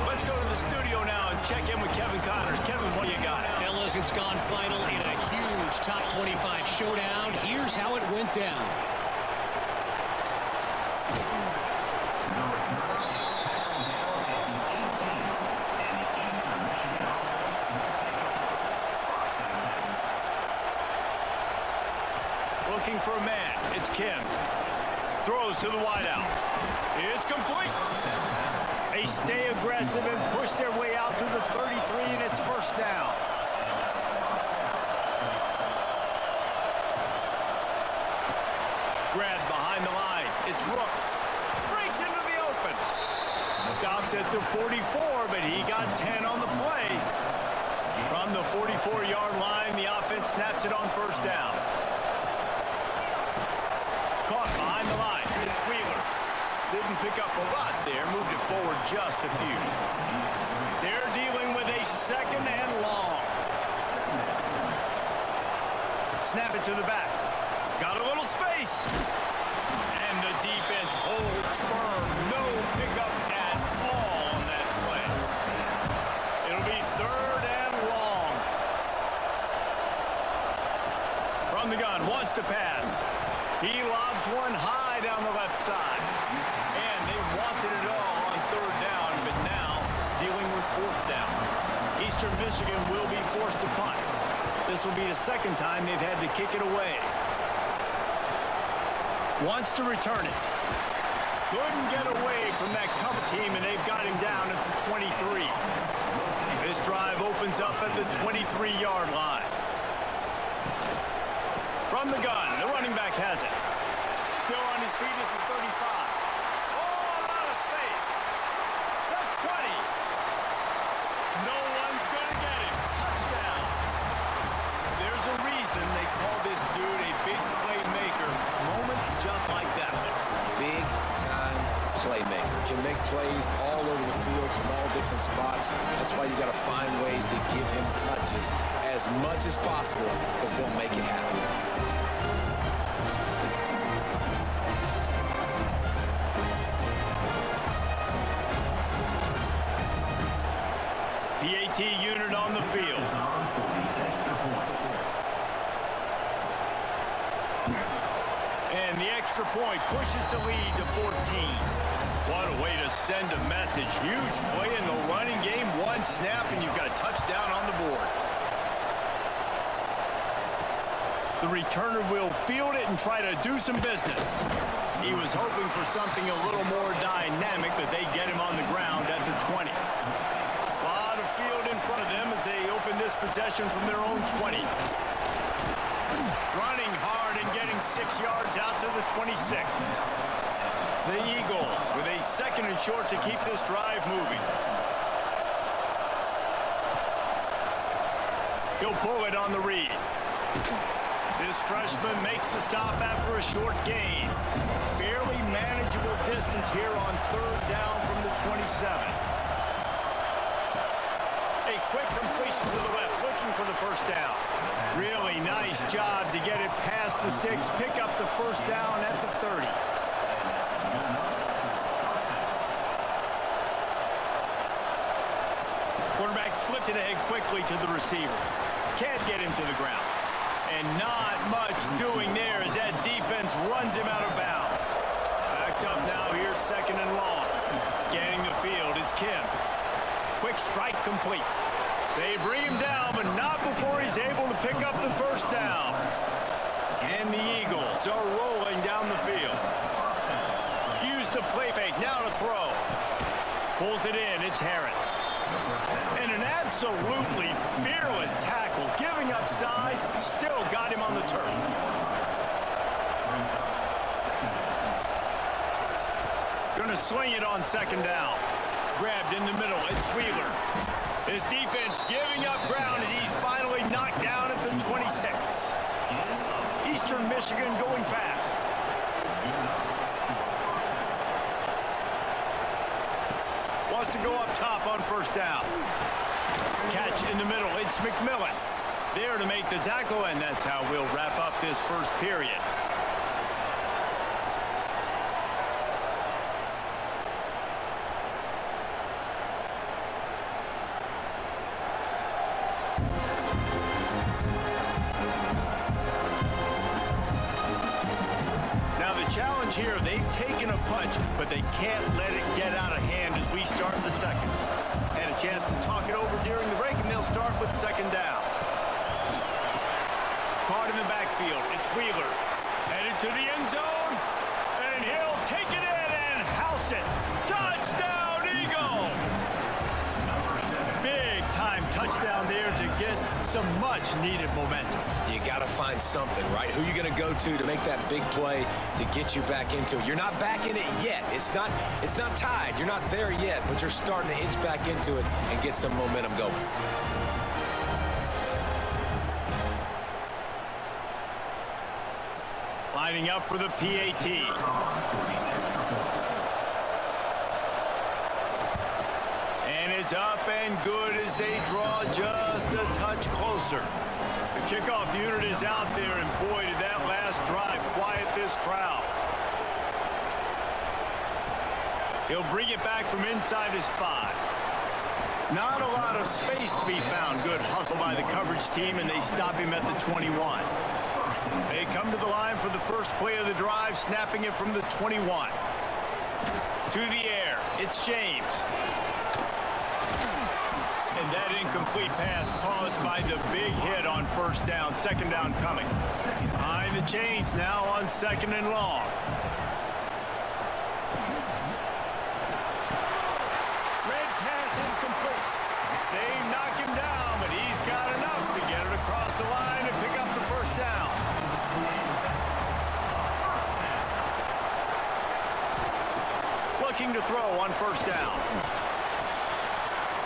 Let's go to the studio now and check in with Kevin Connors. Kevin, what do you got? Fellas, it's gone final in a huge top 25 showdown. Here's how it went down. Looking for a man. It's Kim. Throws to the wideout. It's complete. They stay aggressive and push their way out to the 33, and it's first down. Grabbed behind the line. It's Rooks. Breaks into the open. Stopped at the 44, but he got 10 on the play. From the 44-yard line, the offense snaps it on first down. Caught behind the line. It's Wheeler. Didn't pick up a lot there. Moved it forward just a few. They're dealing with a second and long. Snap it to the back. Got a little space. And the defense holds firm. No pickup at all on that play. It'll be third and long. From the gun. Wants to pass. He lobs one high down the left side. And they wanted it all on third down, but now dealing with fourth down. Eastern Michigan will be forced to punt. This will be the second time they've had to kick it away. Wants to return it. Couldn't get away from that cover team, and they've got him down at the 23. This drive opens up at the 23-yard line. From the gun, the running back has it. Still on his feet at the 35. Oh, a lot of space. The 20. No one's going to get him. Touchdown. There's a reason they call this dude a big playmaker. Moments just like that one. Big-time playmaker. Can make plays all over the field from all different spots. That's why you got to find ways to give him touches as much as possible, because he'll make it happen. The AT unit on the field. And the extra point pushes the lead to 14. What a way to send a message. Huge play in the running game. One snap and you've got a touchdown on the board. The returner will field it and try to do some business. He was hoping for something a little more dynamic, but they get him on the ground at the 20. In front of them as they open this possession from their own 20. Running hard and getting 6 yards out to the 26. The Eagles with a second and short to keep this drive moving. He'll pull it on the read. This freshman makes the stop after a short gain. Fairly manageable distance here on third down from the 27. A quick completion to the left, looking for the first down. Really nice job to get it past the sticks, pick up the first down at the 30. Quarterback flipped it ahead quickly to the receiver. Can't get him to the ground. And not much doing there as that defense runs him out of bounds. Backed up now, here's second and long. Scanning the field, it's Kim. Quick strike complete. They bring him down, but not before he's able to pick up the first down. And the Eagles are rolling down the field. Use the play fake, now to throw. Pulls it in, it's Harris. And an absolutely fearless tackle, giving up size, still got him on the turf. Gonna swing it on second down. Grabbed in the middle. It's Wheeler. His defense giving up ground as he's finally knocked down at the 26. Eastern Michigan going fast. Wants to go up top on first down. Catch in the middle. It's McMillan. There to make the tackle, and that's how we'll wrap up this first period. Challenge here, they've taken a punch, but they can't let it get out of hand as we start the second. Had a chance to talk it over during the break, and they'll start with second down. Caught in the backfield, it's Wheeler. Headed to the end zone, and he'll take it in and house it. Touchdown, Eagles! Big time touchdown there to get some much-needed momentum. You got to find something, right? Who you going to go to make that big play to get you back into it? You're not back in it yet. It's not tied. You're not there yet, but you're starting to inch back into it and get some momentum going. Lining up for the PAT. And it's up and good as they draw just a touch closer. The kickoff unit is out there, and boy, did that last drive quiet this crowd. He'll bring it back from inside his 5. Not a lot of space to be found. Good hustle by the coverage team, and they stop him at the 21. They come to the line for the first play of the drive, snapping it from the 21. To the air, it's James. And that incomplete pass caused by the big hit on first down. Second down coming. Behind the chains now on second and long. Red pass is complete. They knock him down, but he's got enough to get it across the line and pick up the first down. Looking to throw on first down.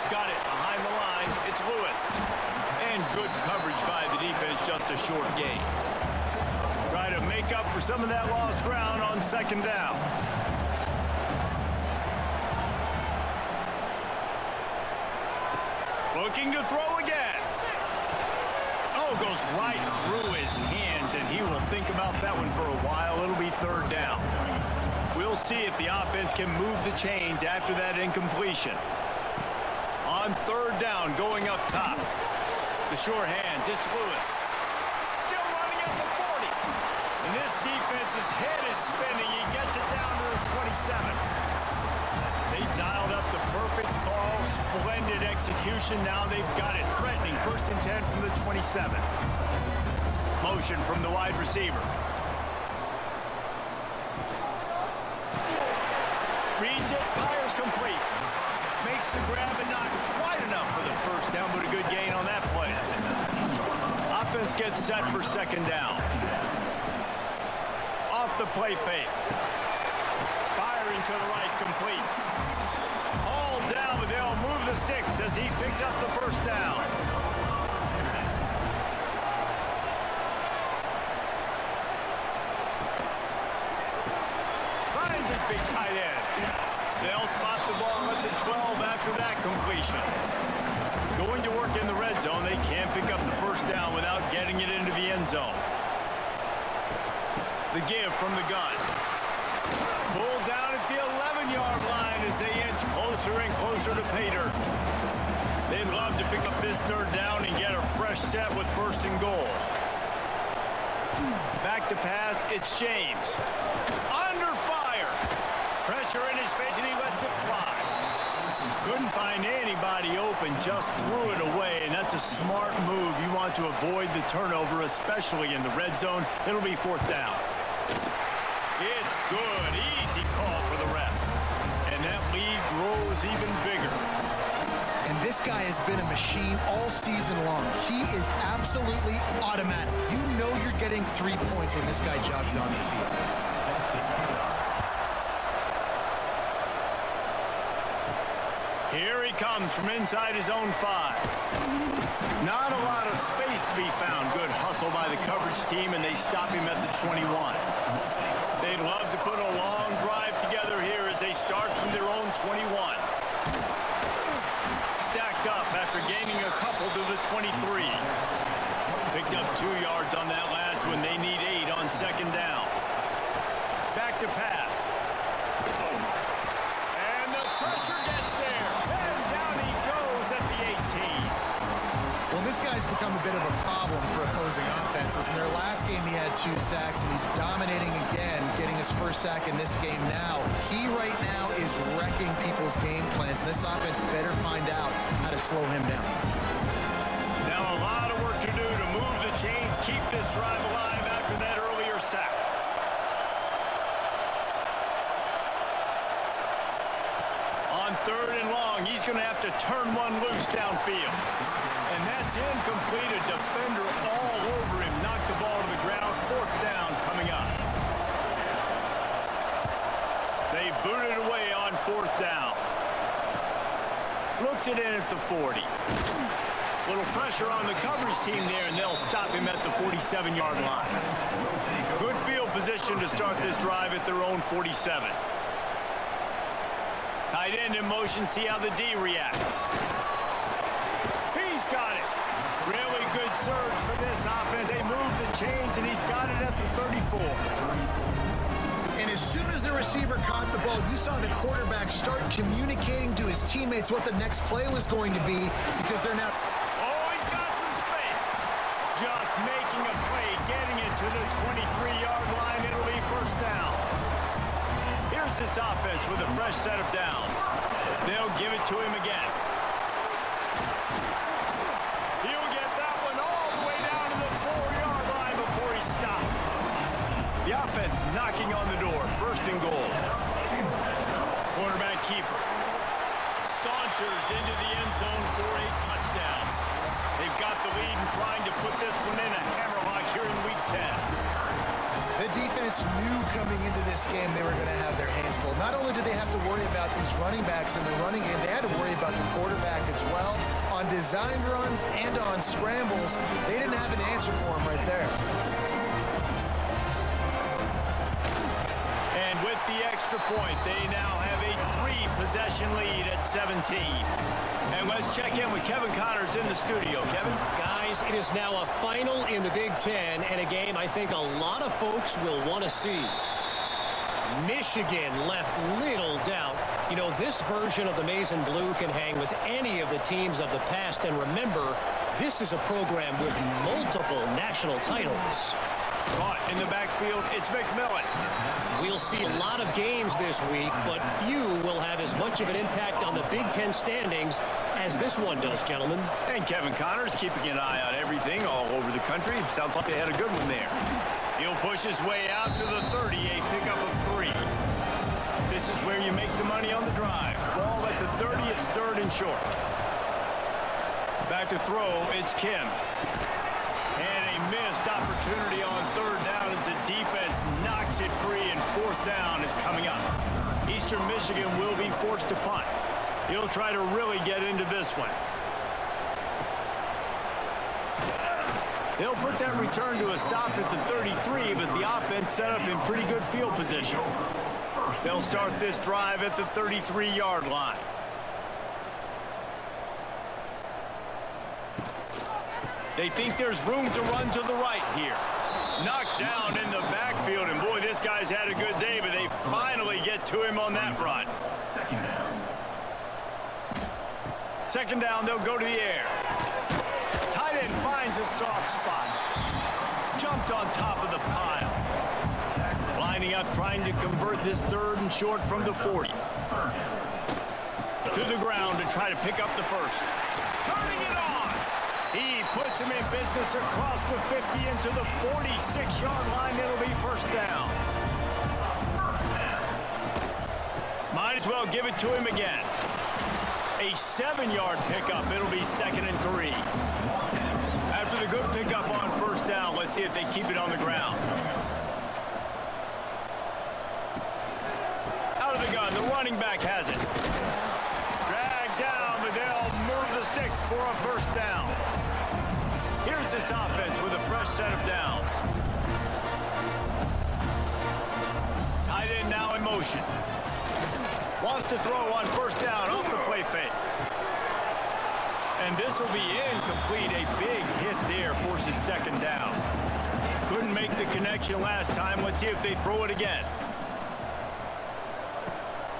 Got it behind the line. It's Lewis. And good coverage by the defense, just a short gain. Try to make up for some of that lost ground on second down. Looking to throw again. Oh, goes right through his hands, and he will think about that one for a while. It'll be third down. We'll see if the offense can move the chains after that incompletion. On third down, going up top. The sure hands, it's Lewis. Still running at the 40. And this defense's head is spinning. He gets it down to the 27. They dialed up the perfect call. Splendid execution. Now they've got it threatening. First and 10 from the 27. Motion from the wide receiver. Reads it, fires complete. Makes the grab and not quite enough for the first down, but a good gain on that play. Offense gets set for second down. Off the play fake. Firing to the right, complete. All down, but they'll move the sticks as he picks up the first down. Finds his big tight end. They'll spot the ball at the 12 after that completion. Going to work in the red zone. They can't pick up the first down without getting it into the end zone. The give from the gun. Pulled down at the 11-yard line as they inch closer and closer to Pater. They'd love to pick up this third down and get a fresh set with first and goal. Back to pass, it's James. Under fire. Pressure in his face, and he lets it fly. Couldn't find anybody open, just threw it away, and that's a smart move. You want to avoid the turnover, especially in the red zone. It'll be fourth down. It's good. Easy call for the ref. And that lead grows even bigger. And this guy has been a machine all season long. He is absolutely automatic. You know you're getting 3 points when this guy jogs on the field. Here he comes from inside his own 5. Not a lot of space to be found. Good hustle by the coverage team, and they stop him at the 21. They'd love to put a long drive together here as they start from their own 21. Stacked up after gaining a couple to the 23. Picked up 2 yards on that last one. They need 8 on second down. Back to pass. And the pressure gets there. And down he goes at the 18. Well, this guy's become a bit of a problem for opposing offenses. In their last game, he had 2 sacks, and he's dominating again, getting his first sack in this game now. He right now is wrecking people's game plans, and this offense better find out how to slow him down. Now a lot of work to do to move the chains, keep this drive alive after that earlier sack. On 3rd and long, he's going to have to turn one loose downfield. And that's incomplete. A defender all over him. Knocked the ball to the ground. 4th down coming up. They boot it away on 4th down. Looks it in at the 40. Little pressure on the coverage team there, and they'll stop him at the 47-yard line. Good field position to start this drive at their own 47. Tight end in motion, see how the D reacts. He's got it. Really good surge for this offense. They move the chains, and he's got it at the 34. And as soon as the receiver caught the ball, you saw the quarterback start communicating to his teammates what the next play was going to be, because they're now... Oh, he's got some space. Just making a play, getting it to the 23-yard line. It'll be 1st down. Here's this offense with a fresh set of downs. They'll give it to him again. He'll get that one all the way down to the 4-yard line before he stopped. The offense knocking on the door. 1st and goal. Quarterback keeper saunters into the end zone for a touchdown. They've got the lead and trying to put this one in a hammerlock here in Week 10. The defense knew coming into this game they were going to have their hands full. Not only did they have to worry about these running backs in the running game, they had to worry about the quarterback as well. On designed runs and on scrambles, they didn't have an answer for him right there. And with the extra point, they now have a 3-possession lead at 17. And let's check in with Kevin Connors in the studio. Kevin? Guys, it is now a final in the Big Ten, and a game I think a lot of folks will want to see. Michigan left little doubt. You know, this version of the Maize and Blue can hang with any of the teams of the past, and remember, this is a program with multiple national titles. Caught in the backfield, it's McMillan. We'll see a lot of games this week, but few will have as much of an impact on the Big Ten standings as this one does, gentlemen. And Kevin Connors keeping an eye on everything all over the country. Sounds like they had a good one there. He'll push his way out to the 30, a pickup of 3. This is where you make the money on the drive. Ball at the 30, it's 3rd and short. Back to throw, it's Kim. And a missed opportunity on 3rd down as the defense knocks it free, and 4th down is coming up. Eastern Michigan will be forced to punt. He'll try to really get into this one. They'll put that return to a stop at the 33, but the offense set up in pretty good field position. They'll start this drive at the 33-yard line. They think there's room to run to the right here. Knocked down in the backfield, and boy, this guy's had a good day, but they finally get to him on that run. 2nd down, they'll go to the air. Tight end finds a soft spot. Jumped on top of the pile. Lining up, trying to convert this 3rd and short from the 40. To the ground to try to pick up the 1st. Turning it on. He puts him in business across the 50 into the 46-yard line. It'll be 1st down. Might as well give it to him again. A 7-yard pickup. It'll be 2nd and 3. After the good pickup on 1st down, let's see if they keep it on the ground. Out of the gun, the running back has it. Dragged 6 for a first down. Here's this offense with a fresh set of downs. Tight end now in motion. Wants to throw on first down off the play fake. And this will be incomplete. A big hit there forces second down. Couldn't make the connection last time. Let's see if they throw it again.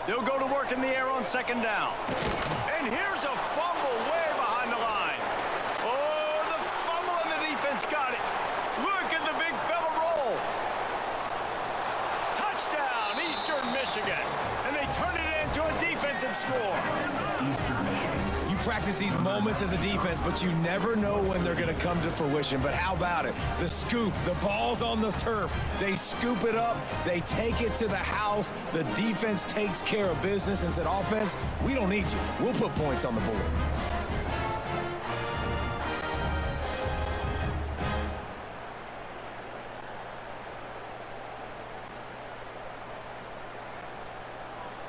They'll go to work in the air on second down. And here's a fumble way behind the line. Oh, the fumble and the defense got it. Look at the big fella roll. Touchdown, Eastern Michigan. And they turn it into a defensive score. You practice these moments as a defense, but you never know when they're going to come to fruition. But how about it? The scoop, the ball's on the turf. They scoop it up. They take it to the house. The defense takes care of business and said, offense, we don't need you. We'll put points on the board.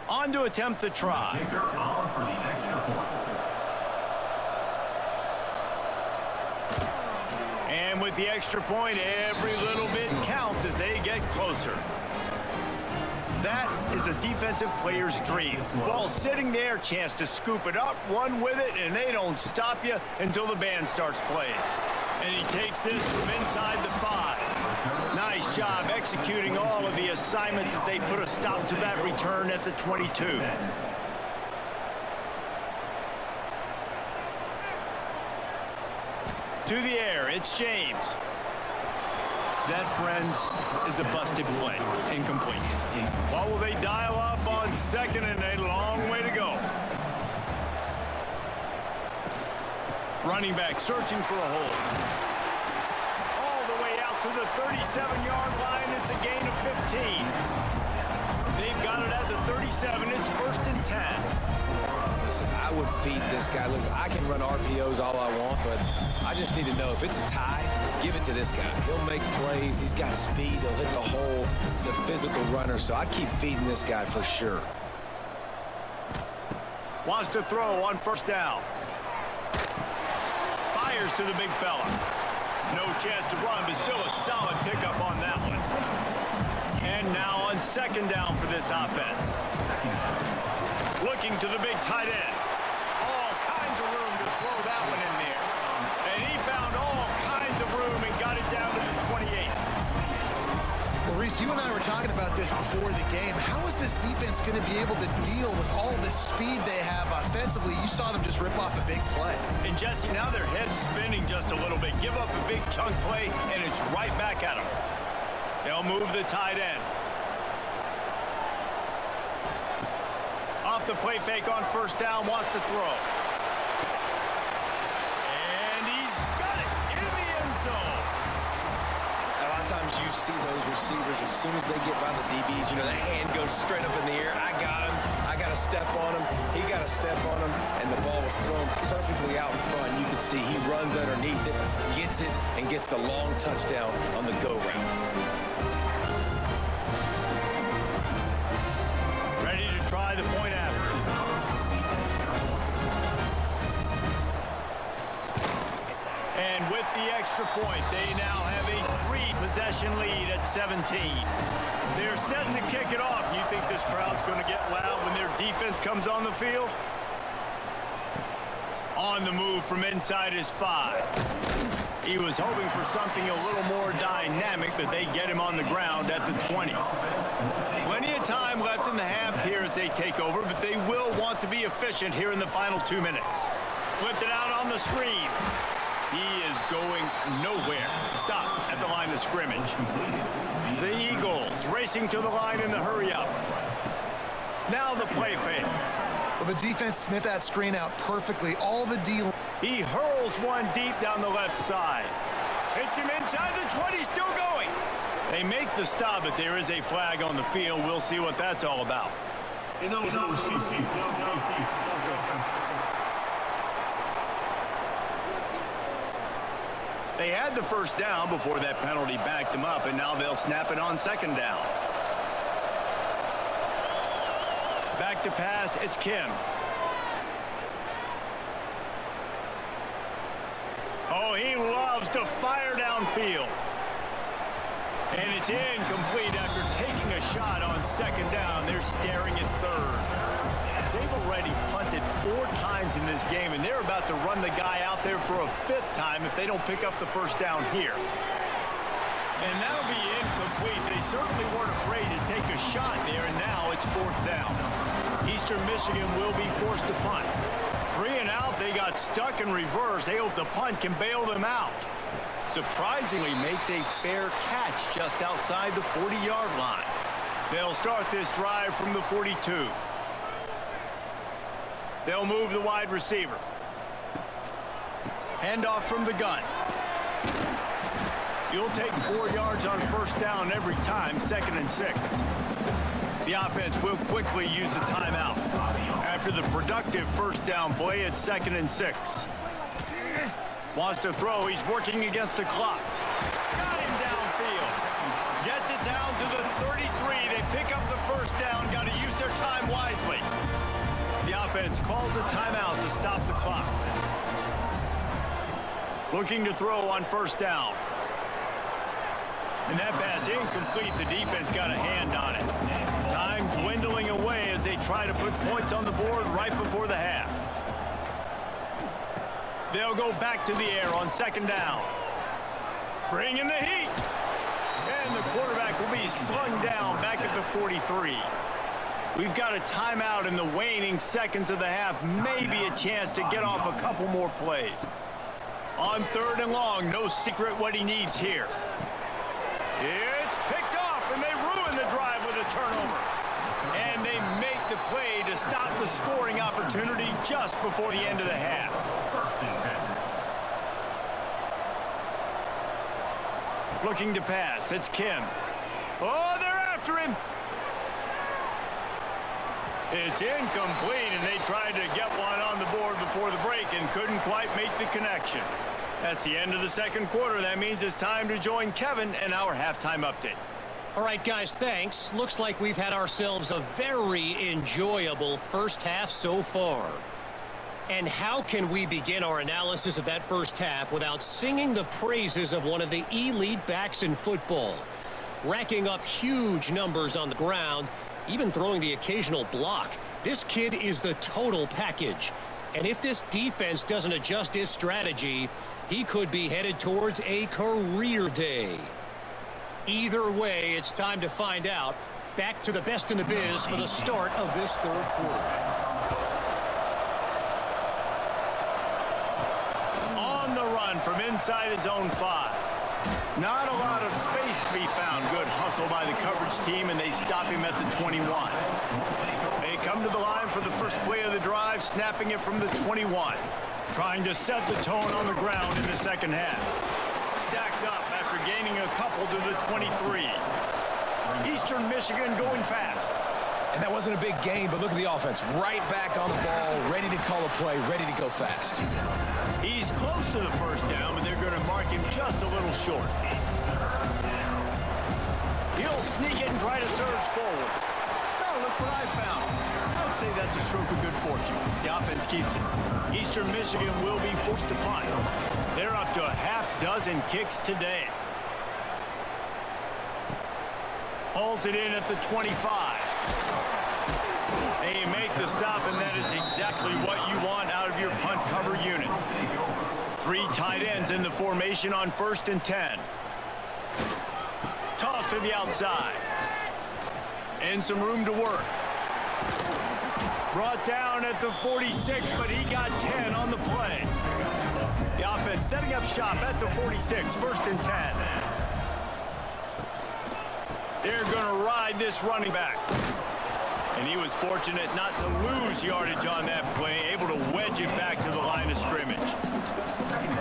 On to attempt the try. And with the extra point, every little bit counts as they get closer. That is a defensive player's dream. Ball sitting there, chance to scoop it up, run with it, and they don't stop you until the band starts playing. And he takes this from inside the 5. Nice job executing all of the assignments as they put a stop to that return at the 22. To the air, it's James. That, friends, is a busted play. Incomplete. What will they dial up on second and a long way to go? Running back searching for a hole. All the way out to the 37-yard line. It's a gain of 15. They've got it at the 37. It's 1st and 10. Listen, I would feed this guy. Listen, I can run RPOs all I want, but I just need to know if it's a tie, give it to this guy. He'll make plays. He's got speed. He'll hit the hole. He's a physical runner, so I'd keep feeding this guy for sure. Wants to throw on first down. Fires to the big fella. No chance to run, but still a solid pickup on that one. And now on second down for this offense. Looking to the big tight end. All kinds of room to throw that one in there. And he found all kinds of room and got it down to the 28. Well, Reese, you and I were talking about this before the game. How is this defense going to be able to deal with all the speed they have offensively? You saw them just rip off a big play. And Jesse, now their head's spinning just a little bit. Give up a big chunk play, and it's right back at them. They'll move the tight end. Off the play fake on first down, wants to throw. And he's got it in the end zone. A lot of times you see those receivers, as soon as they get by the DBs, you know, that hand goes straight up in the air. I got him. I got to step on him. He got to step on him. And the ball was thrown perfectly out in front. You can see he runs underneath it, gets it, and gets the long touchdown on the go route. Ready to try the point after. And with the extra point, they now have a 3-possession lead at 17. They're set to kick it off. You think this crowd's going to get loud when their defense comes on the field? On the move from inside his 5. He was hoping for something a little more dynamic, but they get him on the ground at the 20. Plenty of time left in the half here as they take over, but they will want to be efficient here in the final 2 minutes. Flipped it out on the screen. He is going nowhere. Stop at the line of scrimmage. The Eagles racing to the line in the hurry-up. Now the play fake. Well, the defense sniffed that screen out perfectly. All the D. He hurls one deep down the left side. Hits him inside the 20, still going. They make the stop, but there is a flag on the field. We'll see what that's all about. They had the first down before that penalty backed them up, and now they'll snap it on second down. Back to pass, it's Kim. loves to fire downfield. And it's incomplete after taking a shot on second down. They're staring at third. They've already punted 4 times in this game, and they're about to run the guy out there for a 5th time if they don't pick up the first down here. And that'll be incomplete. They certainly weren't afraid to take a shot there, and now it's 4th down. Eastern Michigan will be forced to punt. 3 and out, they got stuck in reverse. They hope the punt can bail them out. Surprisingly makes a fair catch just outside the 40-yard line. They'll start this drive from the 42. They'll move the wide receiver. Handoff from the gun. You'll take 4 yards on first down every time, 2nd and 6. The offense will quickly use a timeout. After the productive first down play, it's 2nd and 6. Wants to throw. He's working against the clock. Got him downfield. Gets it down to the 33. They pick up the first down. Got to use their time wisely. The offense calls a timeout to stop the clock. Looking to throw on first down. And that pass incomplete. The defense got a hand on it. Time dwindling away as they try to put points on the board right before the half. They'll go back to the air on second down. Bring in the heat. And the quarterback will be slung down back at the 43. We've got a timeout in the waning seconds of the half. Maybe a chance to get off a couple more plays. On 3rd and long, no secret what he needs here. It's picked off, and they ruin the drive with a turnover. And they make the play to stop the scoring opportunity just before the end of the half. Looking to pass, it's Kim. Oh, they're after him. It's incomplete, and they tried to get one on the board before the break and couldn't quite make the connection. That's the end of the second quarter. That means it's time to join Kevin and our halftime update. All right, guys, thanks. Looks like we've had ourselves a very enjoyable first half so far. And how can we begin our analysis of that first half without singing the praises of one of the elite backs in football? Racking up huge numbers on the ground, even throwing the occasional block. This kid is the total package. And if this defense doesn't adjust its strategy, he could be headed towards a career day. Either way, it's time to find out. Back to the best in the biz for the start of this third quarter. On the run from inside his own 5. Not a lot of space to be found. Good hustle by the coverage team, and they stop him at the 21. They come to the line for the first play of the drive, snapping it from the 21. Trying to set the tone on the ground in the second half. Stacked up after gaining a couple to the 23. Eastern Michigan going fast. And that wasn't a big gain, but look at the offense. Right back on the ball, ready to call a play, ready to go fast. He's close to the first down, but they're going to mark him just a little short. He'll sneak it and try to surge forward. Oh, look what I found. I'd say that's a stroke of good fortune. The offense keeps it. Eastern Michigan will be forced to punt. They're up to a half-dozen kicks today. Hauls it in at the 25. They make the stop, and that is exactly what you want out of your punt cover unit. 3 tight ends in the formation on 1st and 10. Toss to the outside. And some room to work. Brought down at the 46, but he got 10 on the play. The offense setting up shop at the 46, 1st and 10. They're going to ride this running back. And he was fortunate not to lose yardage on that play, able to wedge it back to the line of scrimmage.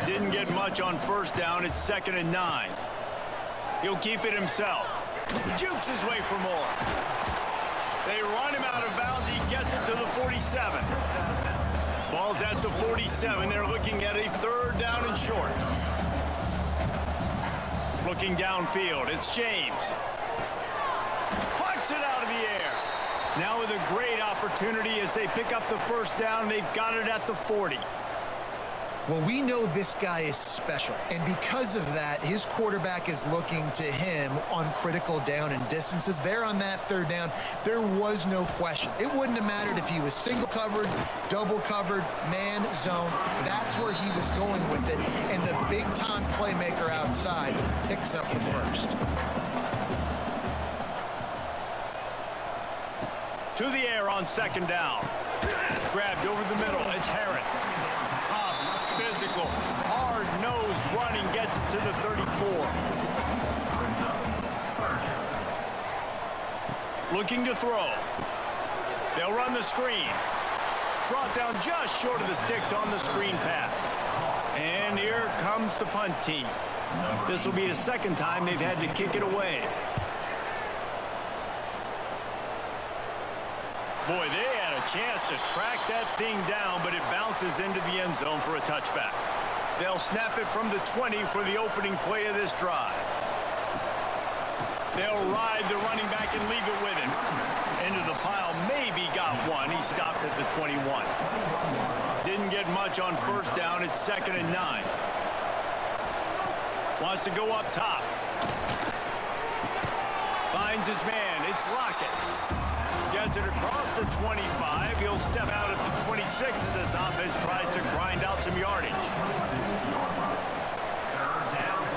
Didn't get much on first down. It's 2nd and 9. He'll keep it himself. Jukes his way for more. They run him out of bounds. He gets it to the 47. Ball's at the 47. They're looking at a 3rd down and short. Looking downfield. It's James. Plucks it out of the air. Now with a great opportunity as they pick up the first down. They've got it at the 40. Well, we know this guy is special, and because of that, his quarterback is looking to him on critical down and distances. There on that third down, there was no question. It wouldn't have mattered if he was single covered, double covered, man, zone. That's where he was going with it, and the big-time playmaker outside picks up the first. To the air on second down. Grabbed over the middle. It's Harris. Tough, physical, hard-nosed running gets it to the 34. Looking to throw. They'll run the screen. Brought down just short of the sticks on the screen pass. And here comes the punt team. This will be the second time they've had to kick it away. Boy, they had a chance to track that thing down, but it bounces into the end zone for a touchback. They'll snap it from the 20 for the opening play of this drive. They'll ride the running back and leave it with him. Into the pile, maybe got one. He stopped at the 21. Didn't get much on first down. It's 2nd and 9. Wants to go up top. Finds his man. It's Lockett. Gets it across the 25. He'll step out at the 26 as this offense tries to grind out some yardage.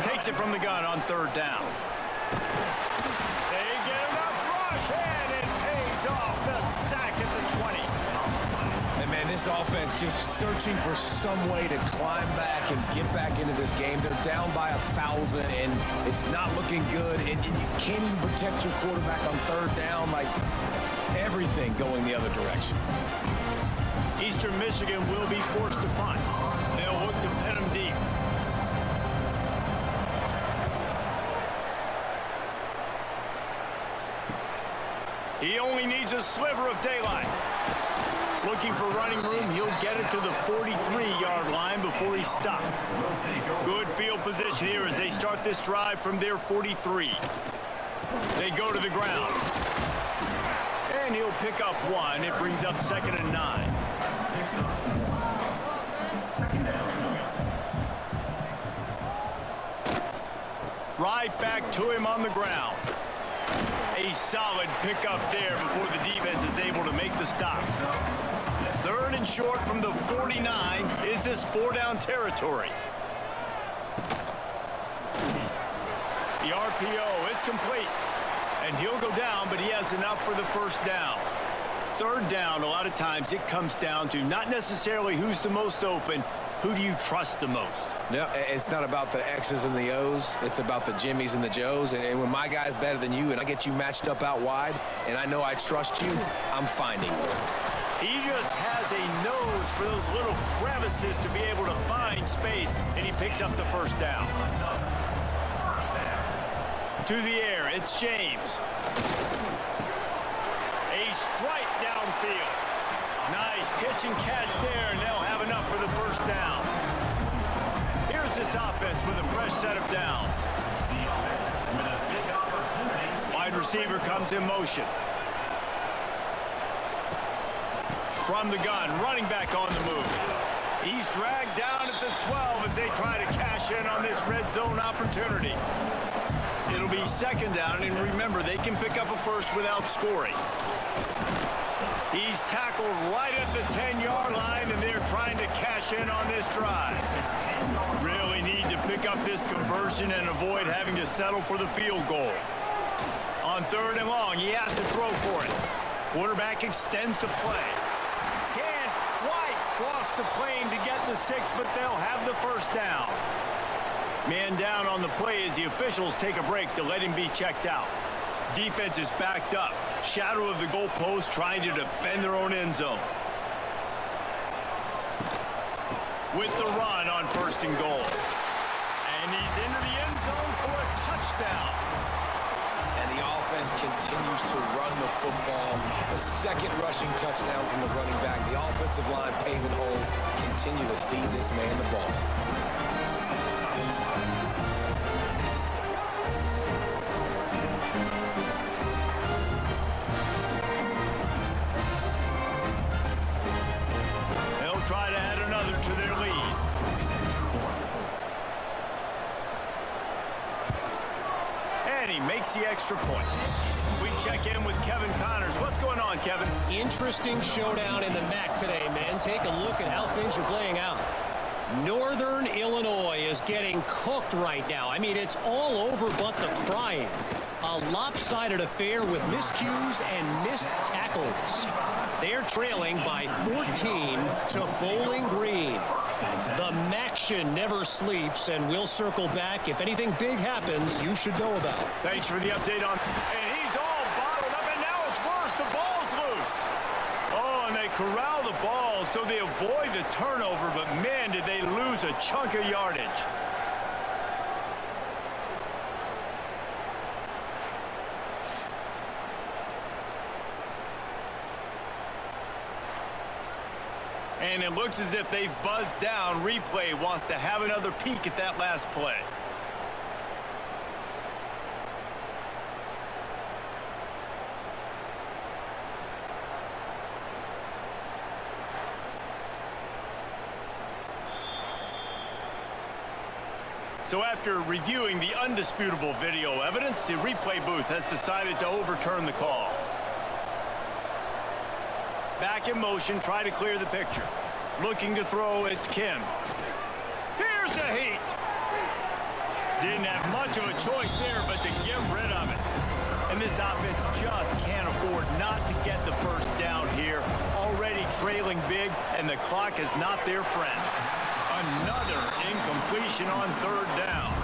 Takes it from the gun on third down. They get enough rush, and it pays off the sack at the 20. And man, this offense just searching for some way to climb back and get back into this game. They're down by 1,000, and it's not looking good. And you can't even protect your quarterback on third down. Like, everything going the other direction. Eastern Michigan will be forced to punt. They'll look to pin him deep. He only needs a sliver of daylight. Looking for running room, he'll get it to the 43-yard line before he's stopped. Good field position here as they start this drive from their 43. They go to the ground. And he'll pick up one. It brings up 2nd and 9. Right back to him on the ground. A solid pickup there before the defense is able to make the stop. 3rd and short from the 49. Is this 4-down territory? The RPO, it's complete. And he'll go down, but he has enough for the first down. Third down, a lot of times it comes down to not necessarily who's the most open, who do you trust the most? Yeah, it's not about the X's and the O's. It's about the Jimmys and the Joes. And when my guy's better than you and I get you matched up out wide and I know I trust you, I'm finding you. He just has a nose for those little crevices to be able to find space, and he picks up the first down. To the air, it's James. A strike downfield. Nice pitch and catch there, and they'll have enough for the first down. Here's this offense with a fresh set of downs. Wide receiver comes in motion. From the gun, running back on the move. He's dragged down at the 12 as they try to cash in on this red zone opportunity. It'll be 2nd down, and remember, they can pick up a first without scoring. He's tackled right at the 10-yard line, and they're trying to cash in on this drive. Really need to pick up this conversion and avoid having to settle for the field goal. On 3rd and long, he has to throw for it. Quarterback extends the play. Can't quite cross the plane to get the 6, but they'll have the first down. Man down on the play as the officials take a break to let him be checked out. Defense is backed up. Shadow of the goalpost trying to defend their own end zone. With the run on 1st and goal. And he's into the end zone for a touchdown. And the offense continues to run the football. The 2nd rushing touchdown from the running back. The offensive line paving holes continue to feed this man the ball. Try to add another to their lead. gets the extra point. We check in with Kevin Connors. What's going on, Kevin? Interesting showdown in the MAC today, man. Take a look at how things are playing out. Northern Illinois is getting cooked right now. I mean, it's all over but the crying. A lopsided affair with miscues and missed tackles. They're trailing by 14 to Bowling Green. The Maction never sleeps, and we'll circle back. If anything big happens, you should know about it. Thanks for the update on... And he's all bottled up, and now it's worse. The ball's loose. Oh, and they corral the ball so they avoid the turnover, but man, did they lose a chunk of yardage. And it looks as if they've buzzed down. Replay wants to have another peek at that last play. So after reviewing the undisputable video evidence, the replay booth has decided to overturn the call. Back in motion, try to clear the picture. Looking to throw, it's Kim. Here's the heat. Didn't have much of a choice there, but to get rid of it. And this offense just can't afford not to get the first down here. Already trailing big, and the clock is not their friend. Another incompletion on third down.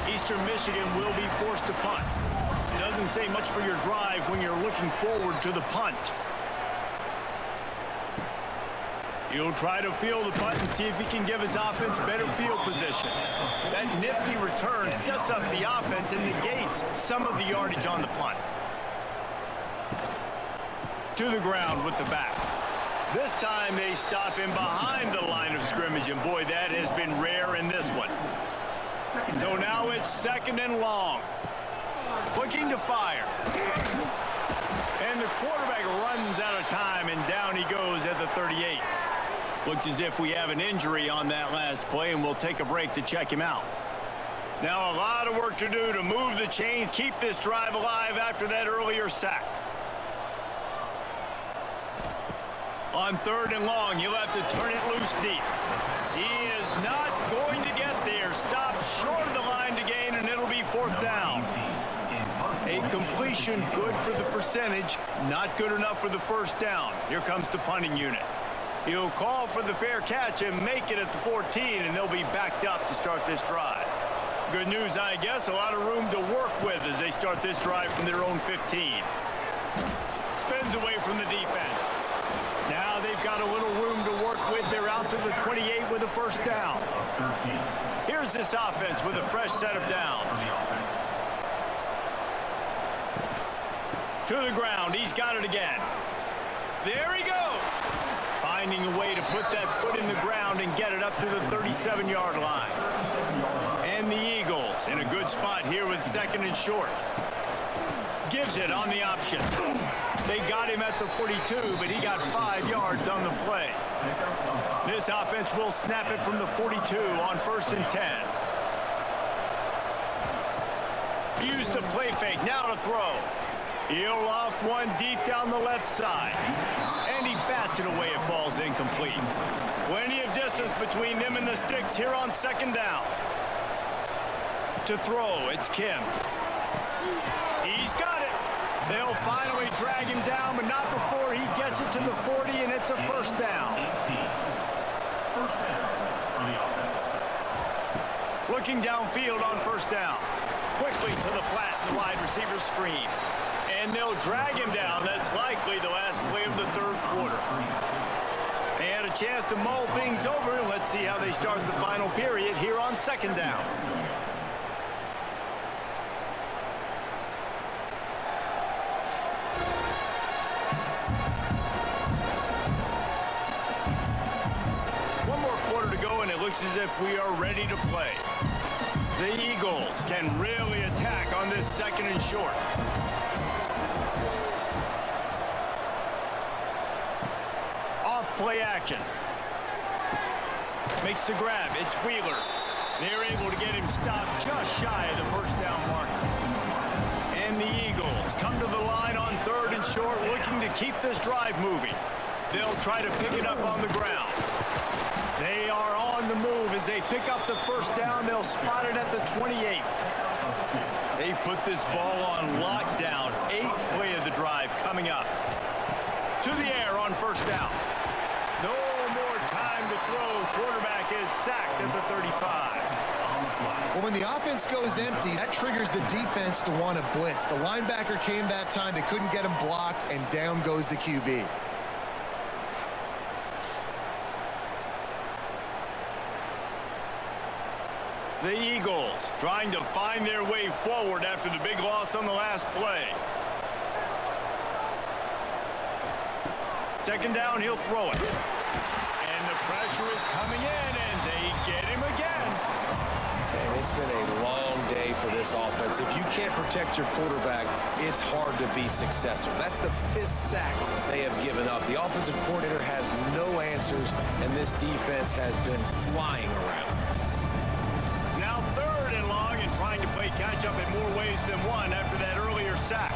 Eastern Michigan will be forced to punt. Doesn't say much for your drive when you're looking forward to the punt. He'll try to feel the punt and see if he can give his offense better field position. That nifty return sets up the offense and negates some of the yardage on the punt. To the ground with the back. This time they stop him behind the line of scrimmage, and boy, that has been rare in this one. So now it's 2nd and long. Looking to fire. And the quarterback runs out of time, and down he goes at the 38. Looks as if we have an injury on that last play, and we'll take a break to check him out. Now a lot of work to do to move the chains, keep this drive alive after that earlier sack. On 3rd and long, you'll have to turn it loose deep. He is not going to get there. Stopped short of the line to gain, and it'll be 4th down. A completion good for the percentage, not good enough for the first down. Here comes the punting unit. He'll call for the fair catch and make it at the 14, and they'll be backed up to start this drive. Good news, I guess, a lot of room to work with as they start this drive from their own 15. Spins away from the defense. Now they've got a little room to work with. They're out to the 28 with a first down. Here's this offense with a fresh set of downs. To the ground, he's got it again. There he goes. Finding a way to put that foot in the ground and get it up to the 37-yard line. And the Eagles in a good spot here with 2nd and short. Gives it on the option. They got him at the 42, but he got 5 yards on the play. This offense will snap it from the 42 on 1st and 10. Use the play fake, now to throw. He'll loft one deep down the left side. And he bats it away, it falls incomplete. Plenty of distance between them and the sticks here on 2nd down. To throw, it's Kim. He's got it. They'll finally drag him down, but not before he gets it to the 40, and it's a first down. Looking downfield on 1st down. Quickly to the flat, the wide receiver screen. And they'll drag him down. That's likely the last play of the 3rd quarter. They had a chance to mull things over. Let's see how they start the final period here on 2nd down. One more quarter to go, and it looks as if we are ready to play. The Eagles can really attack on this 2nd and short. Play action. Makes the grab. It's Wheeler. They're able to get him stopped just shy of the first down marker. And Eagles come to the line on 3rd and short, looking to keep this drive moving. They'll try to pick it up on the ground. They are on the move. As they pick up the first down, they'll spot it at the 28. They've put this ball on lockdown. 8th play of the drive coming up. To the air on first down. No more time to throw. Quarterback is sacked at the 35. Well, when the offense goes empty, that triggers the defense to want to blitz. The linebacker came that time. They couldn't get him blocked, and down goes the QB. The Eagles trying to find their way forward after the big loss on the last play. Second down, he'll throw it. And the pressure is coming in, and they get him again. And it's been a long day for this offense. If you can't protect your quarterback, it's hard to be successful. That's the 5th sack they have given up. The offensive coordinator has no answers, and this defense has been flying around. Now 3rd and long, and trying to play catch-up in more ways than one after that earlier sack.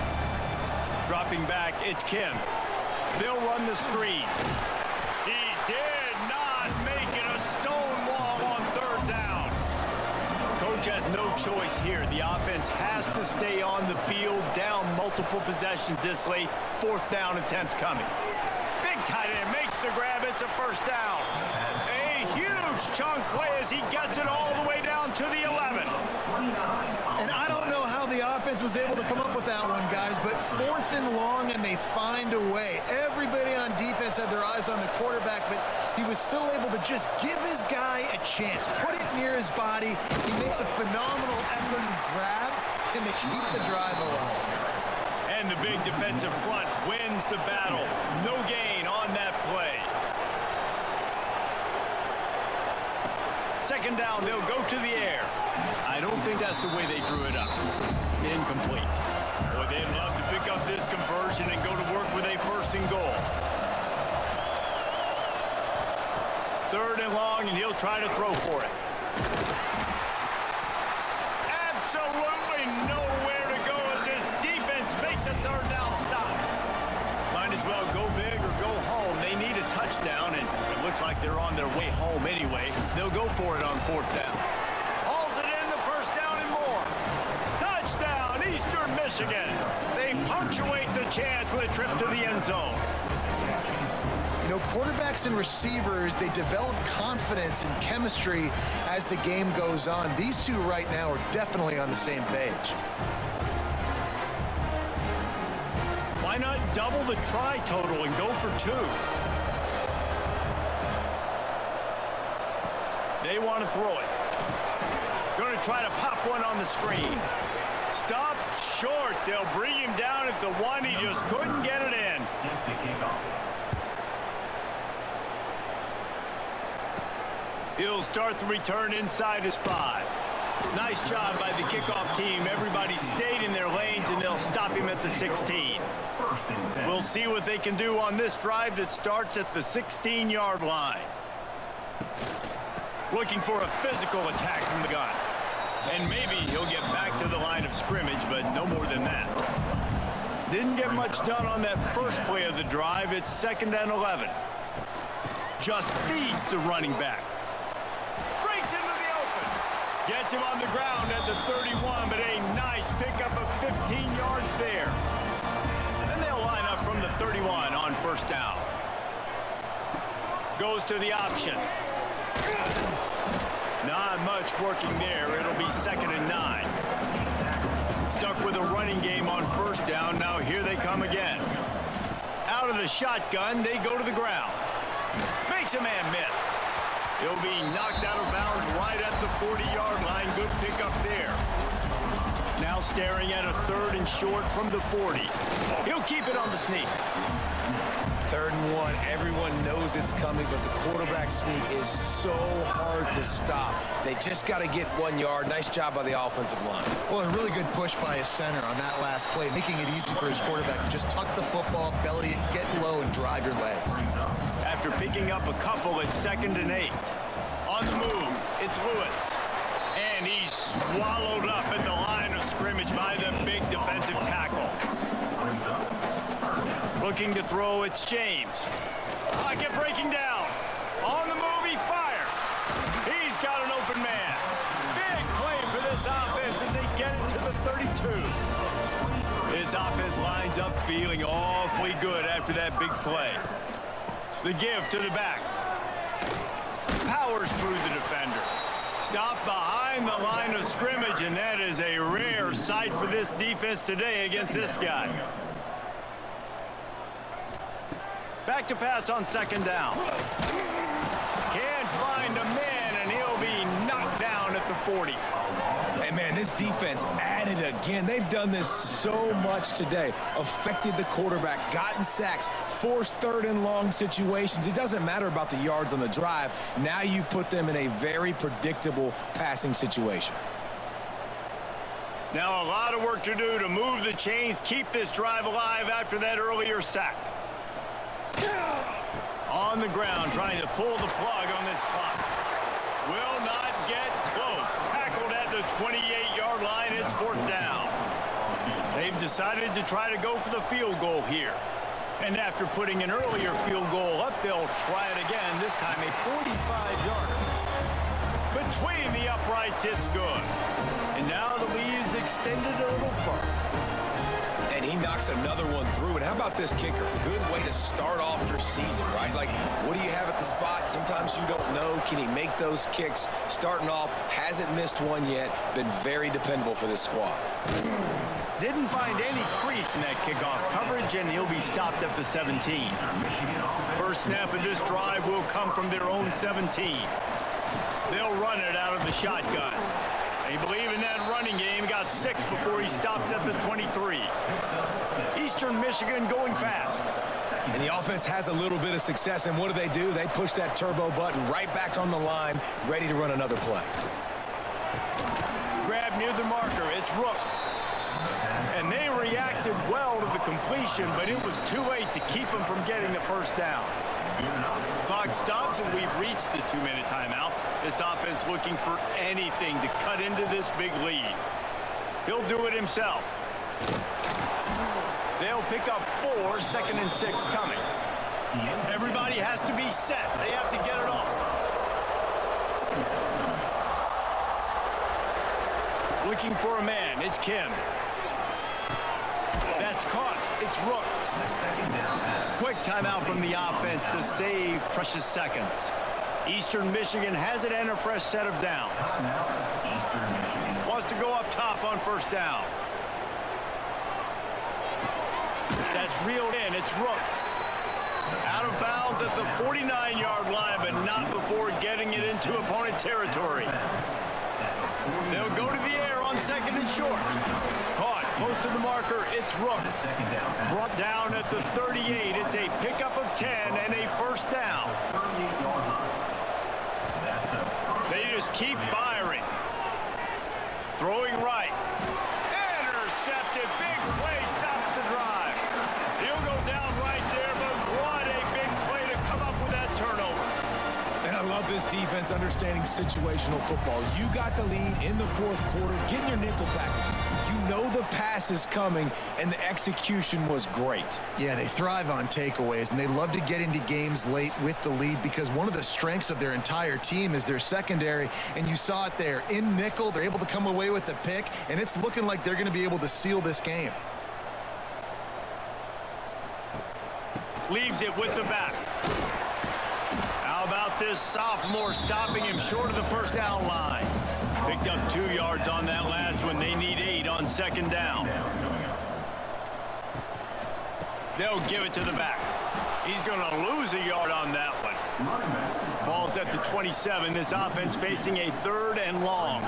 Dropping back, it's Kim. They'll run the screen. He did not make it a stone wall on 3rd down. Coach has no choice here. The offense has to stay on the field, down multiple possessions this late. 4th down attempt coming. Big tight end makes the grab. It's a first down. A huge chunk play as he gets it all the way down to the 11. And I don't know how the offense was able to come up with that one, guys, but 4th and long, and they find a way. Everybody on defense had their eyes on the quarterback, but he was still able to just give his guy a chance, put it near his body. He makes a phenomenal effort and grab, and they keep the drive alive. And the big defensive front wins the battle. No gain on that play. Second down, they'll go to the air. I don't think that's the way they drew it up. Incomplete. Boy, they'd love to pick up this conversion and go to work with a 1st and goal. 3rd and long, and he'll try to throw for it. Absolutely nowhere to go as this defense makes a 3rd down stop. Might as well go big or go home. They need a touchdown, and it looks like they're on their way home anyway. They'll go for it on 4th down. Hauls it in, the first down and more. Touchdown, Eastern Michigan. They punctuate the chance with a trip to the end zone. You know, quarterbacks and receivers, they develop confidence and chemistry as the game goes on. These two right now are definitely on the same page. Why not double the try total and go for 2? They want to throw it. Going to try to pop one on the screen. Stop short. They'll bring him down at the 1. He just couldn't get it in. He'll start the return inside his 5. Nice job by the kickoff team. Everybody stayed in their lanes, and they'll stop him at the 16. We'll see what they can do on this drive that starts at the 16-yard line. Looking for a physical attack from the gun. And maybe he'll get back to the line of scrimmage, but no more than that. Didn't get much done on that first play of the drive. It's 2nd and 11. Just feeds the running back. Breaks into the open. Gets him on the ground at the 31, but a nice pickup of 15 yards there. And they'll line up from the 31 on first down. Goes to the option. Not much working there. It'll be 2nd and 9. Stuck with a running game on first down. Now here they come again. Out of the shotgun, they go to the ground. Makes a man miss. He'll be knocked out of bounds right at the 40-yard line. Good pickup there. Now staring at a 3rd and short from the 40. He'll keep it on the sneak. 3rd and 1. Everyone knows it's coming, but the quarterback sneak is so hard to stop. They just got to get 1 yard. Nice job by the offensive line. Well, a really good push by his center on that last play, making it easy for his quarterback to just tuck the football, belly it, get low, and drive your legs. After picking up a couple, it's 2nd and 8. On the move, it's Lewis. And he's swallowed up at the line of scrimmage. scrimmage by the big defensive tackle. Looking to throw, it's James. Pocket breaking down. On the move, he fires. He's got an open man. Big play for this offense as they get it to the 32. This offense lines up feeling awfully good after that big play. The give to the back. Powers through the defender. Stopped behind the line of scrimmage, and that is a rare sight for this defense today against this guy. Back to pass on second down. Can't find a man, and he'll be knocked down at the 40. And man, this defense added again. They've done this so much today. Affected the quarterback, gotten sacks, forced third and long situations. It doesn't matter about the yards on the drive. Now you put them in a very predictable passing situation. Now a lot of work to do to move the chains, keep this drive alive after that earlier sack. On the ground, trying to pull the plug on this clock. Will not get close. Tackled at the 28-yard line. It's fourth down. They've decided to try to go for the field goal here. And after putting an earlier field goal up, they'll try it again, this time a 45-yarder. Between the uprights, it's good. And now the lead is extended a little further. And he knocks another one through. And how about this kicker? Good way to start off your season, right? Like, what do you have at the spot? Sometimes you don't know. Can he make those kicks? Starting off, hasn't missed one yet. Been very dependable for this squad. Didn't find any crease in that kickoff coverage, and he'll be stopped at the 17. First snap of this drive will come from their own 17. They'll run it out of the shotgun. They believe in that running game, got 6 before he stopped at the 23. Eastern Michigan going fast. And the offense has a little bit of success, and what do? They push that turbo button right back on the line, ready to run another play. Grab near the marker, it's Rooks. And they reacted well to the completion, but it was too late to keep them from getting the first down. Clock stops, and we've reached the 2-minute timeout. This offense looking for anything to cut into this big lead. He'll do it himself. They'll pick up 4, 2nd and 6 coming. Everybody has to be set. They have to get it off. Looking for a man. It's Kim. That's caught. It's Rooks. Quick timeout from the offense to save precious seconds. Eastern Michigan has it and a fresh set of downs. Wants to go up top on first down. That's reeled in. It's Rooks. Out of bounds at the 49-yard line, but not before getting it into opponent territory. They'll go to the air on 2nd and short. Caught close to the marker. It's Rooks. Brought down at the 38. It's a pickup of 10 and a first down. They just keep firing. Throwing right. Intercepted. Big play stops the drive. He'll go down right there, but what a big play to come up with that turnover. And I love this defense understanding situational football. You got the lead in the fourth quarter, getting your nickel packages. You know the pass is coming, and the execution was great. Yeah, they thrive on takeaways, and they love to get into games late with the lead because one of the strengths of their entire team is their secondary, and you saw it there. In nickel, they're able to come away with the pick, and it's looking like they're going to be able to seal this game. Leaves it with the back. How about this sophomore stopping him short of the first down line? Picked up 2 yards on that last one. They need 8 on second down. They'll give it to the back. He's going to lose a yard on that one. Ball's at the 27. This offense facing a 3rd and long.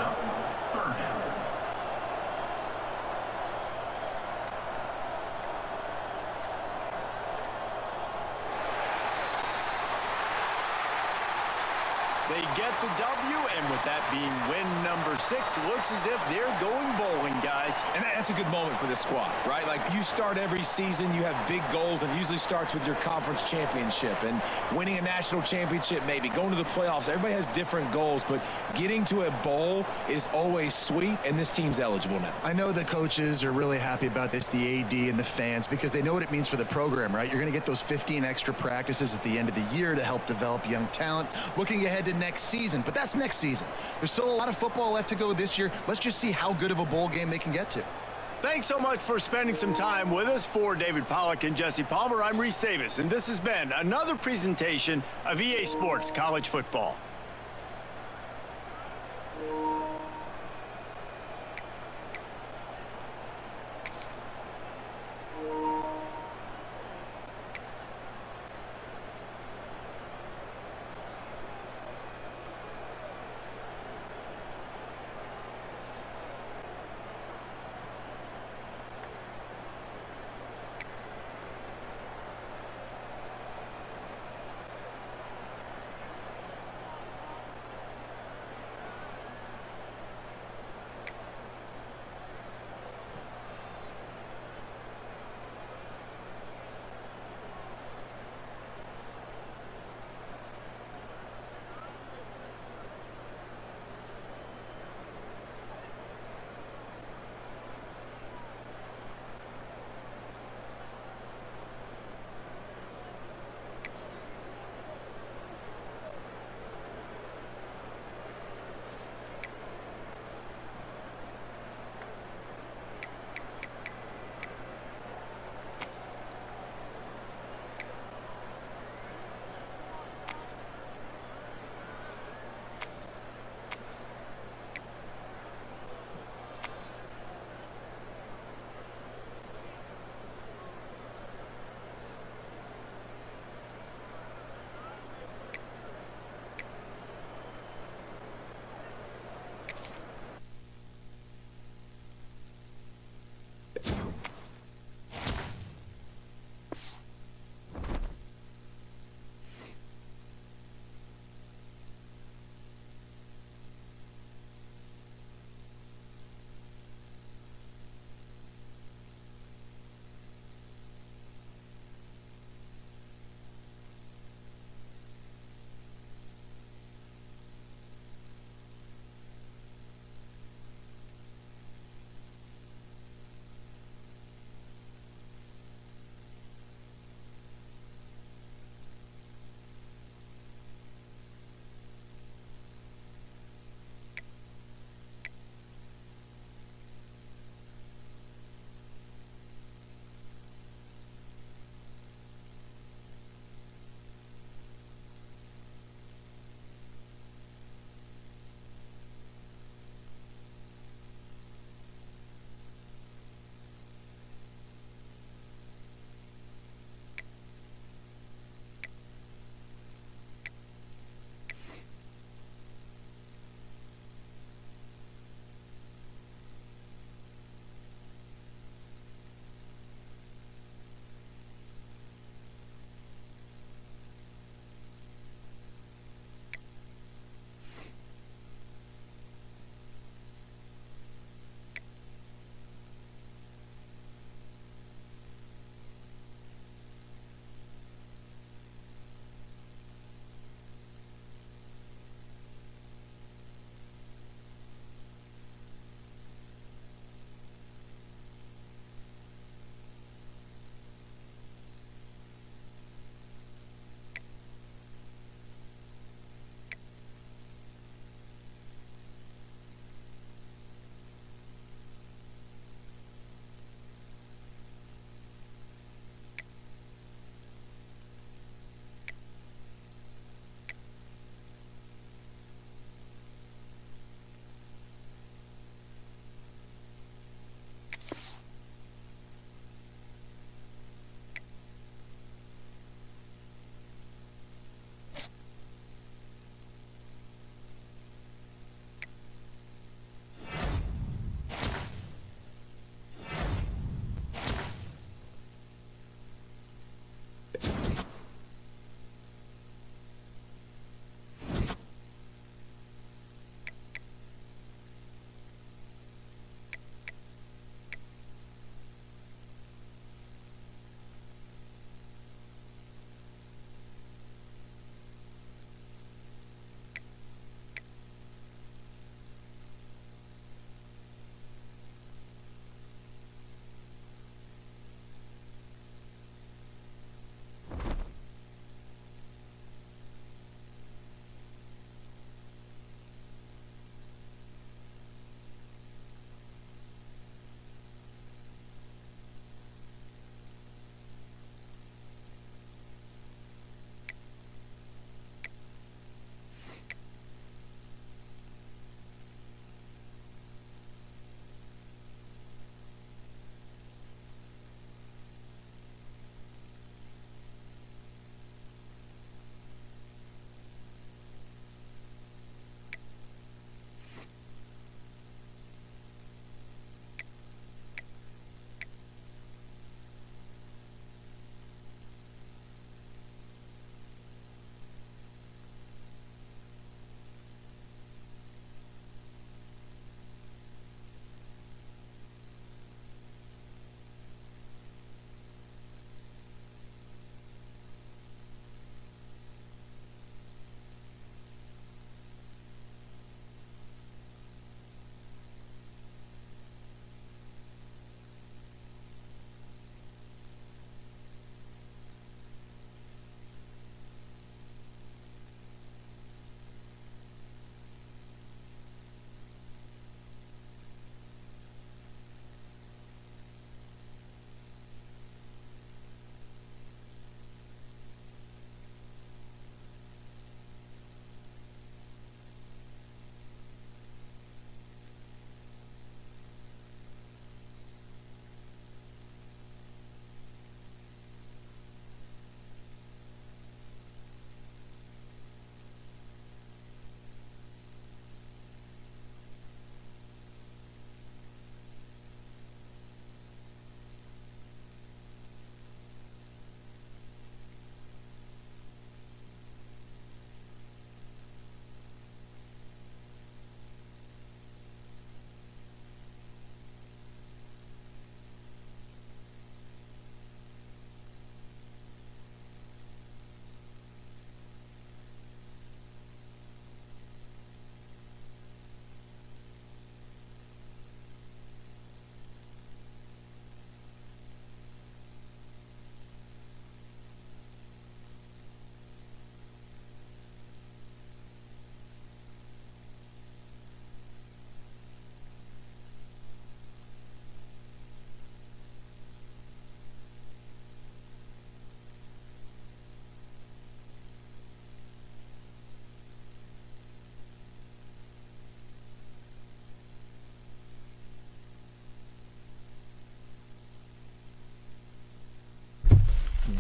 They get the W, and with that being win number 6, looks as if they're going bowling, guys. And that's a good moment for this squad, right? Like, you start every season, you have big goals, and it usually starts with your conference championship and winning a national championship, maybe going to the playoffs. Everybody has different goals, but getting to a bowl is always sweet, and this team's eligible now. I know the coaches are really happy about this, the AD and the fans, because they know what it means for the program, right? You're going to get those 15 extra practices at the end of the year to help develop young talent, looking ahead to next season. But that's next season. There's still a lot of football left to go this year. Let's just see how good of a bowl game they can get to. Thanks so much for spending some time with us. For David Pollack and Jesse Palmer, I'm Reese Davis, and this has been another presentation of EA Sports College Football.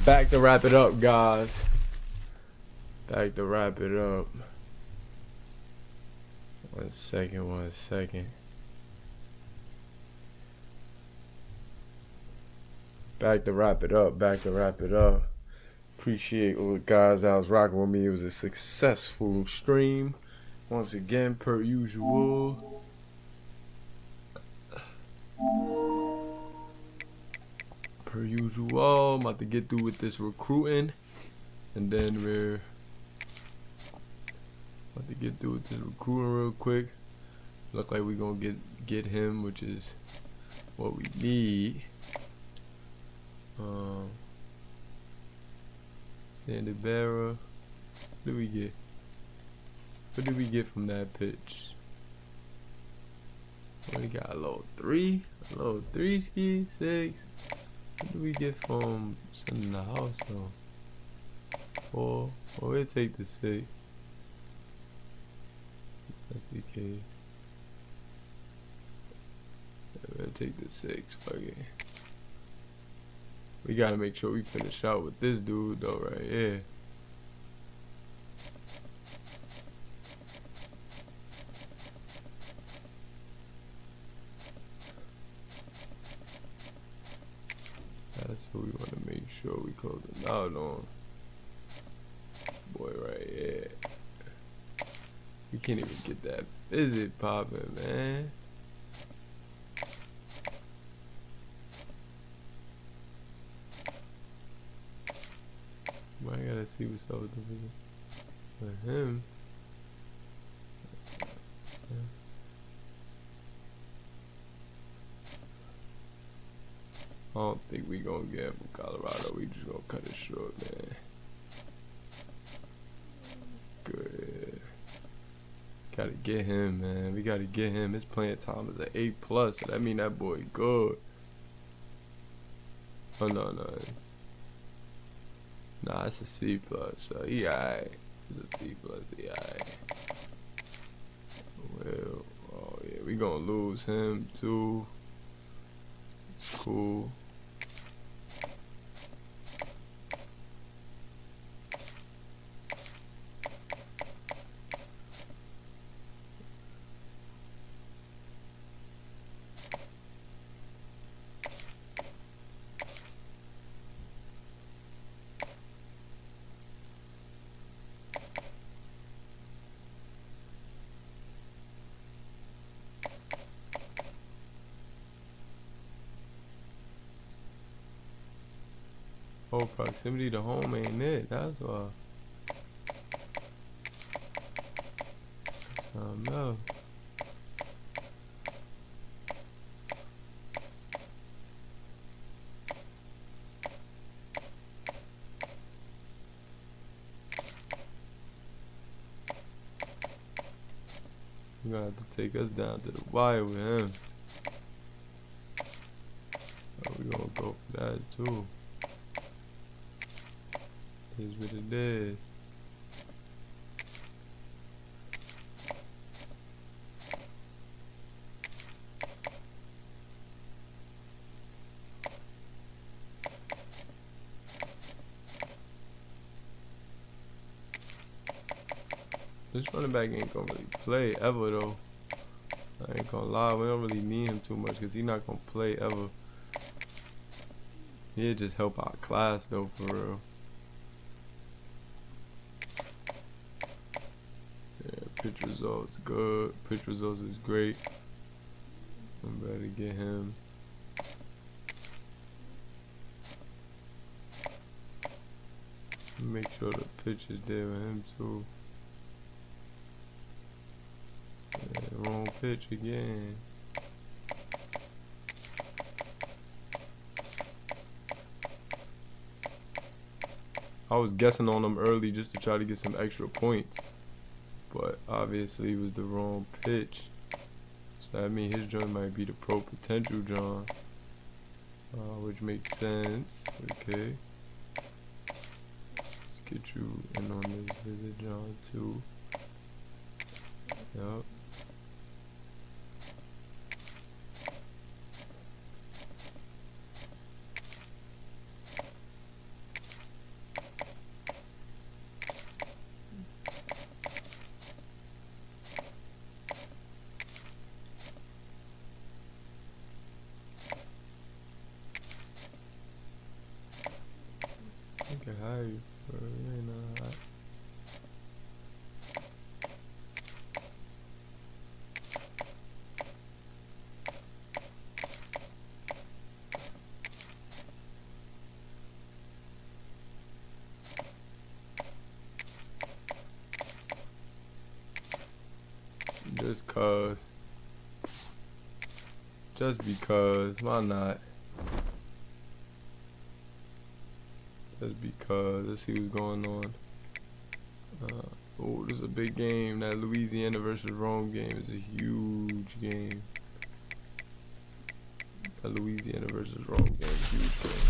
Back to wrap it up, guys. Back to wrap it up. 1 second, 1 second. Back to wrap it up. Back to wrap it up. Appreciate all the guys that was rocking with me. It was a successful stream. Once again, per usual. Per usual. I'm about to get through with this recruiting. And then we're about to get through with this recruiting real quick. Look like we're gonna get him, which is what we need. Standard bearer. What did we get? What did we get from that pitch? We got a little 3, a little 3 ski 6. What did we get from sending the house though? 4. Well, we'll take the 6. That's the case. We'll take the 6. Fuck it. We gotta make sure we finish out with this dude though, right here. That's what we want to make sure we close it out on. Boy, right here. We can't even get that visit popping, man. I gotta see what's up with the video. For him. I don't think we gonna get him from Colorado. We just gonna cut it short, man. Good. Gotta get him, man. We gotta get him. His playing time is an A+, so that mean that boy good. Oh no, no. Nah, it's a C+, so he alright. It's a C+, he alright. Well, oh yeah, we gonna lose him too. It's cool. Oh, proximity to home ain't it, that's why. Something else. You're gonna have to take us down to the wire with him. Oh, we gonna go for that too. Here's what it is. This running back ain't gonna really play ever though. I ain't gonna lie, we don't really need him too much because he's not gonna play ever. He'll just help our class though, for real. Pitch results good. Pitch results is great. I'm ready to get him. Make sure the pitch is there with him too. Yeah, wrong pitch again. I was guessing on him early just to try to get some extra points. But obviously it was the wrong pitch. So that means his joint might be the pro potential John. Which makes sense. Okay. Let's get you in on this visit John too. Yup. just cause. Just because. Why not? Just because. Let's see what's going on. Oh, this is a big game. That Louisiana versus Rome game is a huge game. That Louisiana versus Rome game is a huge game.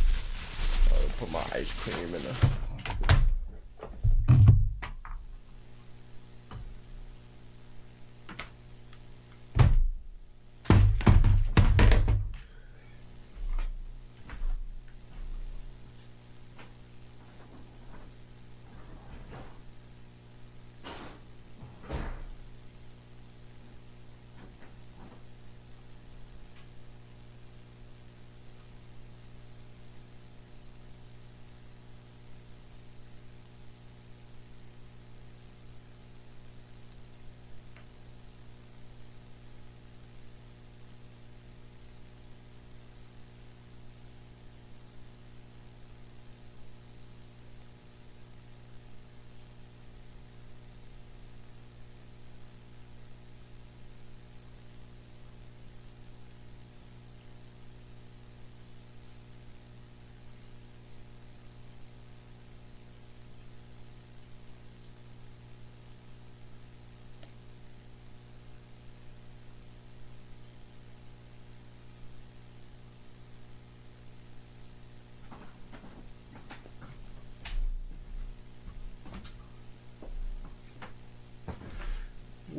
I'll put my ice cream in there.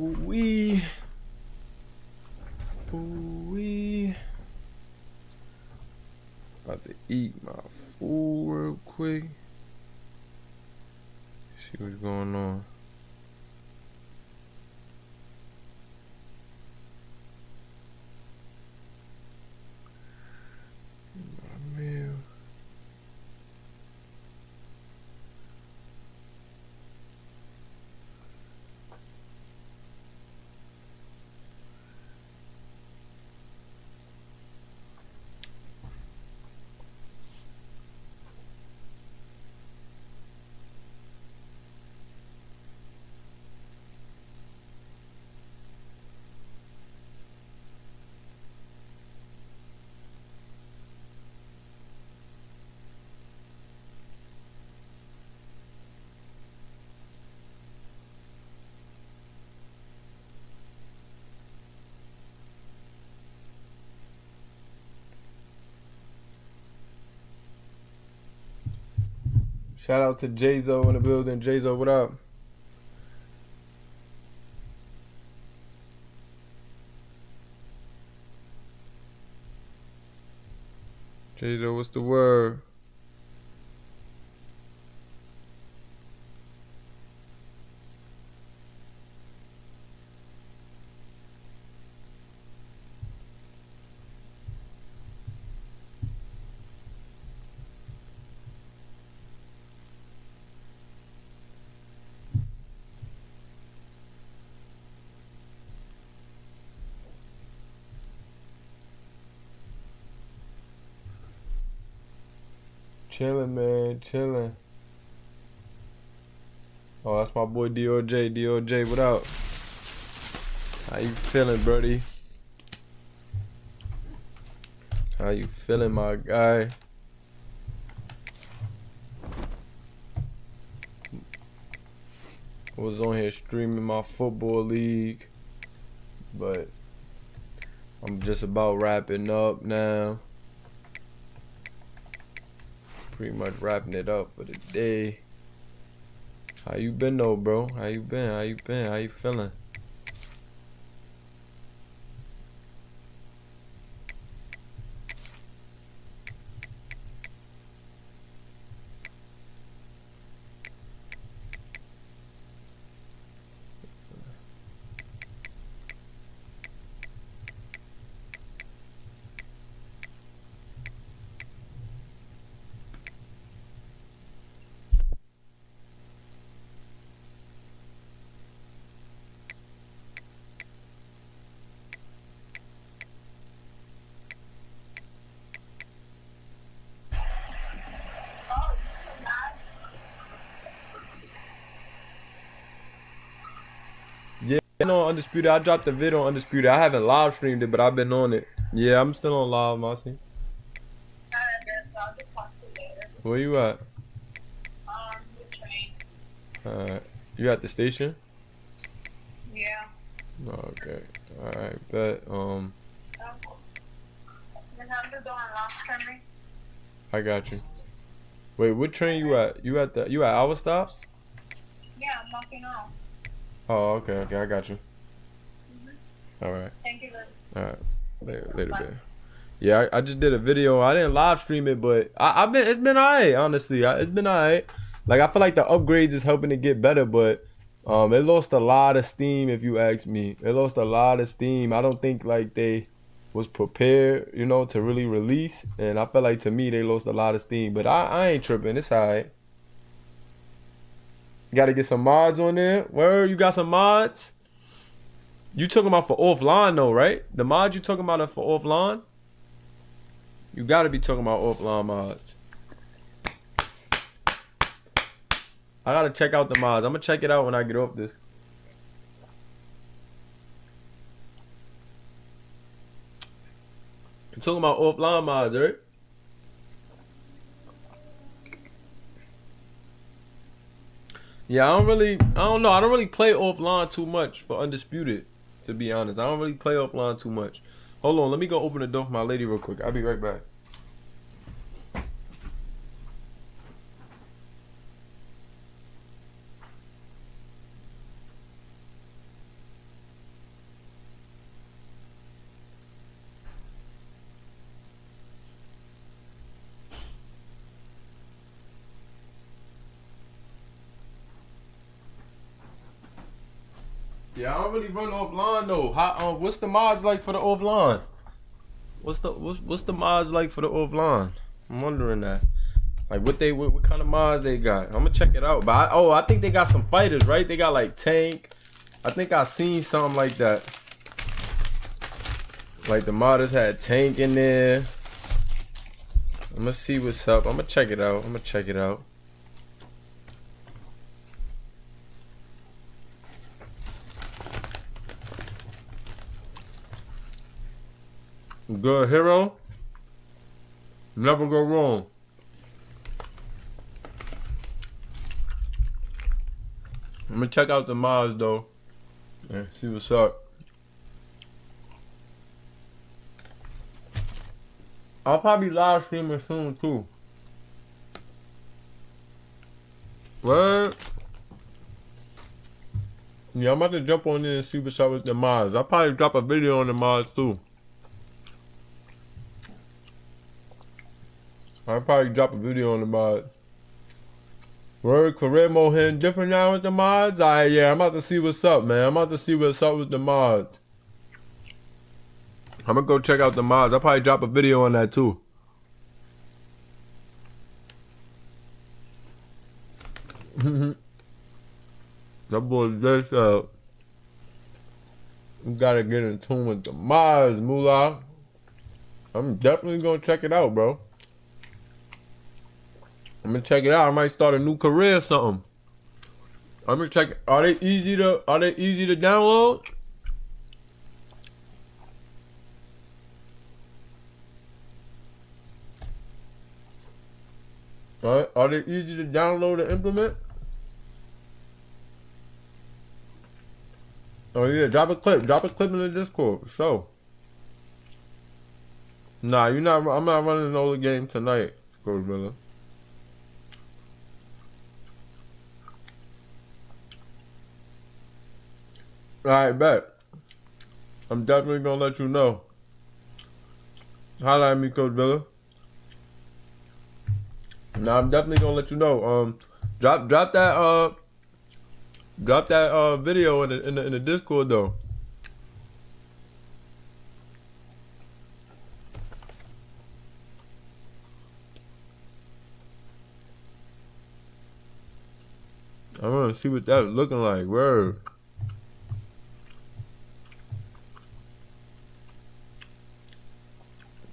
Ooh-wee. Ooh-wee. About to eat my food real quick. See what's going on. My meal. Shout out to Jayzo in the building. Jayzo, what up? Jayzo, what's the word? Chilling, man, chilling. Oh, that's my boy DOJ. DOJ, what up? How you feeling, buddy? How you feeling, my guy? I was on here streaming my football league, but I'm just about wrapping up now. Pretty much wrapping it up for the day. How you been though, bro? How you been? How you been? How you feeling? Been on Undisputed. I dropped a video on Undisputed. I haven't live streamed it, but I've been on it. Yeah, I'm still on live, Mossy. Good, so I'll just talk to you later. Where you at? To the train. You at the station? Yeah. Okay. Alright, bet. Then I'm just doing last train. I got you. Wait, what train you at? You at our stop? Yeah, I'm knocking off. Oh, okay, I got you. Alright. Thank you, then. Alright. Later, babe. Yeah, I just did a video. I didn't live stream it, but it's been alright, honestly. It's been alright. Like, I feel like the upgrades is helping it get better, but it lost a lot of steam, if you ask me. It lost a lot of steam. I don't think like they was prepared, you know, to really release. And I feel like to me they lost a lot of steam. But I ain't tripping. It's alright. You gotta get some mods on there. Where you got some mods? You talking about for offline though, right? The mods you talking about are for offline? You gotta be talking about offline mods. I gotta check out the mods. I'm gonna check it out when I get off this. I'm talking about offline mods, right? Yeah, I don't know. I don't really play offline too much for Undisputed, to be honest. I don't really play offline too much. Hold on, let me go open the door for my lady real quick. I'll be right back. Yeah, I don't really run offline though. How what's the mods like for the offline? What's the mods like for the offline? I'm wondering that. Like what kind of mods they got? I'm gonna check it out. But I think they got some fighters, right? They got like tank. I think I seen something like that. Like the modders had tank in there. I'm gonna see what's up. I'm gonna check it out. Good hero. Never go wrong. I'm gonna check out the mods though and see what's up. I'll probably live streaming soon too. What? Yeah, I'm about to jump on there and see what's up with the mods. I'll probably drop a video on the mods too. I'll probably drop a video on the mods. Word, career mode hitting different now with the mods? Yeah, I'm about to see what's up, man. I'm about to see what's up with the mods. I'm gonna go check out the mods. I'll probably drop a video on that too. That boy just you gotta get in tune with the mods, Moolah. I'm definitely gonna check it out, bro. I'm gonna check it out. I might start a new career or something. I'm gonna check. Are they easy to download? Are they easy to download and implement? Oh yeah, drop a clip in the Discord. So, nah, I'm not running another game tonight, Coach Miller. Alright, bet. I'm definitely gonna let you know. Holla at me, Coach Villa. Now I'm definitely gonna let you know. Drop that video in the Discord though. I wanna see what that's looking like. Word.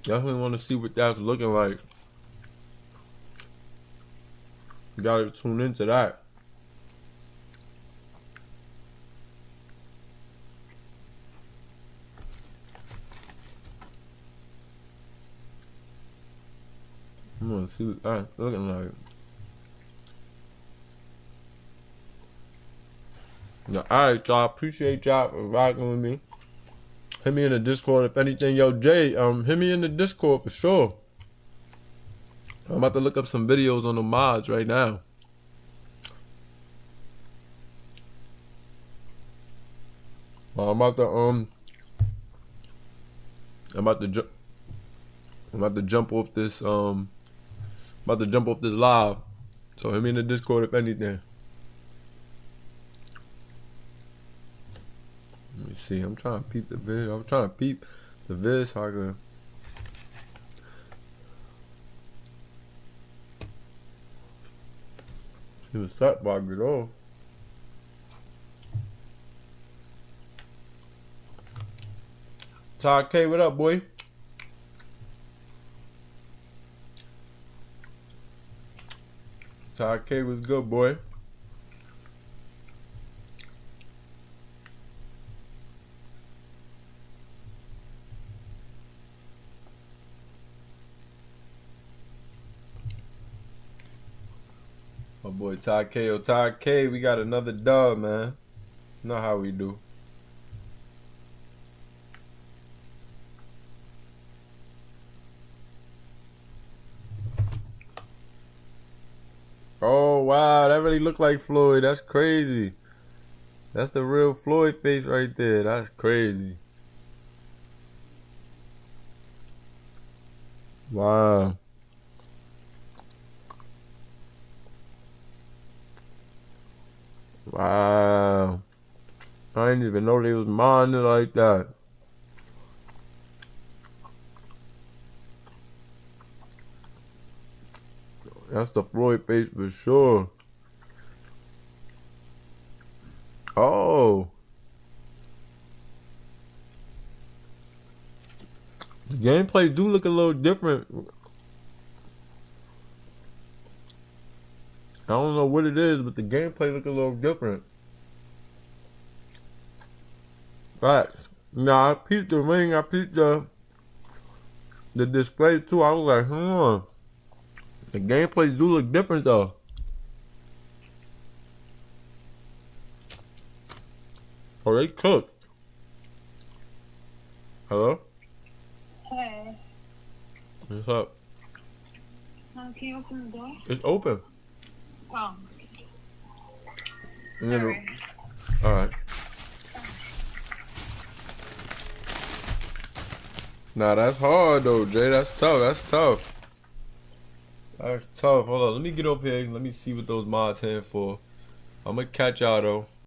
Definitely want to see what that's looking like. You gotta tune into that. I'm gonna see what that's looking like. Now, alright, y'all. Appreciate y'all for rocking with me. Hit me in the Discord if anything. Yo, Jay, hit me in the Discord for sure. I'm about to look up some videos on the mods right now. I'm about to jump off this live. So hit me in the Discord if anything. Let me see. I'm trying to peep the video. I'm trying to peep the vid so I can. See what's up, before I get off. Todd K, what up, boy? Todd K was good, boy. My boy Todd K. Oh, Todd K, we got another dub, man. You know how we do. Oh, wow. That really looked like Floyd. That's crazy. That's the real Floyd face right there. That's crazy. Wow. Wow. I didn't even know they was minding like that. That's the Floyd face for sure. Oh. The gameplay do look a little different. I don't know what it is, but the gameplay look a little different. Facts. Nah, I peeped the ring, I peeped the display too. I was like, the gameplay do look different though. Oh, they cooked. Hello? Hey. What's up? Can you open the door? It's open. Oh. Alright. Alright. Nah, that's hard though, Jay. That's tough. That's tough. That's tough. Hold on. Let me get up here. Let me see what those mods hand for. I'm gonna catch y'all though.